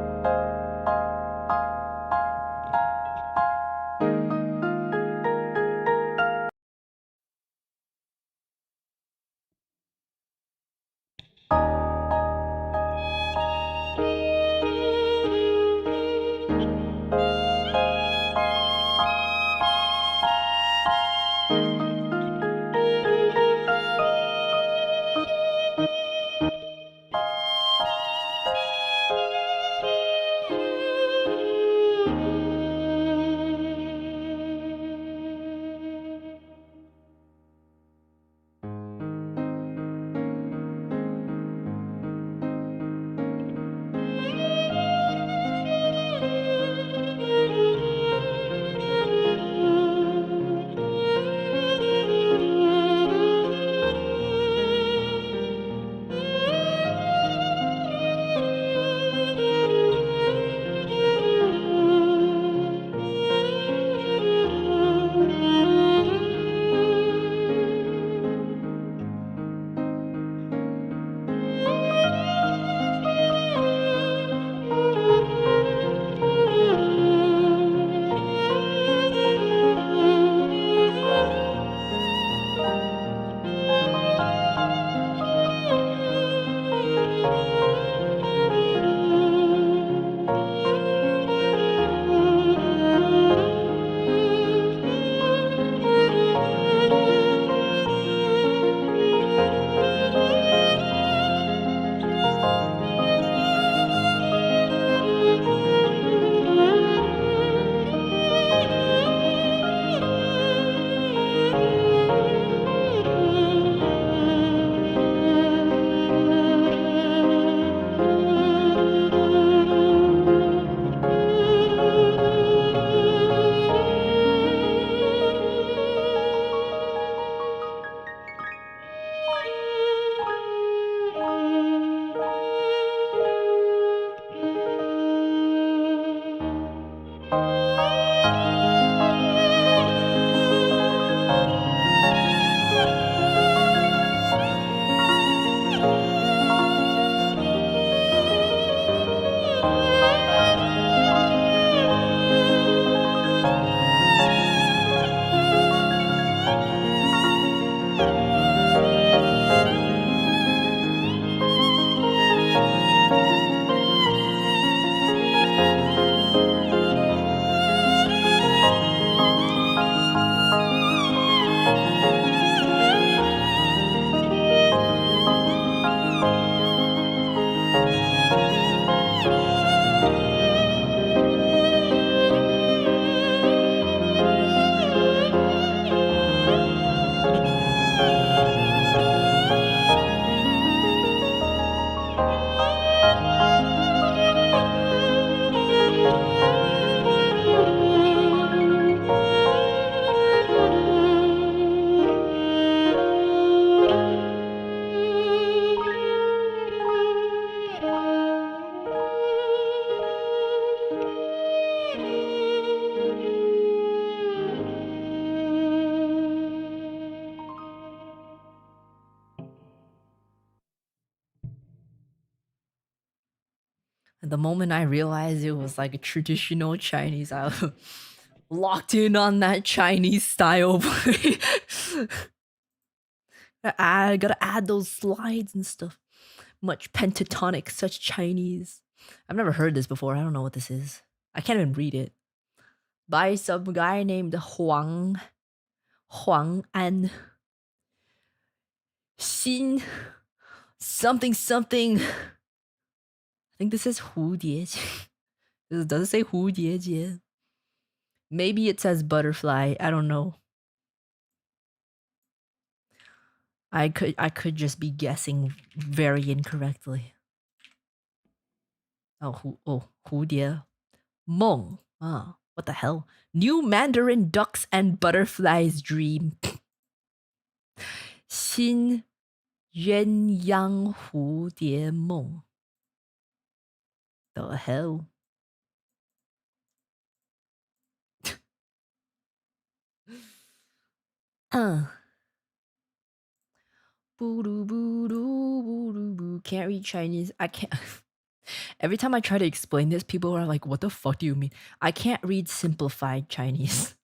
And the moment I realized it was like a traditional Chinese, I locked in on that Chinese style. I gotta add those slides and stuff. Much pentatonic, such Chinese. I've never heard this before. I don't know what this is. I can't even read it. By some guy named Huang An Xin something something. I think this is Hu Die. Does it say Hu Die? Maybe it says butterfly. I don't know. I could just be guessing very incorrectly. Hu Die. Meng. Ah, what the hell? New Mandarin ducks and butterflies dream. Xin Yuan Yang Hu Die Meng. The hell? Can't read Chinese. I can't. Every time I try to explain this, people are like, what the fuck do you mean? I can't read simplified Chinese.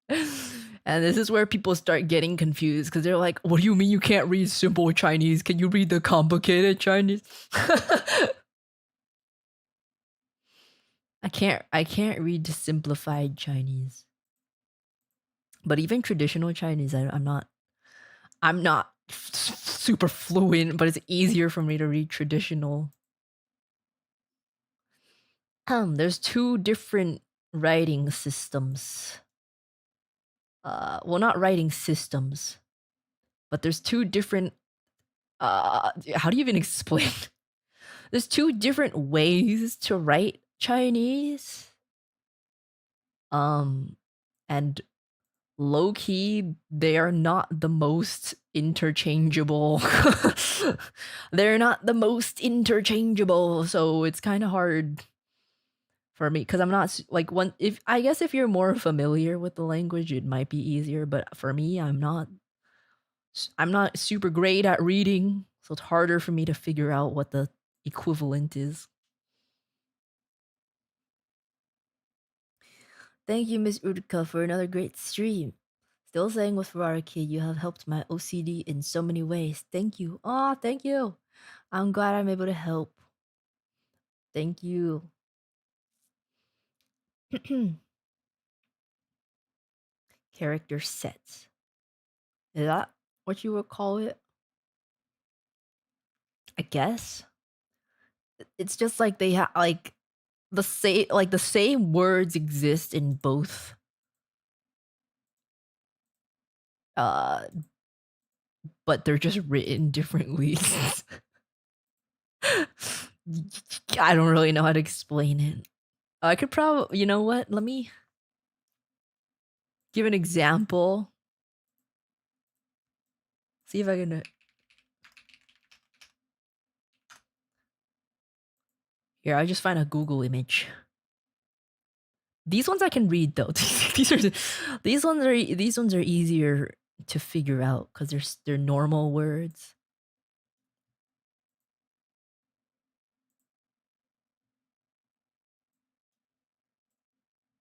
And this is where people start getting confused because they're like, what do you mean you can't read simple Chinese? Can you read the complicated Chinese? I can't read simplified Chinese. But even traditional Chinese, I'm not super fluent, but it's easier for me to read traditional. There's two different writing systems. Well, not writing systems, but there's two different. How do you even explain? There's two different ways to write Chinese. And low key, they are not the most interchangeable. They're not the most interchangeable, so it's kind of hard for me because I'm not like one. If I guess if you're more familiar with the language, it might be easier. But for me, I'm not super great at reading, so it's harder for me to figure out what the equivalent is. Thank you, Miss Uruka, for another great stream. Still saying with Ferrari Kid, you have helped my OCD in so many ways. Thank you. Oh, thank you. I'm glad I'm able to help. Thank you. Character sets. Is that what you would call it? I guess. It's just like they have like the same words exist in both. But they're just written differently. I don't really know how to explain it. I could probably, you know what? Let me give an example. See if I can. Here, I just find a Google image. These ones I can read though. these ones are easier to figure out because they're normal words.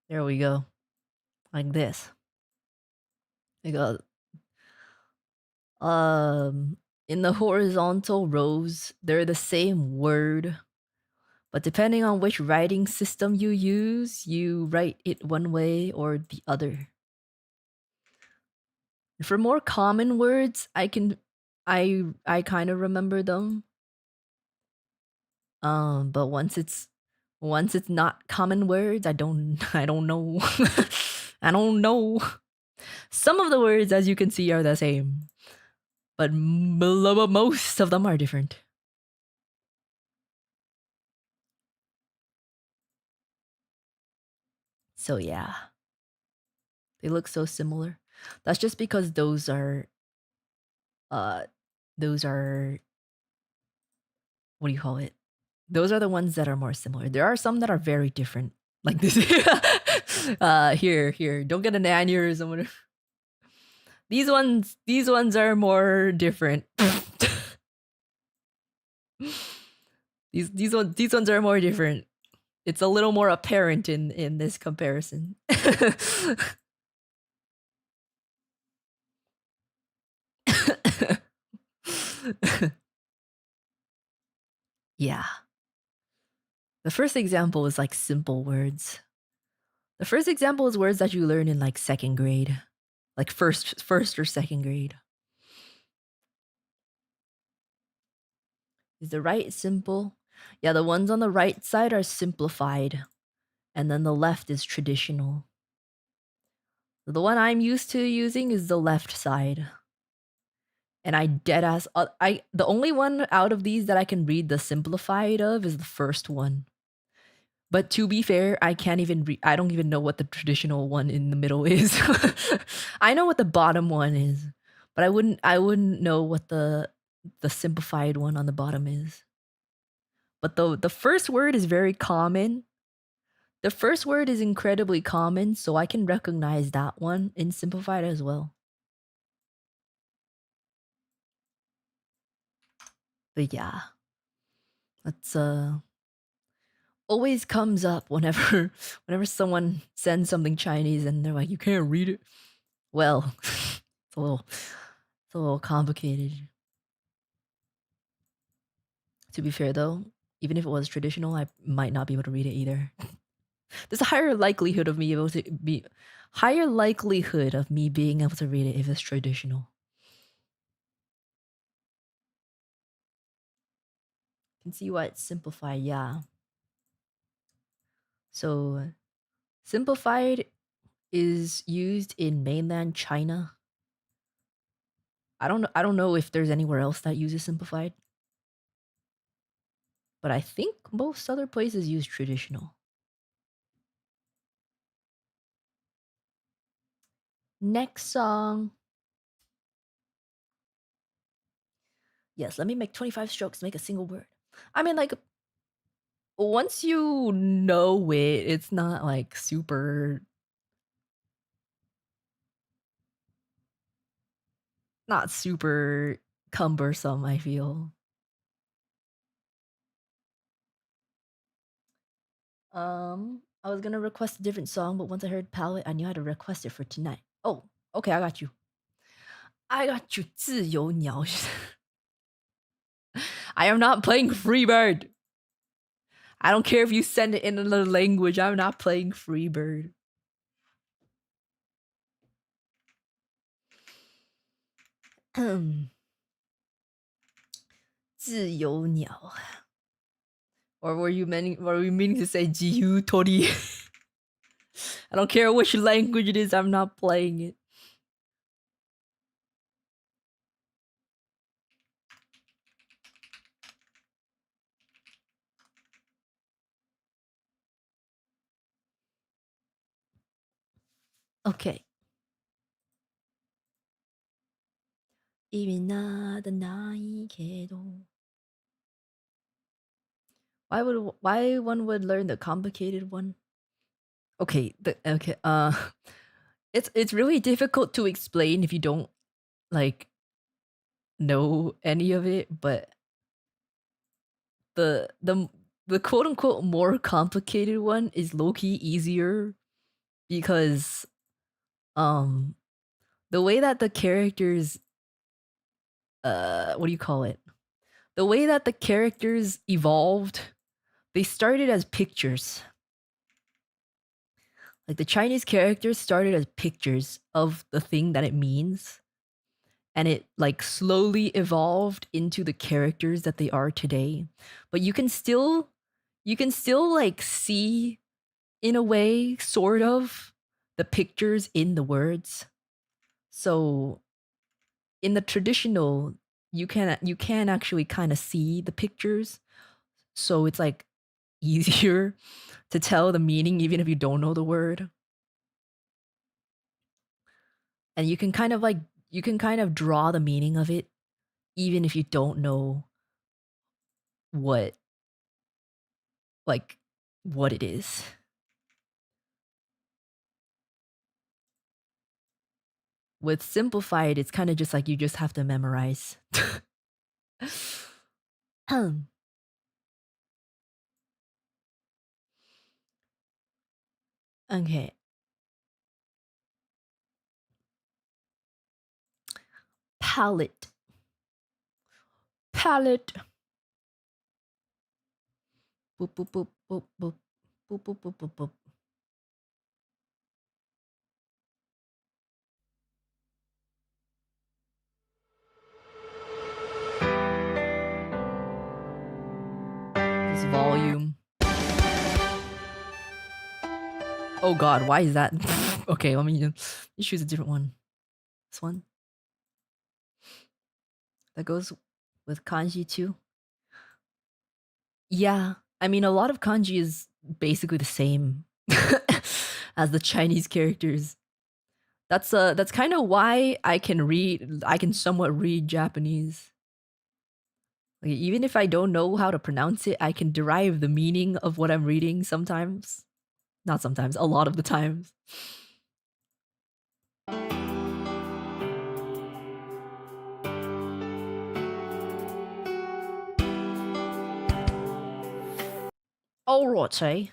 There we go. Like this. Like in the horizontal rows, they're the same word, but depending on which writing system you use, you write it one way or the other. For more common words, I kind of remember them. But once it's not common words, I don't know. I don't know. Some of the words, as you can see, are the same, but most of them are different. So yeah, they look so similar. That's just because those are what do you call it? Those are the ones that are more similar. There are some that are very different. Like this. Here. Don't get an aneurysm. These ones are more different. These ones are more different. It's a little more apparent in this comparison. Yeah. The first example is like simple words. The first example is words that you learn in like second grade, like first or second grade. Is the right simple? Yeah, the ones on the right side are simplified, and then the left is traditional. The one I'm used to using is the left side. And I dead ass I the only one out of these that I can read the simplified of is the first one. But to be fair, I can't even I don't even know what the traditional one in the middle is. I know what the bottom one is, but I wouldn't know what the simplified one on the bottom is. But the first word is very common. The first word is incredibly common, so I can recognize that one in simplified as well. But yeah, that's always comes up whenever whenever someone sends something Chinese and they're like, "You can't read it." Well, it's a little complicated. To be fair though, even if it was traditional, I might not be able to read it either. There's a higher likelihood of me able to be higher likelihood of me being able to read it if it's traditional. Can see why it's simplified, yeah. So simplified is used in mainland China. I don't know if there's anywhere else that uses simplified. But I think most other places use traditional. Next song. Yes, let me make 25 strokes to make a single word. I mean, like, once you know it, it's not like super. Not super cumbersome, I feel. I was gonna request a different song, but once I heard Palette, I knew how to request it for tonight. Oh, okay, I got you. I got you, 自由鸟. I am not playing Freebird. I don't care if you send it in another language. I'm not playing Freebird. 自由鸟. Or were you meaning to say Jiu Tori? I don't care which language it is, I'm not playing it. Okay. 意味などないけど. Why one would learn the complicated one? Okay, it's really difficult to explain if you don't like know any of it, but the the the quote unquote more complicated one is low key easier because um the way that the characters what do you call it? The way that the characters evolved, they started as pictures. Like the Chinese characters started as pictures of the thing that it means, and it like slowly evolved into the characters that they are today. But you can still like see in a way sort of the pictures in the words. So in the traditional, you can actually kind of see the pictures, so it's like easier to tell the meaning even if you don't know the word. And you can kind of draw the meaning of it even if you don't know what like what it is. With simplified, it's kind of just like you just have to memorize. Okay. Palette. Palette. Boop boop boop boop boop boop boop boop boop boop. This volume. Oh god, why is that? Okay, let me choose a different one. This one. That goes with kanji too. Yeah, I mean, a lot of kanji is basically the same as the Chinese characters. That's kind of why I can somewhat read Japanese. Like, even if I don't know how to pronounce it, I can derive the meaning of what I'm reading sometimes. Not sometimes, a lot of the times. Alright, eh?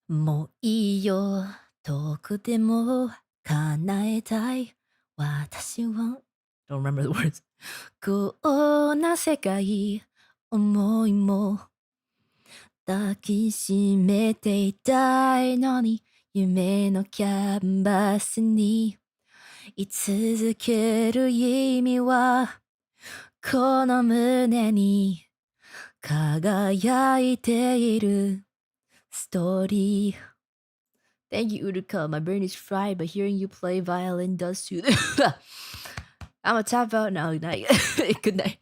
Mo iyo, toku de mo kanaetai. Watashi wa Don't remember the words. こんな世界思いも抱きしめていたいのに夢のキャンバスに居続ける意味はこの胸に輝いているストーリー Thank you, Uruka. My brain is fried, but hearing you play violin does too. I'm gonna tap out now. Good night. Good night.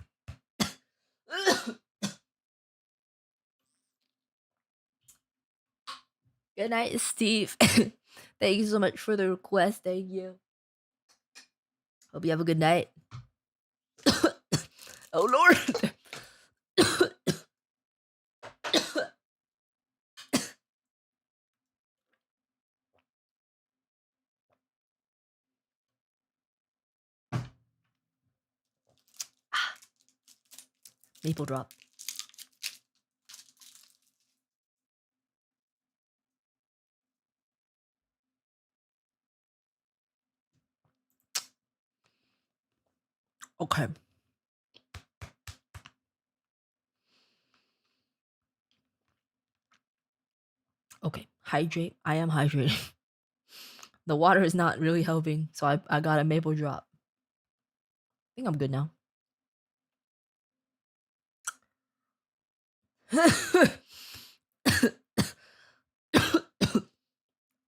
Good night, Steve. Thank you so much for the request. Thank you. Hope you have a good night. Oh, Lord. Maple drop. Okay. Okay. Hydrate. I am hydrating. The water is not really helping, so I got a maple drop. I think I'm good now.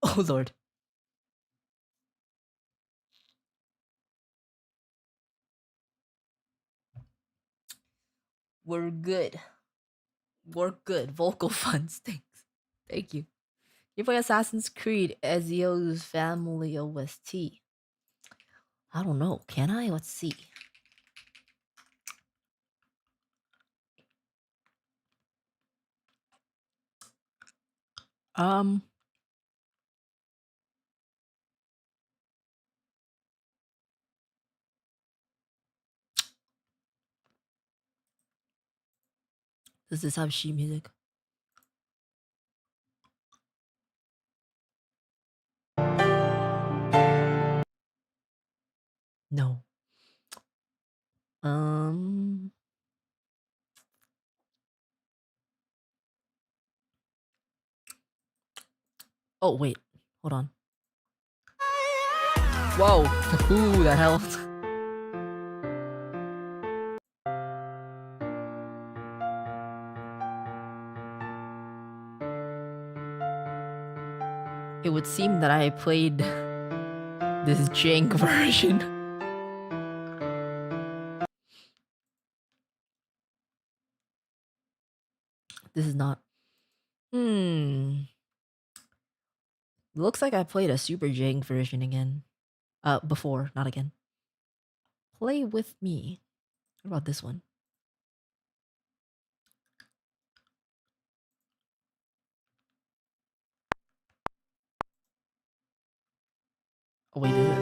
Oh, Lord. We're good. We're good. Vocal funds. Thanks. Thank you. You play Assassin's Creed Ezio's Family OST. I don't know. Can I? Let's see. Um. Does this have sheet music? No. Oh, wait. Hold on. Whoa. Ooh, that helped. It would seem that I played this jank version. This is not. Looks like I played a super jank version again. Before, not again. Play with me. What about this one? Oh, wait, is it?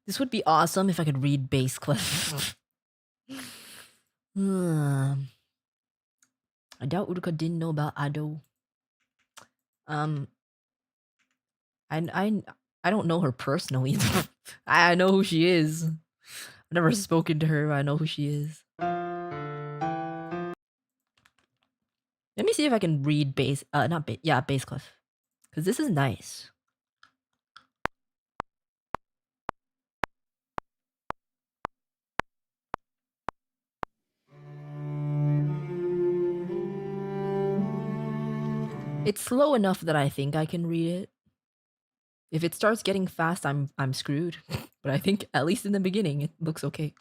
This would be awesome if I could read bass clef. I doubt Uruka didn't know about Ado. I don't know her personally. I know who she is. I've never spoken to her, but I know who she is. Let me see if I can read bass. Not bass. Yeah, bass clef. Because this is nice. It's slow enough that I think I can read it. If it starts getting fast, I'm screwed. But I think at least in the beginning, it looks okay.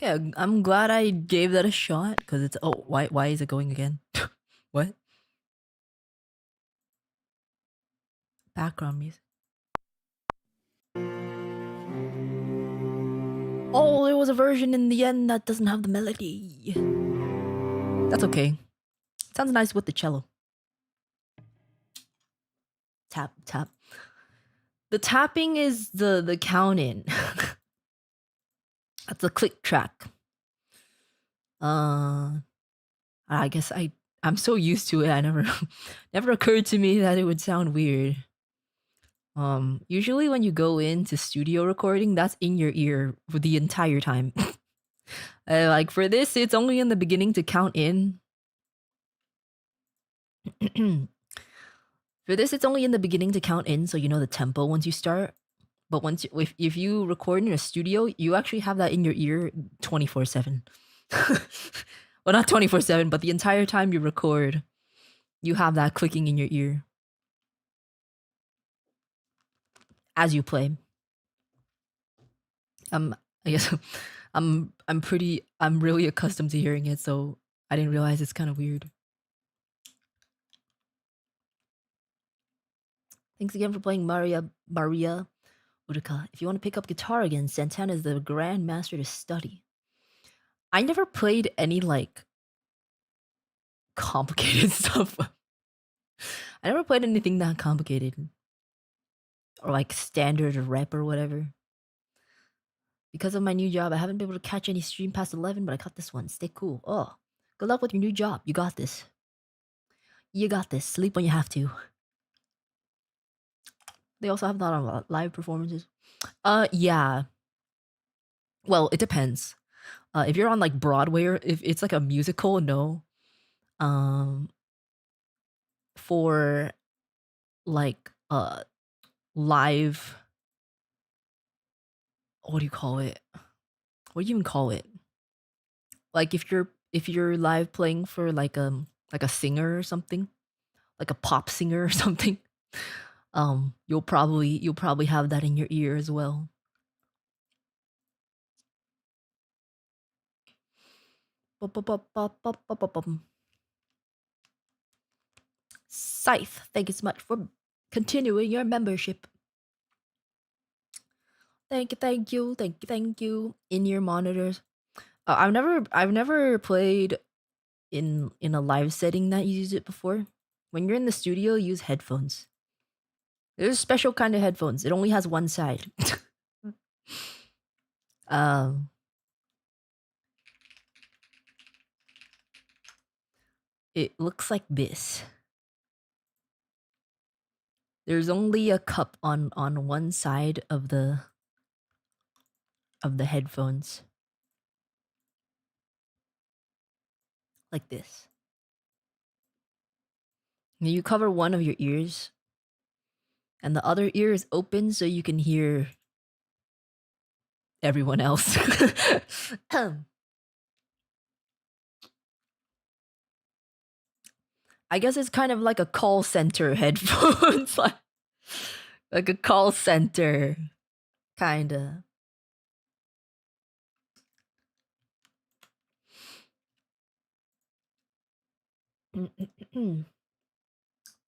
Okay, I'm glad I gave that a shot because it's why is it going again? What? Background music. Oh, there was a version in the end that doesn't have the melody. That's okay. Sounds nice with the cello. Tap tap. The tapping is the count in. That's a click track. I guess I'm so used to it. I never occurred to me that it would sound weird. Usually when you go into studio recording, that's in your ear for the entire time. Like for this, it's only in the beginning to count in. For this, it's only in the beginning to count in, so you know the tempo once you start. But if you record in a studio, you actually have that in your ear 24/7. Well, not 24/7, but the entire time you record, you have that clicking in your ear as you play. I guess I'm really accustomed to hearing it, so I didn't realize it's kind of weird. Thanks again for playing Maria Uruka. If you want to pick up guitar again, Santana is the grand master to study. I never played any like complicated stuff. I never played anything that complicated or like standard or rep or whatever. Because of my new job, I haven't been able to catch any stream past 11, but I caught this one. Stay cool. Oh, good luck with your new job. You got this. You got this. Sleep when you have to. They also have that on live performances. Yeah. Well, it depends. If you're on like Broadway or if it's like a musical, no. For like live, what do you call it? What do you even call it? Like if you're live playing for like a singer or something, like a pop singer or something, you'll probably have that in your ear as well. Scythe, thank you so much for continuing your membership. Thank you. In your monitors. I've never played in a live setting that used it before. When you're in the studio, use headphones. There's a special kind of headphones. It only has one side. It looks like this. There's only a cup on one side of the headphones. Like this. Now you cover one of your ears and the other ear is open so you can hear everyone else. I guess it's kind of like a call center headphones. like a call center. Kinda.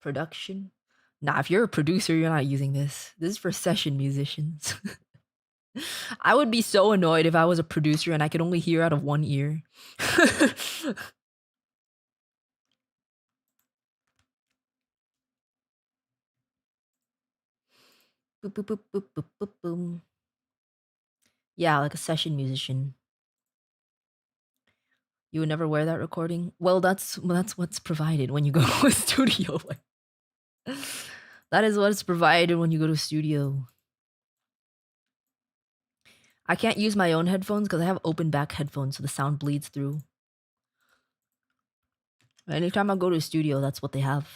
Production. Nah, if you're a producer, you're not using this. This is for session musicians. I would be so annoyed if I was a producer and I could only hear out of one ear. Boop, boop, boop, boop, boop, boop, boom. Yeah, like a session musician. You would never wear that recording? Well, that's what's provided when you go to a studio. That is what's provided when you go to a studio. I can't use my own headphones because I have open back headphones, so the sound bleeds through. Anytime I go to a studio, that's what they have.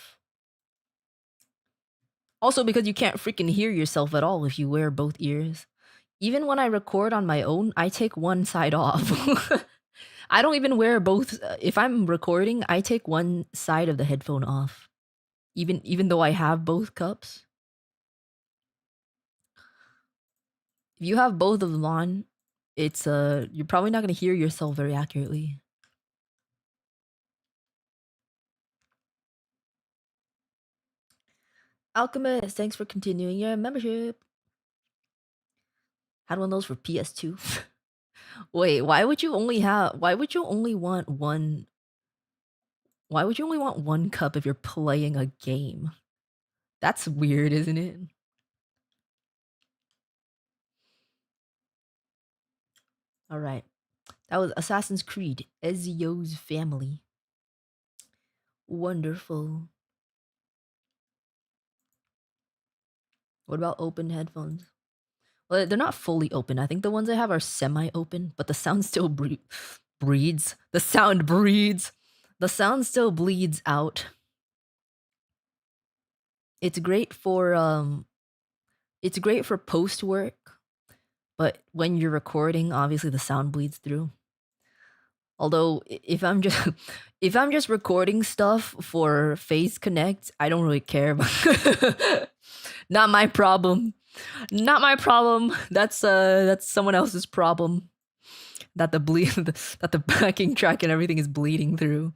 Also, because you can't freaking hear yourself at all if you wear both ears. Even when I record on my own, I take one side off. I don't even wear both. If I'm recording, I take one side of the headphone off. Even though I have both cups. If you have both of them on, it's you're probably not gonna hear yourself very accurately. Alchemist, thanks for continuing your membership. Had one of those for PS2. Wait, why would you only want one? Why would you only want one cup if you're playing a game? That's weird, isn't it? All right. That was Assassin's Creed, Ezio's Family. Wonderful. What about open headphones? Well, they're not fully open. I think the ones I have are semi-open, but the sound still breeds. The sound breeds. The sound still bleeds out. It's great for post work, but when you're recording, obviously the sound bleeds through. Although if I'm just recording stuff for Face Connect, I don't really care. Not my problem. Not my problem. That's someone else's problem. That the backing track and everything is bleeding through.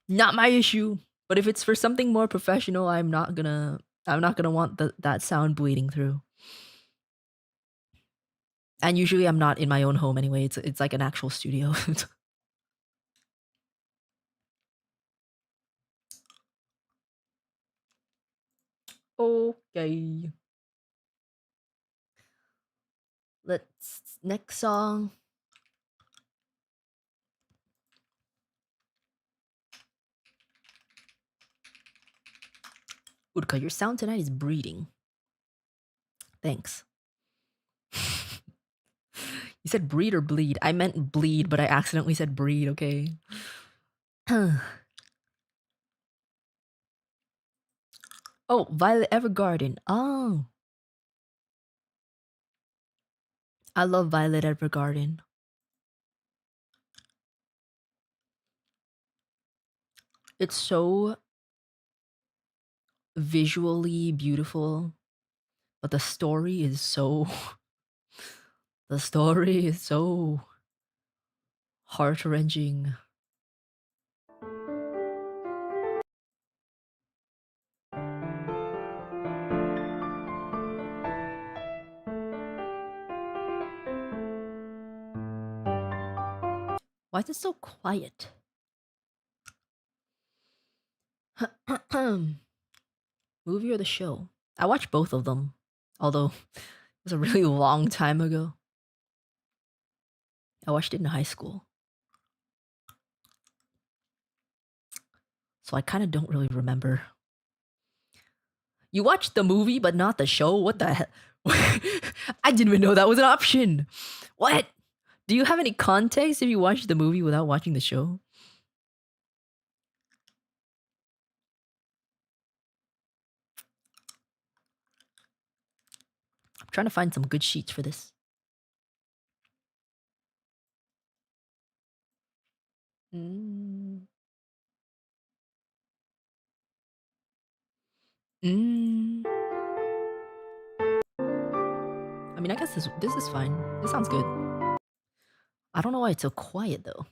Not my issue. But if it's for something more professional, I'm not gonna want that sound bleeding through. And usually I'm not in my own home anyway. It's like an actual studio. Okay. Next song. Uruka, your sound tonight is breeding. Thanks. You said breed or bleed? I meant bleed, but I accidentally said breed, okay? Oh, Violet Evergarden. Oh. I love Violet Evergarden. It's so visually beautiful, but the story is so heart-wrenching. Why is it so quiet? Movie or the show? I watched both of them, although it was a really long time ago. I watched it in high school. So I kind of don't really remember. You watched the movie but not the show? What the hell? I didn't even know that was an option. What? Do you have any context if you watched the movie without watching the show? I'm trying to find some good sheets for this. Mm. Mm. I mean, I guess this is fine. This sounds good. I don't know why it's so quiet though.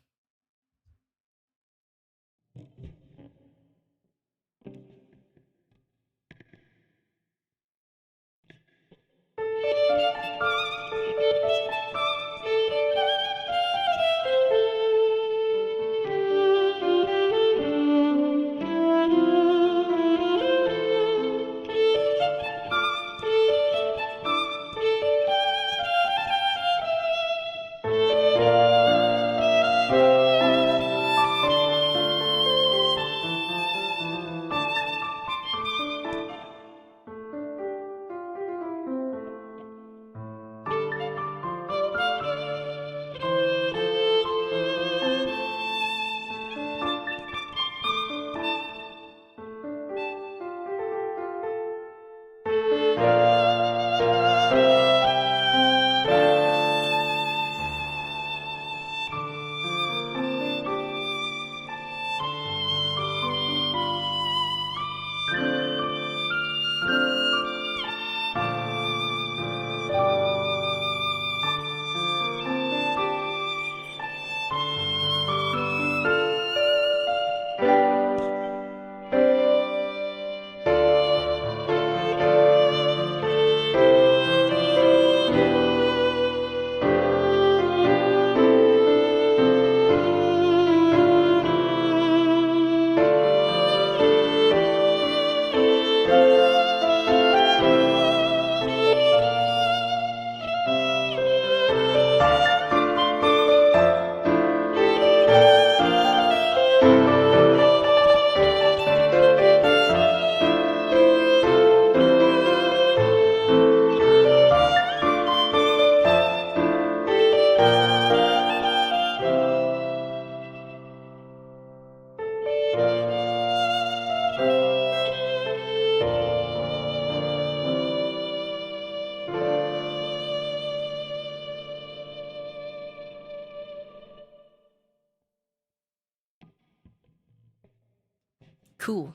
Cool.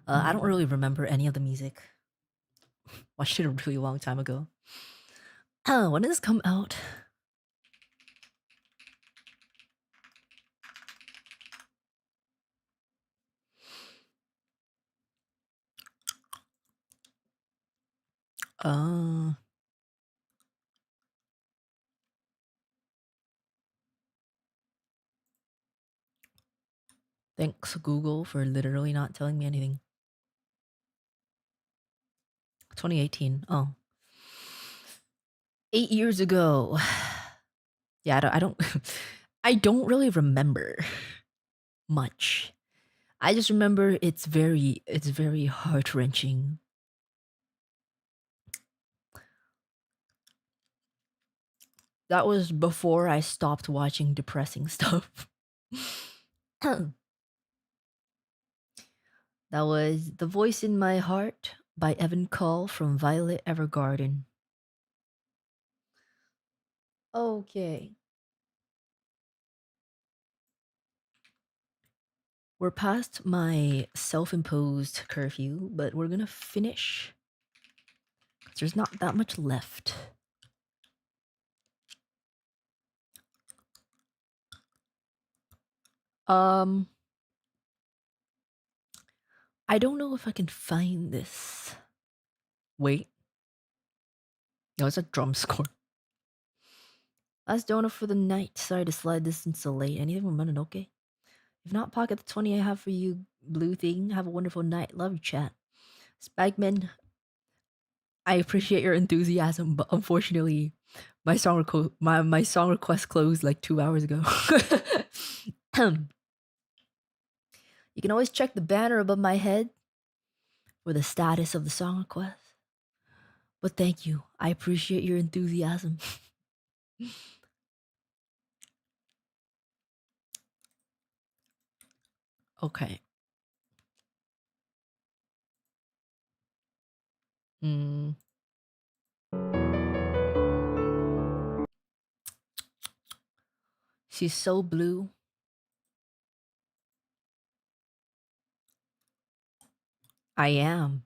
I don't really remember any of the music. Watched it a really long time ago. When did this come out? Uh, Thanks, Google, for literally not telling me anything. 2018. Oh. 8 years ago. Yeah, I don't I don't really remember much. I just remember it's very heart-wrenching. That was before I stopped watching depressing stuff. That was The Voice in My Heart by Evan Call from Violet Evergarden. Okay. We're past my self-imposed curfew, but we're gonna finish. 'Cause there's not that much left. Um, I don't know if I can find this. Wait. No, it's a drum score. Last donut for the night. Sorry to slide this in so late. Anything from Mononoke? If not, pocket the 20 I have for you, blue thing. Have a wonderful night. Love you, chat. Spagman, I appreciate your enthusiasm, but unfortunately, my my song request closed like 2 hours ago. You can always check the banner above my head for the status of the song request. But thank you. I appreciate your enthusiasm. Okay. Mm. She's so blue. I am.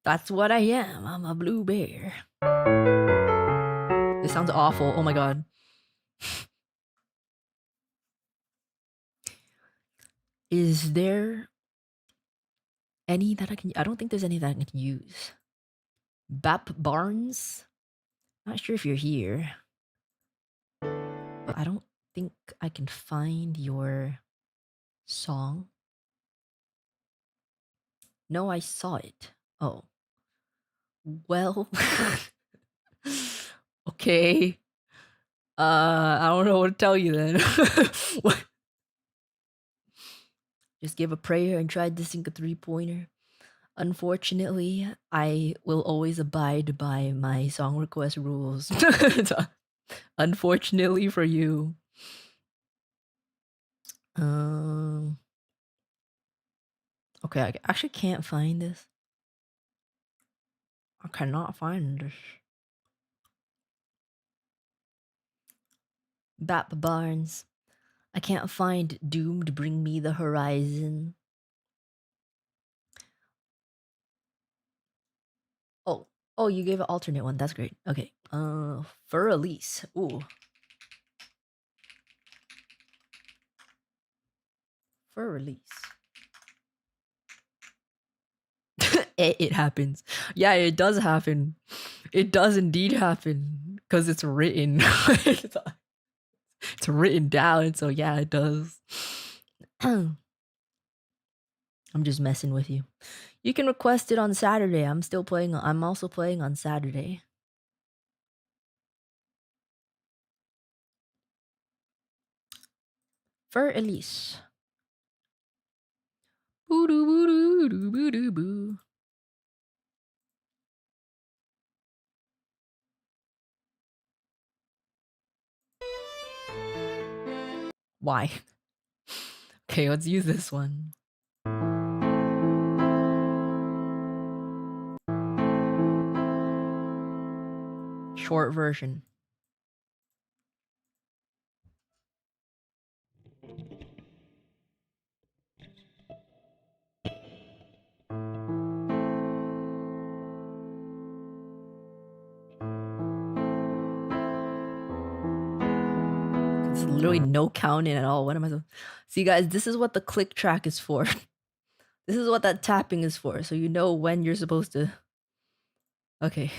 That's what I am. I'm a blue bear. This sounds awful. Oh my god. Is there any that I can? I don't think there's any that I can use. Bap Barnes? Not sure if you're here, but I don't think I can find your song. No, I saw it. Oh. Well. Okay. I don't know what to tell you then. Just give a prayer and try to sink a 3-pointer. Unfortunately, I will always abide by my song request rules. Unfortunately for you. Okay, I actually can't find this. I cannot find this. Bap Barnes. I can't find Doomed Bring Me the Horizon. Oh, you gave an alternate one. That's great. Okay. For release. Ooh. For release. It happens. Yeah, it does happen. It does indeed happen because it's written. It's written down, so yeah, it does. I'm just messing with you. You can request it on Saturday. I'm also playing on Saturday. For Elise. Boo doo boo doo doo boo doo boo. Why? Okay, let's use this one. Short version. There's literally no counting at all. What am I supposed? See, guys, this is what the click track is for. This is what that tapping is for, so you know when you're supposed to. Okay.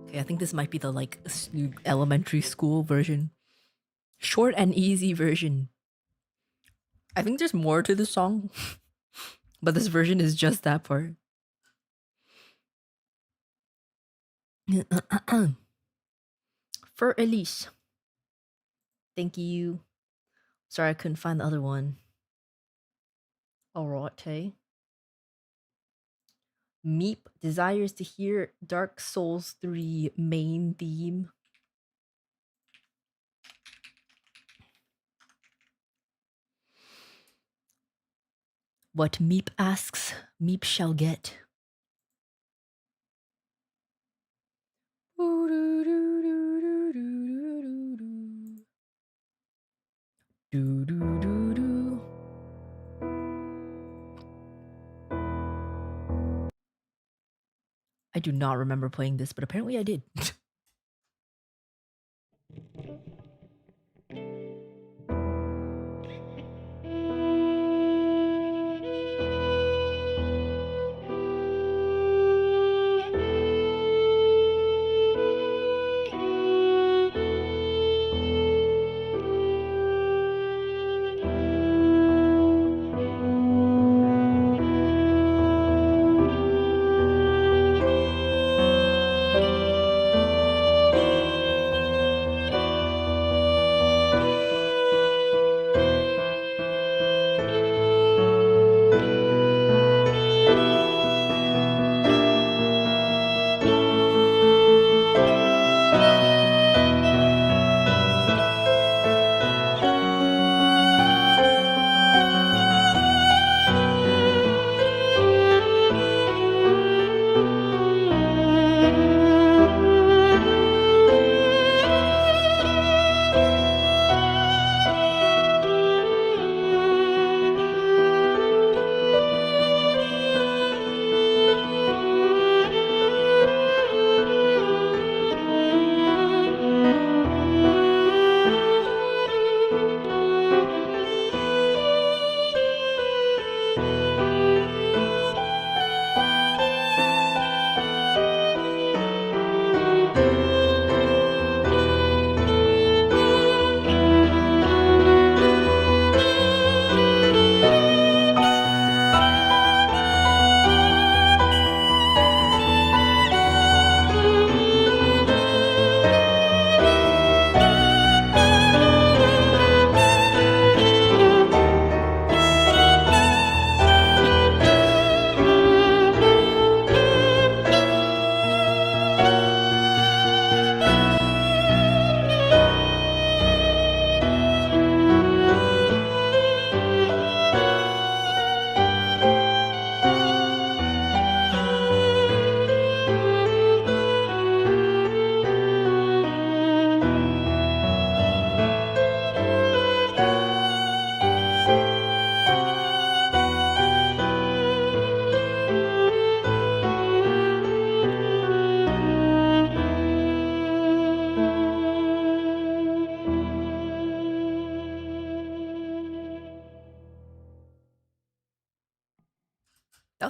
Okay, I think this might be the like elementary school version. Short and easy version. I think there's more to the song, but this version is just that part. For Elise. Thank you. Sorry I couldn't find the other one. Alright, hey. Meep desires to hear Dark Souls 3 main theme. What Meep asks, Meep shall get. I do not remember playing this, but apparently I did.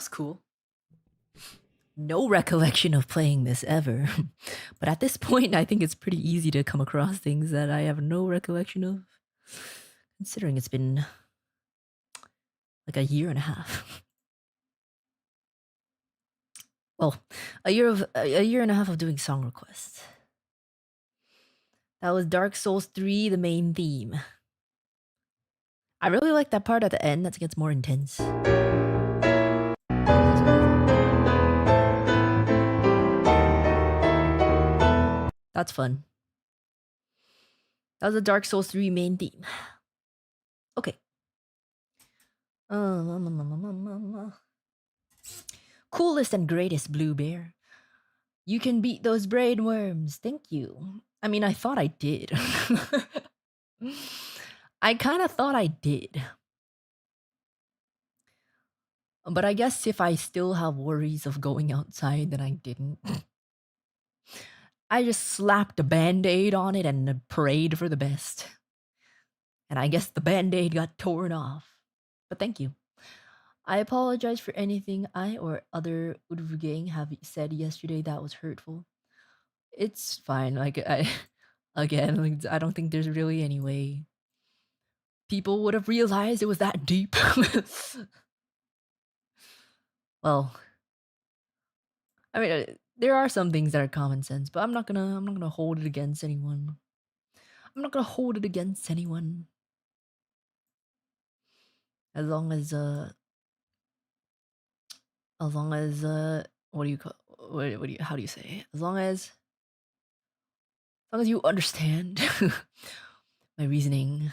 That's cool. No recollection of playing this ever. But at this point, I think it's pretty easy to come across things that I have no recollection of, considering it's been like a year and a half. Well, a year and a half of doing song requests. That was Dark Souls 3, the main theme. I really like that part at the end that gets more intense. That's fun. That was the Dark Souls 3 main theme. Okay. Coolest and greatest blue bear. You can beat those brain worms. Thank you. I mean, I thought I did. I kind of thought I did. But I guess if I still have worries of going outside, then I didn't. I just slapped a band-aid on it and prayed for the best. And I guess the band-aid got torn off. But thank you. I apologize for anything I or other Uruka gang have said yesterday that was hurtful. It's fine. Like again, like, I don't think there's really any way people would have realized it was that deep. Well, I mean, there are some things that are common sense, but I'm not gonna hold it against anyone. I'm not gonna hold it against anyone. As long as what do you call what do you how do you say? As long as you understand my reasoning.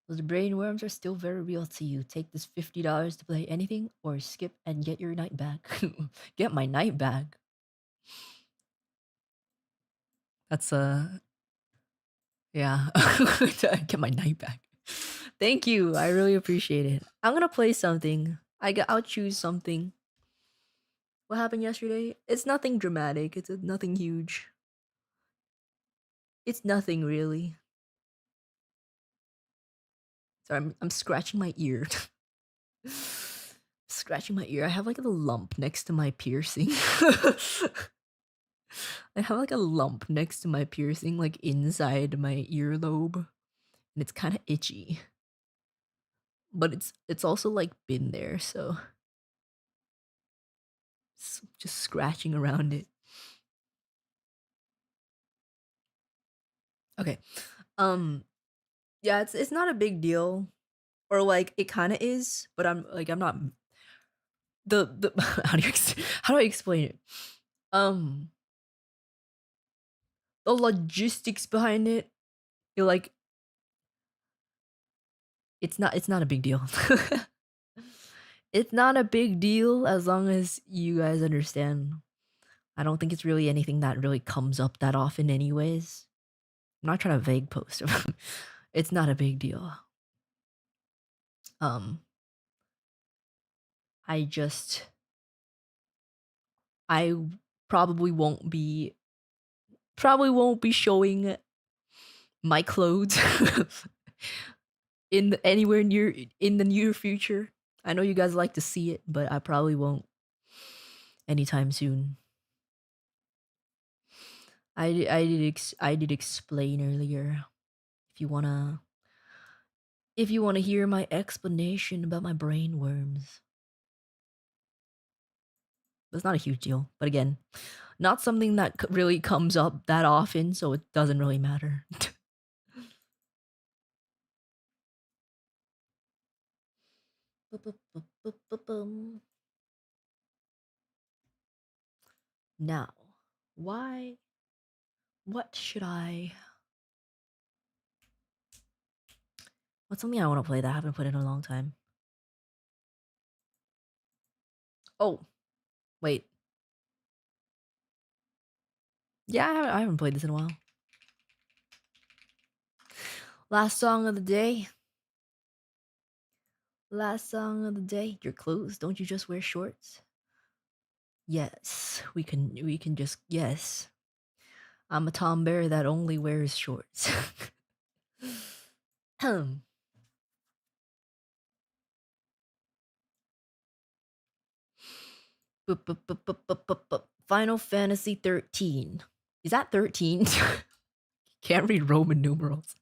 Those brain worms are still very real to you. Take this $50 to play anything or skip and get your night back. Get my night back. That's yeah. Get my night back. Thank you. I really appreciate it. I'm gonna play something. I'll choose something. What happened yesterday? It's nothing dramatic. It's nothing huge. It's nothing really. Sorry, I'm scratching my ear. Scratching my ear. I have like a lump next to my piercing. I have like a lump next to my piercing, like inside my earlobe, and it's kind of itchy. But it's also like been there, so just scratching around it. Okay. Yeah, it's not a big deal, or like it kind of is, but I'm not the how do I explain it? Um, the logistics behind it, you're like it's not a big deal. It's not a big deal as long as you guys understand. I don't think it's really anything that really comes up that often anyways. I'm not trying to vague post. It's not a big deal. Um I just I probably won't be showing my clothes anywhere near in the near future. I know you guys like to see it, but I probably won't anytime soon. I did explain earlier. If you wanna hear my explanation about my brain worms, it's not a huge deal. But again, not something that really comes up that often, so it doesn't really matter. Now, why? What should I? What's something I want to play that I haven't played in a long time? Oh, wait. Yeah, I haven't played this in a while. Last song of the day. Last song of the day. Your clothes. Don't you just wear shorts? Yes, we can just yes. I'm a Tom Bear that only wears shorts. Final Fantasy 13. Is that 13? Can't read Roman numerals.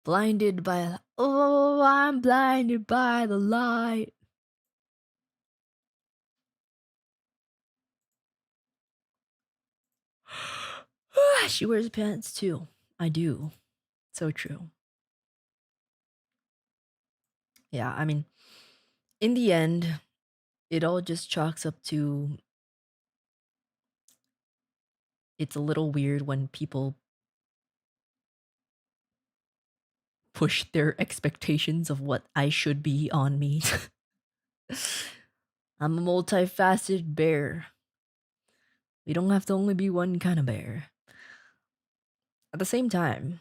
Blinded by... Oh, I'm blinded by the light. She wears pants too. I do. So true. Yeah, I mean, in the end, it all just chalks up to it's a little weird when people push their expectations of what I should be on me. I'm a multifaceted bear. We don't have to only be one kind of bear. At the same time,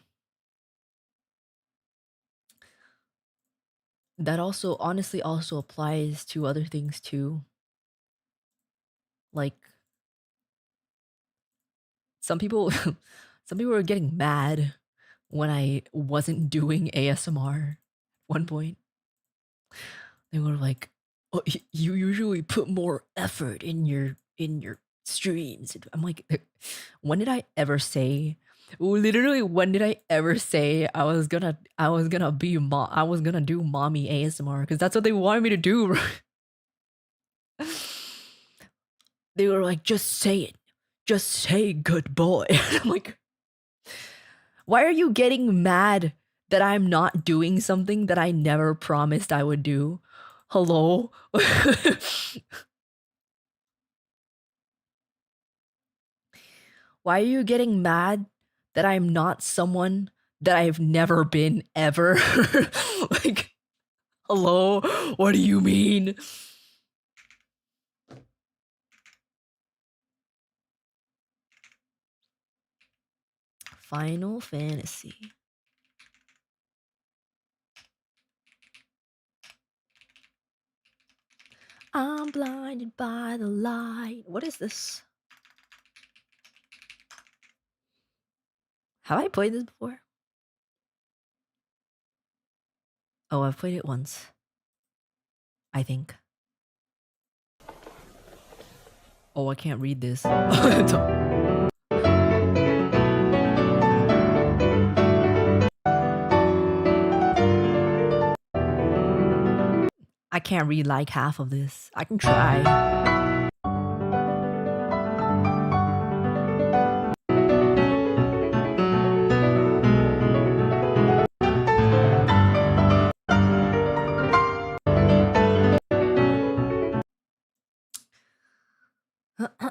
that also honestly also applies to other things too. Like some people some people were getting mad when I wasn't doing ASMR at one point. They were like, "Oh, you usually put more effort in your streams." I'm like, when did I ever say? Literally, when did I ever say I was gonna do mommy ASMR? Because that's what they wanted me to do. They were like, just say it, just say good boy. I'm like, why are you getting mad that I'm not doing something that I never promised I would do? Hello? Why are you getting mad that I'm not someone that I've never been ever? Like, hello? What do you mean? Final Fantasy. I'm blinded by the light. What is this? Have I played this before? Oh, I've played it once. I think. Oh, I can't read this. I can't read like half of this. I can try.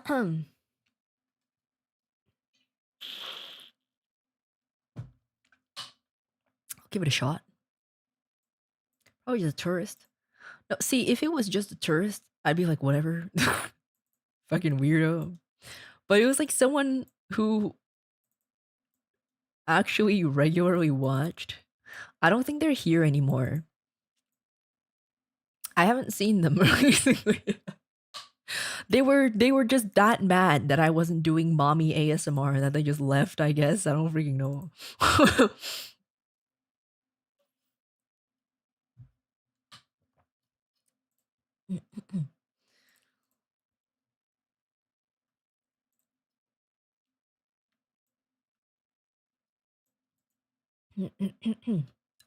I'll give it a shot. Oh, he's a tourist. No, see, if it was just a tourist, I'd be like, whatever. Fucking weirdo. But it was like someone who actually regularly watched. I don't think they're here anymore. I haven't seen them recently. They were just that mad that I wasn't doing mommy ASMR that they just left, I guess. I don't freaking know.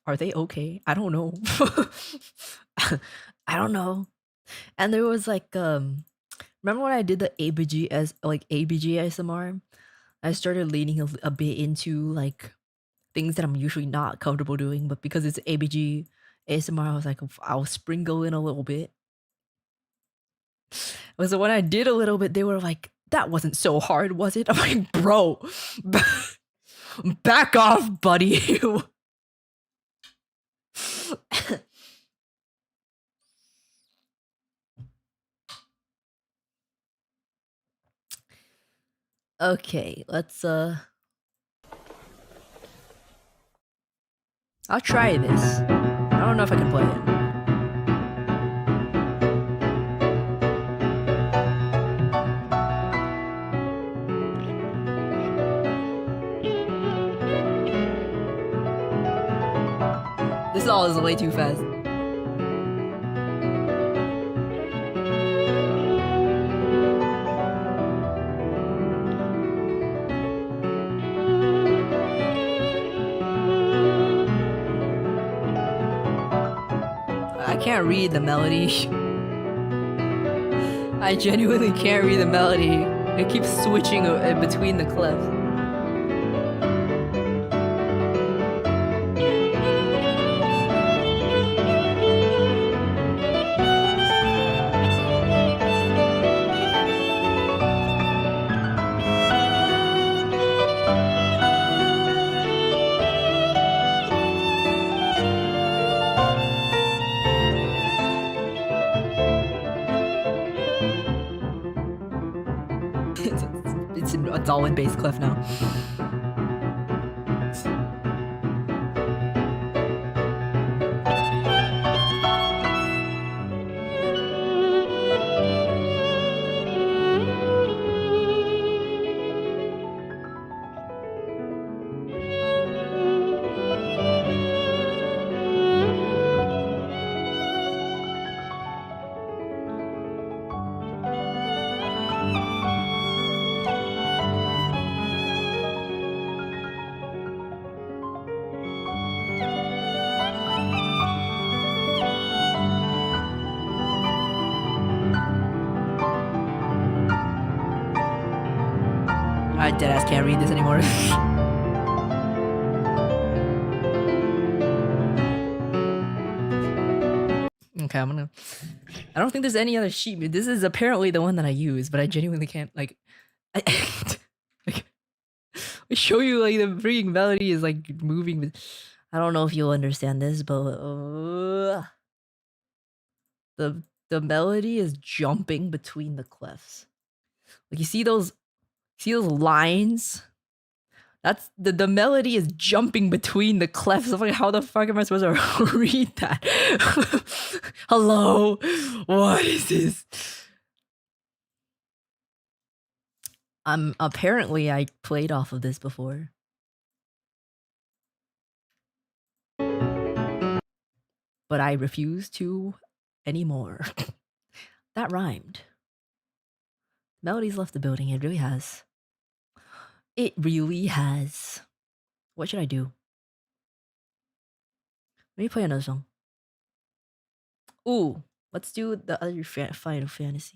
Are they okay? I don't know. I don't know. And there was like remember when I did the ABG as like ABG ASMR? I started leaning a bit into like things that I'm usually not comfortable doing, but because it's ABG ASMR, I was like, I'll sprinkle in a little bit. So when I did a little bit, they were like, that wasn't so hard, was it? I'm like, bro, back off, buddy. Okay, let's I'll try this. I don't know if I can play it. This all is way too fast. can't read the melody. I genuinely can't read the melody. It keeps switching between the clefs. It's all in bass clef now. I deadass can't read this anymore. Okay, I'm gonna. I don't think there's any other sheet. This is apparently the one that I use, but I genuinely can't like. Like, I show you like the freaking melody is like moving. I don't know if you'll understand this, but the melody is jumping between the clefs. Like you see those lines? That's the melody is jumping between the clefs. I'm like, how the fuck am I supposed to read that? Hello? What is this? Apparently I played off of this before. But I refuse to anymore. That rhymed. Melody's left the building, it really has. It really has. What should I do? Let me play another song. Ooh, let's do the other Final Fantasy.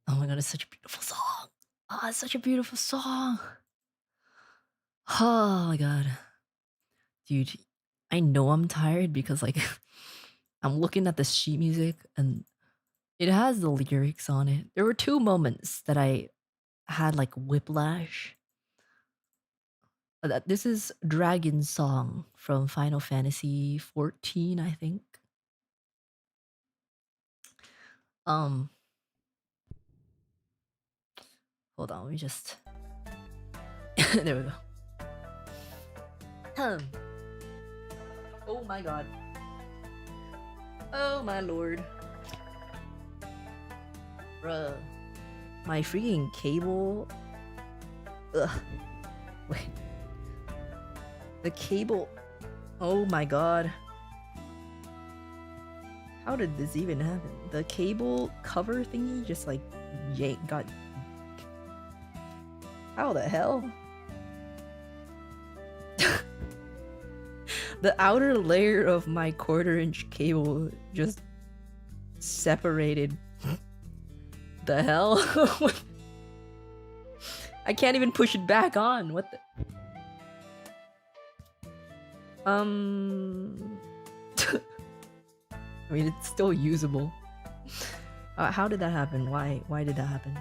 Oh my god, it's such a beautiful song. Ah, it's such a beautiful song. Oh my god. Dude, I know I'm tired because like I'm looking at the sheet music and it has the lyrics on it. There were two moments that I had like whiplash. This is Dragon's Song from Final Fantasy 14, I think. Um Hold on, let me just there we go. Oh my god. Oh my lord. Bruh. My freaking cable. Ugh. Wait. The cable. Oh my god. How did this even happen? The cable cover thingy just like got. How the hell? The outer layer of my 1/4-inch cable just separated. The hell? I can't even push it back on. What the? I mean, it's still usable. How did that happen? Why did that happen?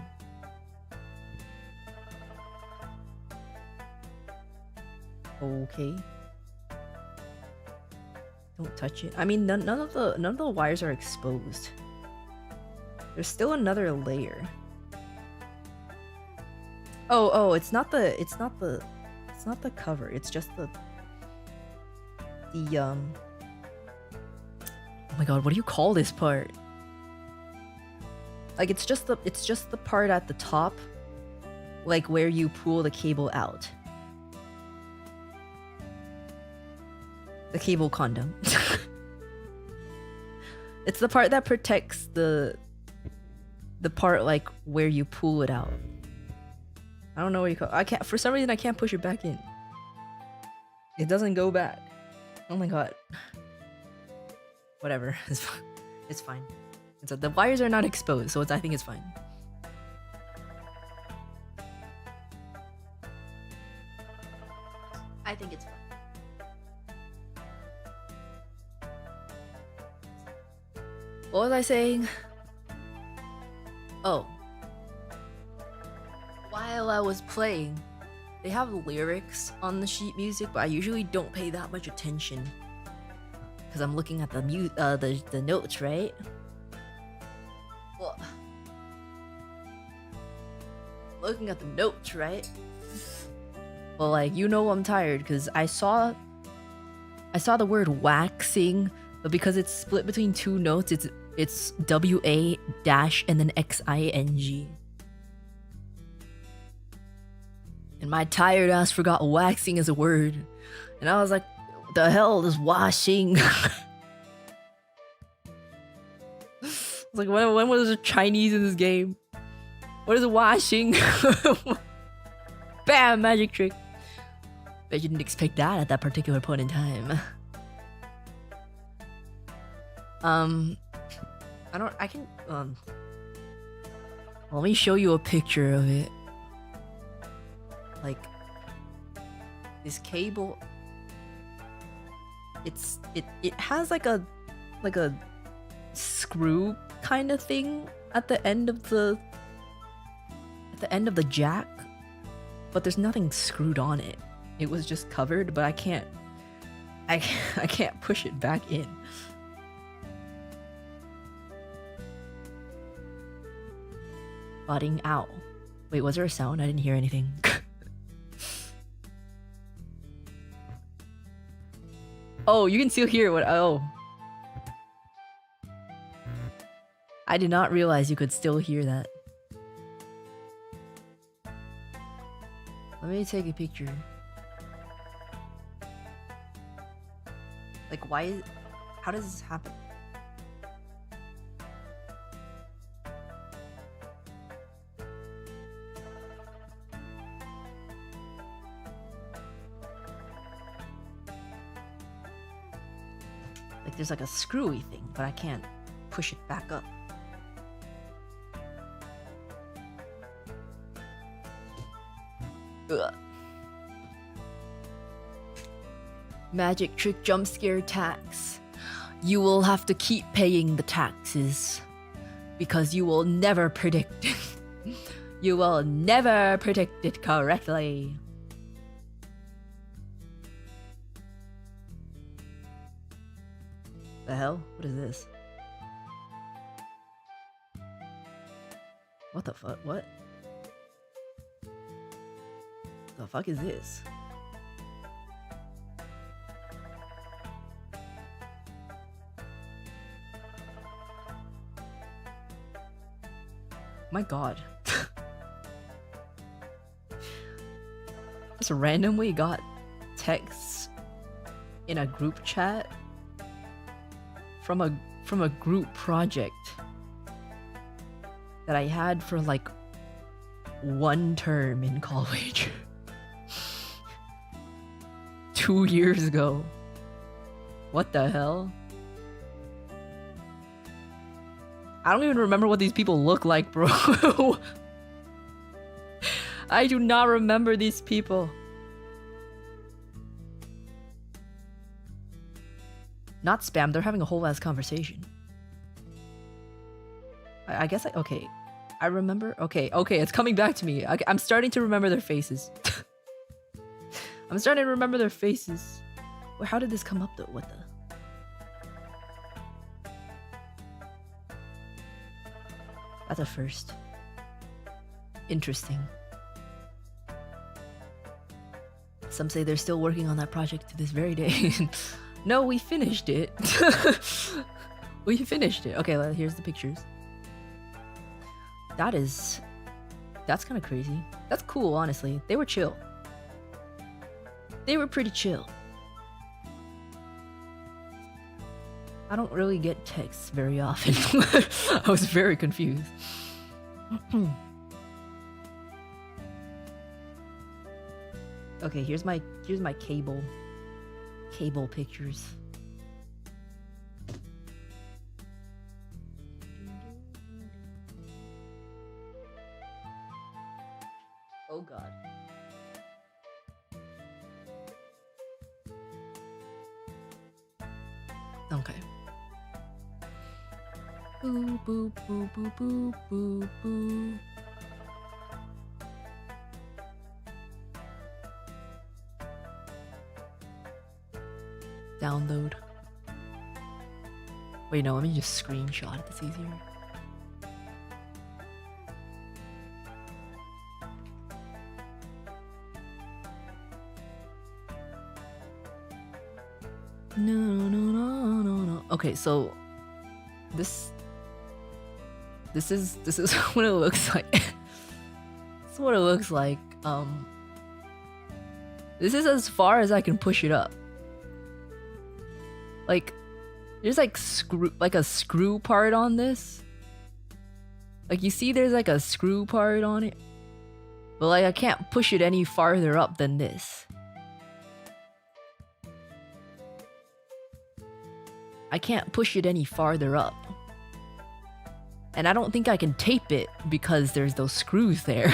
Okay. Don't touch it. I mean, none of the wires are exposed. There's still another layer. Oh, it's not the cover. It's just the oh my god, what do you call this part? Like it's just the part at the top like where you pull the cable out. The cable condom. It's the part that protects the part like where you pull it out. I don't know what you call it. I can't, for some reason I can't push it back in. It doesn't go back. Oh my god. Whatever. It's fine. The wires are not exposed, so I think it's fine. I think it's fine. What was I saying? Oh. While I was playing, they have lyrics on the sheet music, but I usually don't pay that much attention because I'm looking at the notes, right? Well, looking at the notes, right? Well, like, you know I'm tired because I saw the word waxing, but because it's split between two notes, it's WA dash and then XING. And my tired ass forgot waxing as a word. And I was like, what the hell is washing? I was like, when was there Chinese in this game? What is washing? Bam! Magic trick. Bet you didn't expect that at that particular point in time. Let me show you a picture of it. Like, this cable, it has like a screw kind of thing at the end of the jack, but there's nothing screwed on it. It was just covered, but I can't push it back in. Budding out. Wait, was there a sound? I didn't hear anything. Oh, you can still hear what. Oh. I did not realize you could still hear that. Let me take a picture. Like, why? How does this happen? Like, there's like a screwy thing, but I can't push it back up. Ugh. Magic trick jump scare tax. You will have to keep paying the taxes because you will never predict it. You will never predict it correctly. The hell? What is this? What the fuck? What? The fuck is this? My god. Just randomly got texts in a group chat from a group project that I had for like one term in college. 2 years ago. What the hell? I don't even remember what these people look like, bro. I do not remember these people. Not spam, they're having a whole ass conversation. I guess okay. I remember. Okay, it's coming back to me. I'm starting to remember their faces. I'm starting to remember their faces. Wait, how did this come up though? What the? That's a first. Interesting. Some say they're still working on that project to this very day. No, we finished it. We finished it. Okay, well, here's the pictures. That is That's kind of crazy. That's cool, honestly. They were chill. They were pretty chill. I don't really get texts very often. I was very confused. Okay, here's my cable pictures. Oh god. Okay. Boo boo boo boo boo boo boo. Download. Wait, no, let me just screenshot it. It's easier. No. Okay, so this is what it looks like. This is what it looks like. This is as far as I can push it up. Like, there's like a screw part on this. Like, you see there's like a screw part on it. But like, I can't push it any farther up than this. I can't push it any farther up. And I don't think I can tape it because there's those screws there.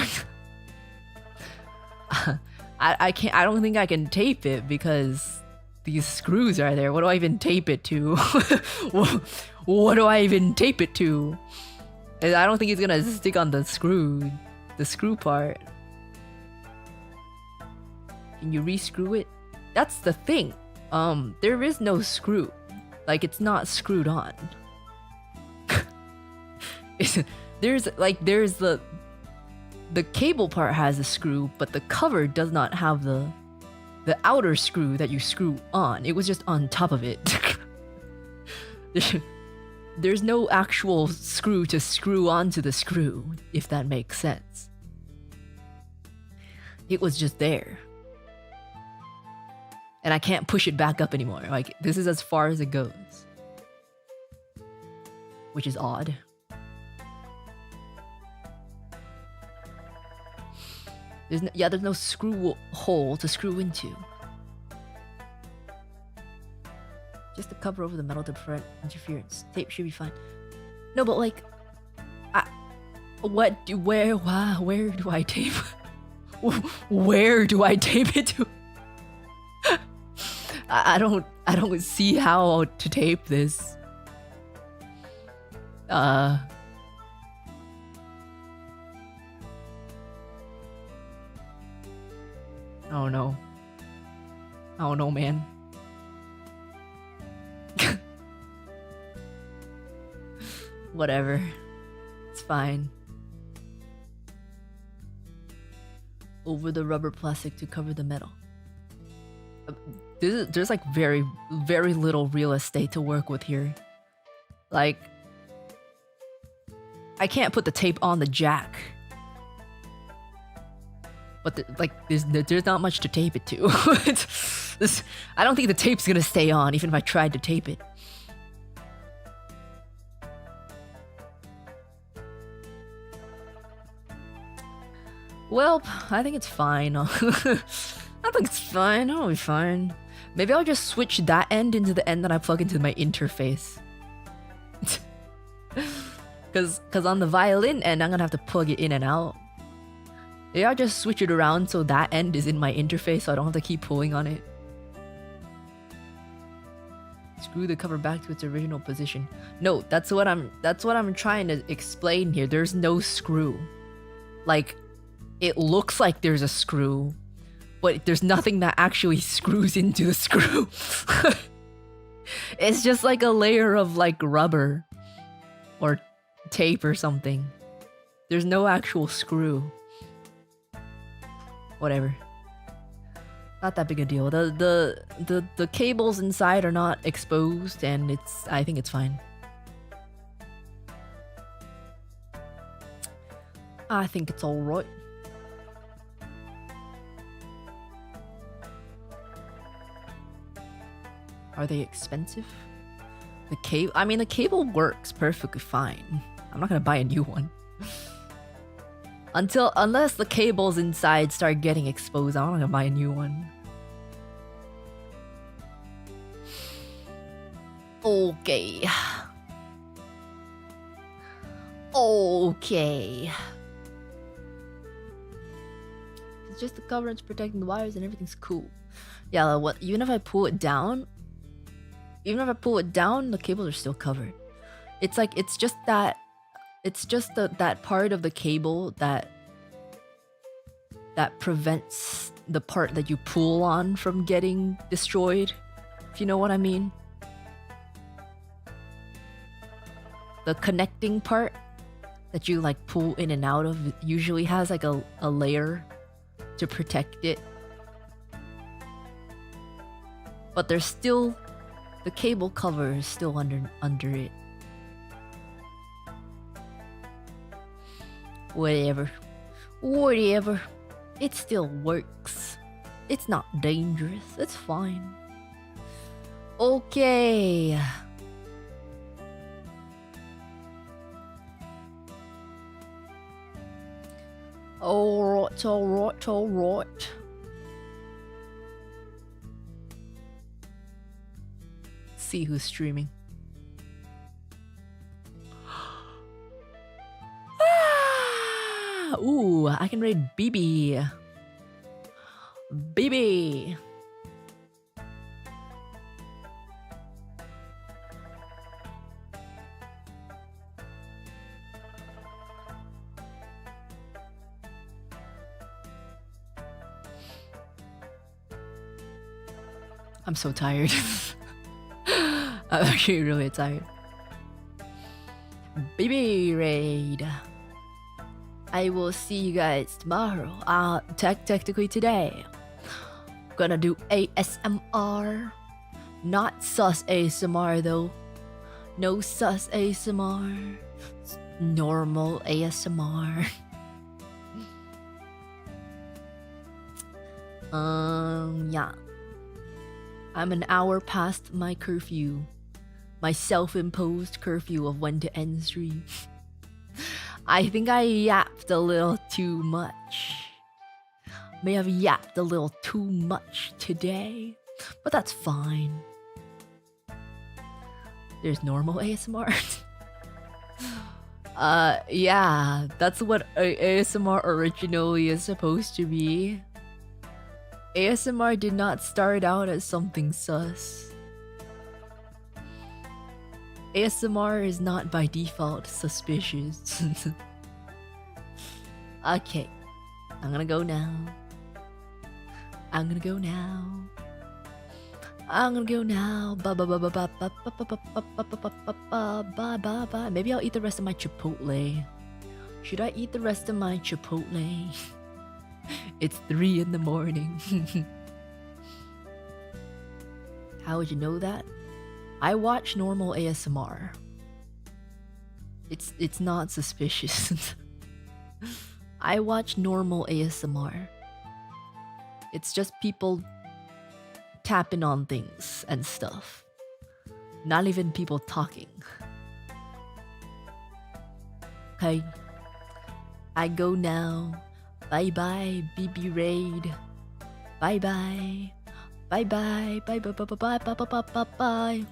I don't think I can tape it because these screws are there. What do I even tape it to? What do I even tape it to? I don't think it's gonna stick on the screw part. Can you re-screw it? That's the thing. There is no screw. Like, it's not screwed on. There's the cable part has a screw, but the cover does not have the outer screw that you screw on. It was just on top of it. There's no actual screw to screw onto the screw, if that makes sense. It was just there. And I can't push it back up anymore. Like, this is as far as it goes. Which is odd. There's no screw hole to screw into. Just to cover over the metal to prevent interference. Tape should be fine. No, but like, where do I tape? Where do I tape it to? I don't see how to tape this. Oh no. Oh no, man. Whatever. It's fine. Over the rubber plastic to cover the metal. There's like very little real estate to work with here. Like, I can't put the tape on the jack. But there's not much to tape it to. I don't think the tape's gonna stay on even if I tried to tape it. Well, I think it's fine. I think it's fine. I'll be fine. Maybe I'll just switch that end into the end that I plug into my interface. Cause on the violin end, I'm gonna have to plug it in and out. Yeah, I'll just switch it around so that end is in my interface so I don't have to keep pulling on it. Screw the cover back to its original position. No, that's what I'm trying to explain here. There's no screw. Like, it looks like there's a screw, but there's nothing that actually screws into the screw. It's just like a layer of like rubber or tape or something. There's no actual screw. Whatever. Not that big a deal. The cables inside are not exposed, and I think it's fine. I think it's alright. Are they expensive? The cable? I mean, the cable works perfectly fine. I'm not gonna buy a new one. Unless the cables inside start getting exposed, I'm not gonna buy a new one. Okay. Okay. It's just the cover, it's protecting the wires and everything's cool. Yeah, what? Even if I pull it down, the cables are still covered. It's like, it's just that part of the cable that prevents the part that you pull on from getting destroyed, if you know what I mean. The connecting part that you like pull in and out of usually has like a layer to protect it. But there's still, the cable cover is still under it. Whatever. It still works. It's not dangerous. It's fine. Okay. Alright. See who's streaming. Ooh, I can raid BB. BB. I'm so tired. I'm actually really tired. BB raid. I will see you guys tomorrow. Technically today. Gonna do ASMR. Not sus ASMR though. No sus ASMR. Normal ASMR. Yeah. I'm an hour past my curfew. My self-imposed curfew of when to end stream. I think I yapped a little too much. May have yapped a little too much today, but that's fine. There's normal ASMR. Yeah, that's what ASMR originally is supposed to be. ASMR did not start out as something sus. ASMR is not by default suspicious. Okay, I'm gonna go now. Bye bye. Maybe I'll eat the rest of my Chipotle. Should I eat the rest of my Chipotle? It's 3 in the morning. How would you know that? I watch normal ASMR. It's not suspicious. I watch normal ASMR. It's just people tapping on things and stuff. Not even people talking. Okay. I go now. Bye bye, BB Raid. Bye bye. Bye bye. Bye bye bye bye bye bye bye bye bye.